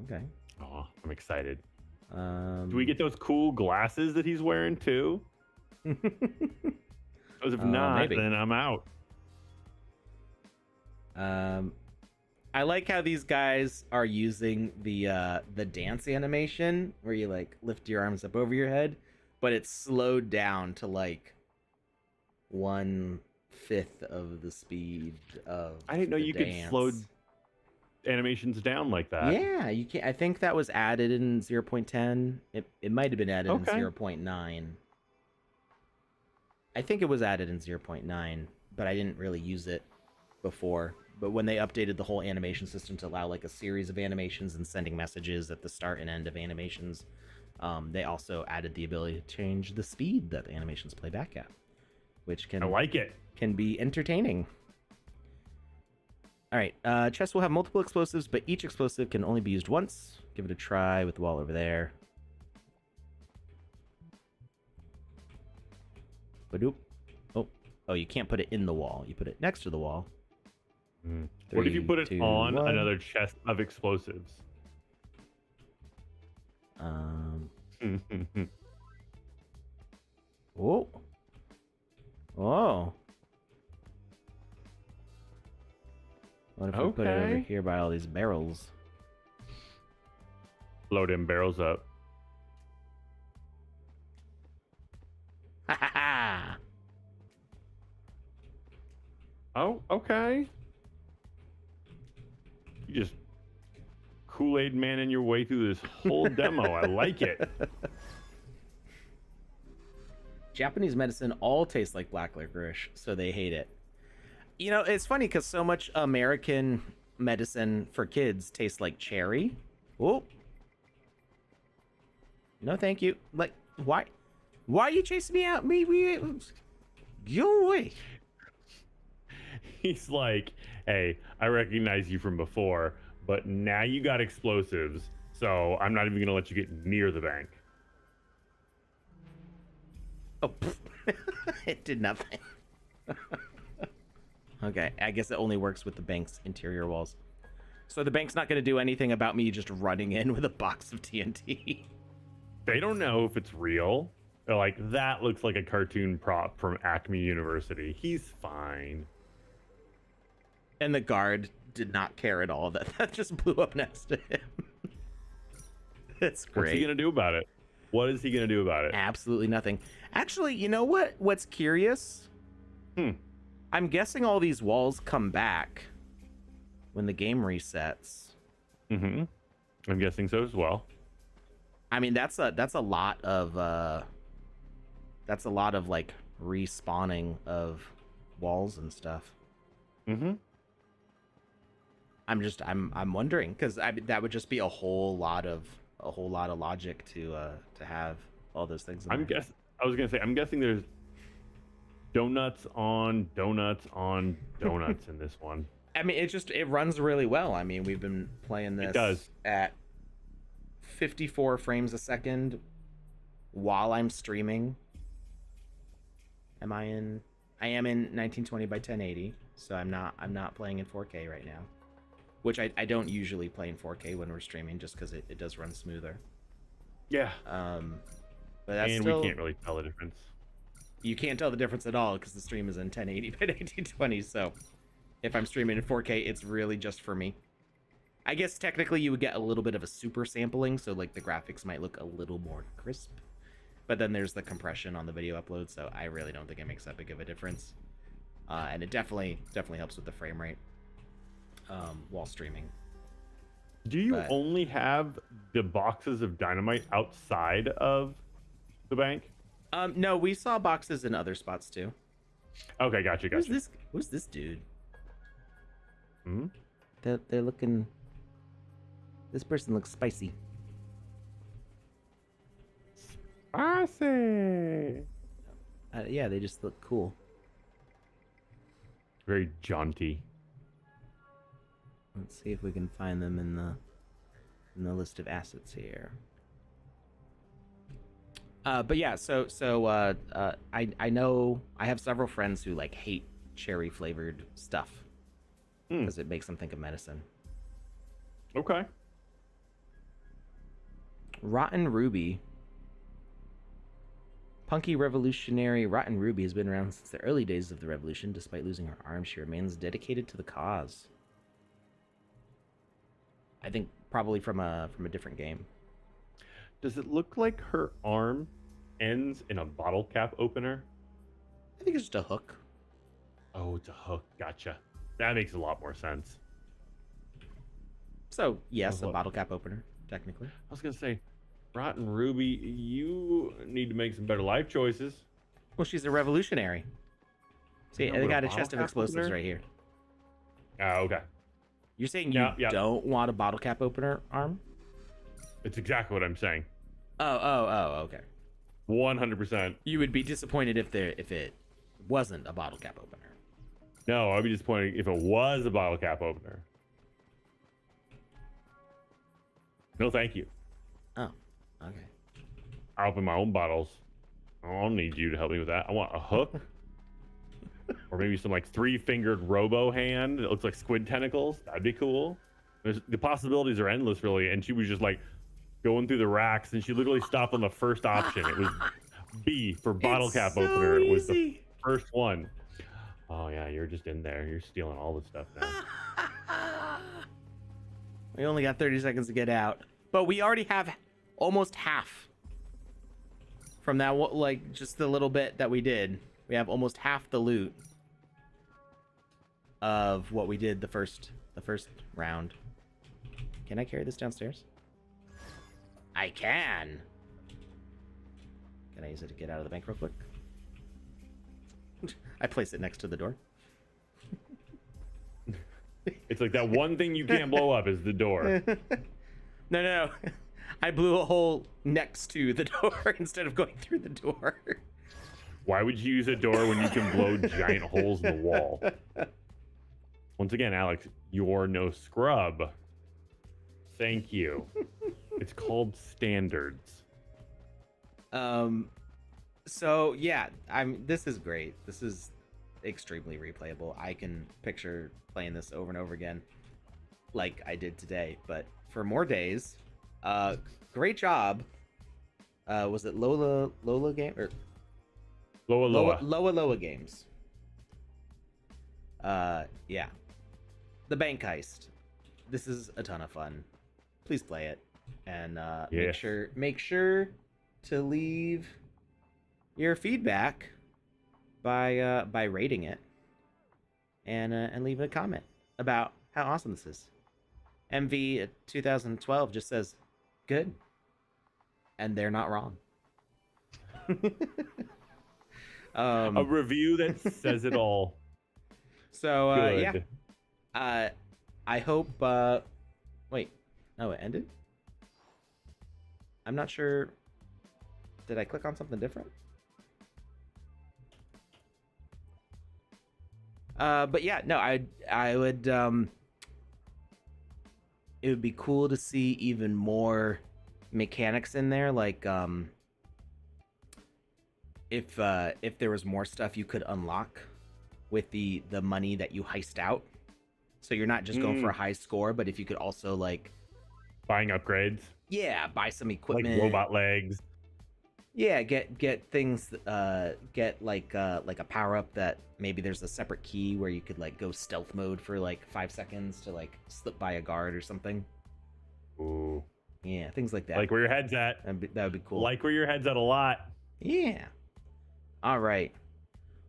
Okay. Oh, I'm excited. Do we get those cool glasses that he's wearing too? Because if not, maybe. then I'm out. I like how these guys are using the dance animation where you like lift your arms up over your head, but it's slowed down to like 1/5 of the speed of. I didn't know you could slow animations down like that. Yeah, you can. I think that was added in 0.10. It might have been added in 0.9. I think it was added in 0.9, but I didn't really use it before. But when they updated the whole animation system to allow like a series of animations and sending messages at the start and end of animations, they also added the ability to change the speed that the animations play back at, which can I like it. Can be entertaining. All right, chests will have multiple explosives, but each explosive can only be used once. Give it a try with the wall over there. Badoop. Oh, you can't put it in the wall. You put it next to the wall. What if you put it 3, 2, on 1. another chest of explosives? Oh. Oh. What if we put it over here by all these barrels? Load them barrels up. Ha ha ha! Oh, okay. You just Kool-Aid Man-ing your way through this whole demo. I like it. Japanese medicine all tastes like black licorice, so they hate it. You know, it's funny because so much American medicine for kids tastes like cherry. Oh. No, thank you. Like, why are you chasing me out? Go away. He's like, hey, I recognize you from before, but now you got explosives, so I'm not even going to let you get near the bank. Oh, it did nothing. Okay, I guess it only works with the bank's interior walls. So the bank's not going to do anything about me just running in with a box of TNT. They don't know if it's real. They're like, that looks like a cartoon prop from Acme University. He's fine. And the guard did not care at all that that just blew up next to him. That's great. What's he gonna do about it? What is he gonna do about it? Absolutely nothing. Actually, you know what? What's curious? I'm guessing all these walls come back when the game resets. Mm-hmm. I'm guessing so as well. I mean, that's a lot of like respawning of walls and stuff. Mm-hmm. I'm wondering, because that would just be a whole lot of logic to have all those things. I was gonna say, I'm guessing there's donuts on donuts on donuts in this one. I mean, it runs really well. I mean, we've been playing this It does. at 54 frames a second while I'm streaming. I am in 1920 by 1080, so I'm not playing in 4K right now, which I don't usually play in 4K when we're streaming, just because it does run smoother. Yeah. But that's and still, we can't really tell the difference. You can't tell the difference at all because the stream is in 1080 by 1920. So if I'm streaming in 4K, it's really just for me. I guess technically you would get a little bit of a super sampling, so like the graphics might look a little more crisp. But then there's the compression on the video upload, so I really don't think it makes that big of a difference. And it definitely helps with the frame rate while streaming. Do you only have the boxes of dynamite outside of the bank? No, we saw boxes in other spots too. Okay, gotcha. Who's this dude? Hmm? They're looking. This person looks spicy. Spicy. Yeah, they just look cool. Very jaunty. Let's see if we can find them in the list of assets here. But yeah, so I know I have several friends who like hate cherry flavored stuff because it makes them think of medicine. Okay. Rotten Ruby. Punky revolutionary Rotten Ruby has been around since the early days of the revolution. Despite losing her arm, she remains dedicated to the cause. I think probably from a different game. Does it look like her arm ends in a bottle cap opener? I think it's just a hook. Oh, it's a hook. Gotcha. That makes a lot more sense. So yes, a bottle cap opener, technically. I was gonna say, Rotten Ruby, you need to make some better life choices. Well, she's a revolutionary. See, No, they but got a bottle chest of cap explosives opener? right here. Okay. You're saying you don't want a bottle cap opener arm? It's exactly what I'm saying. Oh, okay. 100%. You would be disappointed if it wasn't a bottle cap opener. No, I'd be disappointed if it was a bottle cap opener. No, thank you. Oh, okay. I'll open my own bottles. I don't need you to help me with that. I want a hook. Or maybe some like 3-fingered robo hand that looks like squid tentacles. That'd be cool. The possibilities are endless, really. And she was just like going through the racks, and she literally stopped on the first option. It was B for bottle cap opener. It was the first one. Oh yeah, you're just in there. You're stealing all the stuff now. We only got 30 seconds to get out, but we already have almost half from that. Like just the little bit that we did. We have almost half the loot of what we did the first round. Can I carry this downstairs? I can. Can I use it to get out of the bank real quick? I place it next to the door. It's like that one thing you can't blow up is the door. No. I blew a hole next to the door instead of going through the door. Why would you use a door when you can blow giant holes in the wall? Once again, Alex, you're no scrub. Thank you. It's called standards. So yeah, this is great. This is extremely replayable. I can picture playing this over and over again like I did today, but for more days. Great job. Was it Lola game or Loa Loa Games? Yeah. the bank heist. This is a ton of fun. Please play it, and Yes. make sure to leave your feedback by rating it, and leave a comment about how awesome this is. MV 2012 just says good, and they're not wrong. A review that says it all. So Good. yeah, I hope. Wait, no, it ended. I'm not sure. Did I click on something different? But yeah, no, I would. It would be cool to see even more mechanics in there, like if there was more stuff you could unlock with the money that you heist out. So you're not just going for a high score, but if you could also like Buying upgrades, buy some like equipment, robot legs. Yeah, get things, get like a power up that maybe there's a separate key where you could like go stealth mode for like 5 seconds to like slip by a guard or something. Ooh. Yeah, things like that. Like where your head's at. That would be cool. Like where your head's at a lot. Yeah. All right.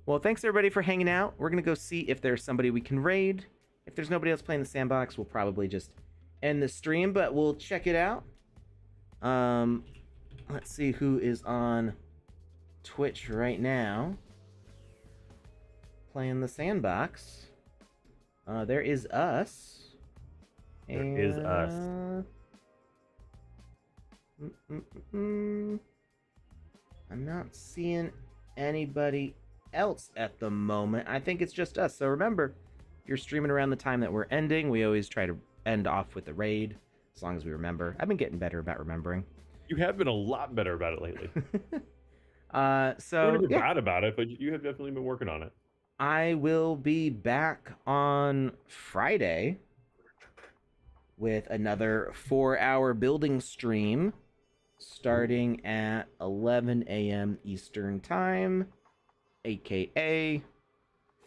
Well, thanks everybody for hanging out. We're gonna go see if there's somebody we can raid. If there's nobody else playing the sandbox, we'll probably just end the stream, but we'll check it out. Let's see who is on Twitch right now playing the sandbox. There is us. There is us. I'm not seeing anybody else at the moment. I think it's just us. So remember, if you're streaming around the time that we're ending, we always try to end off with the raid, as long as we remember. I've been getting better about remembering. You have been a lot better about it lately. So You're never yeah, bad about it, but you have definitely been working on it. I will be back on Friday with another 4-hour building stream starting at 11 a.m. Eastern Time, aka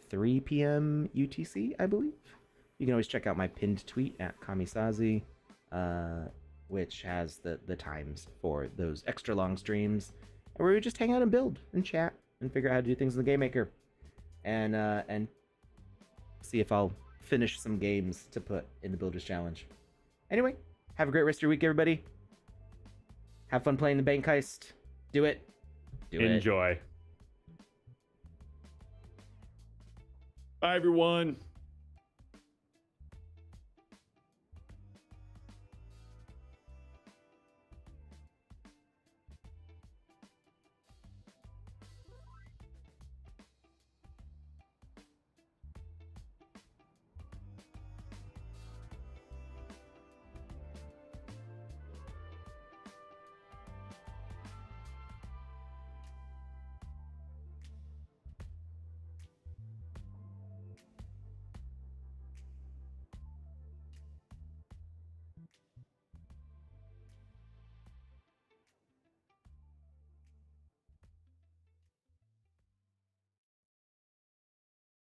3 p.m. UTC, I believe. You can always check out my pinned tweet at Kamisazi, which has the times for those extra long streams, where we just hang out and build and chat and figure out how to do things in the Game Maker, and see if I'll finish some games to put in the Builders Challenge. Anyway, have a great rest of your week, everybody. Have fun playing the bank heist. Do it. Do it. Enjoy. Bye, everyone.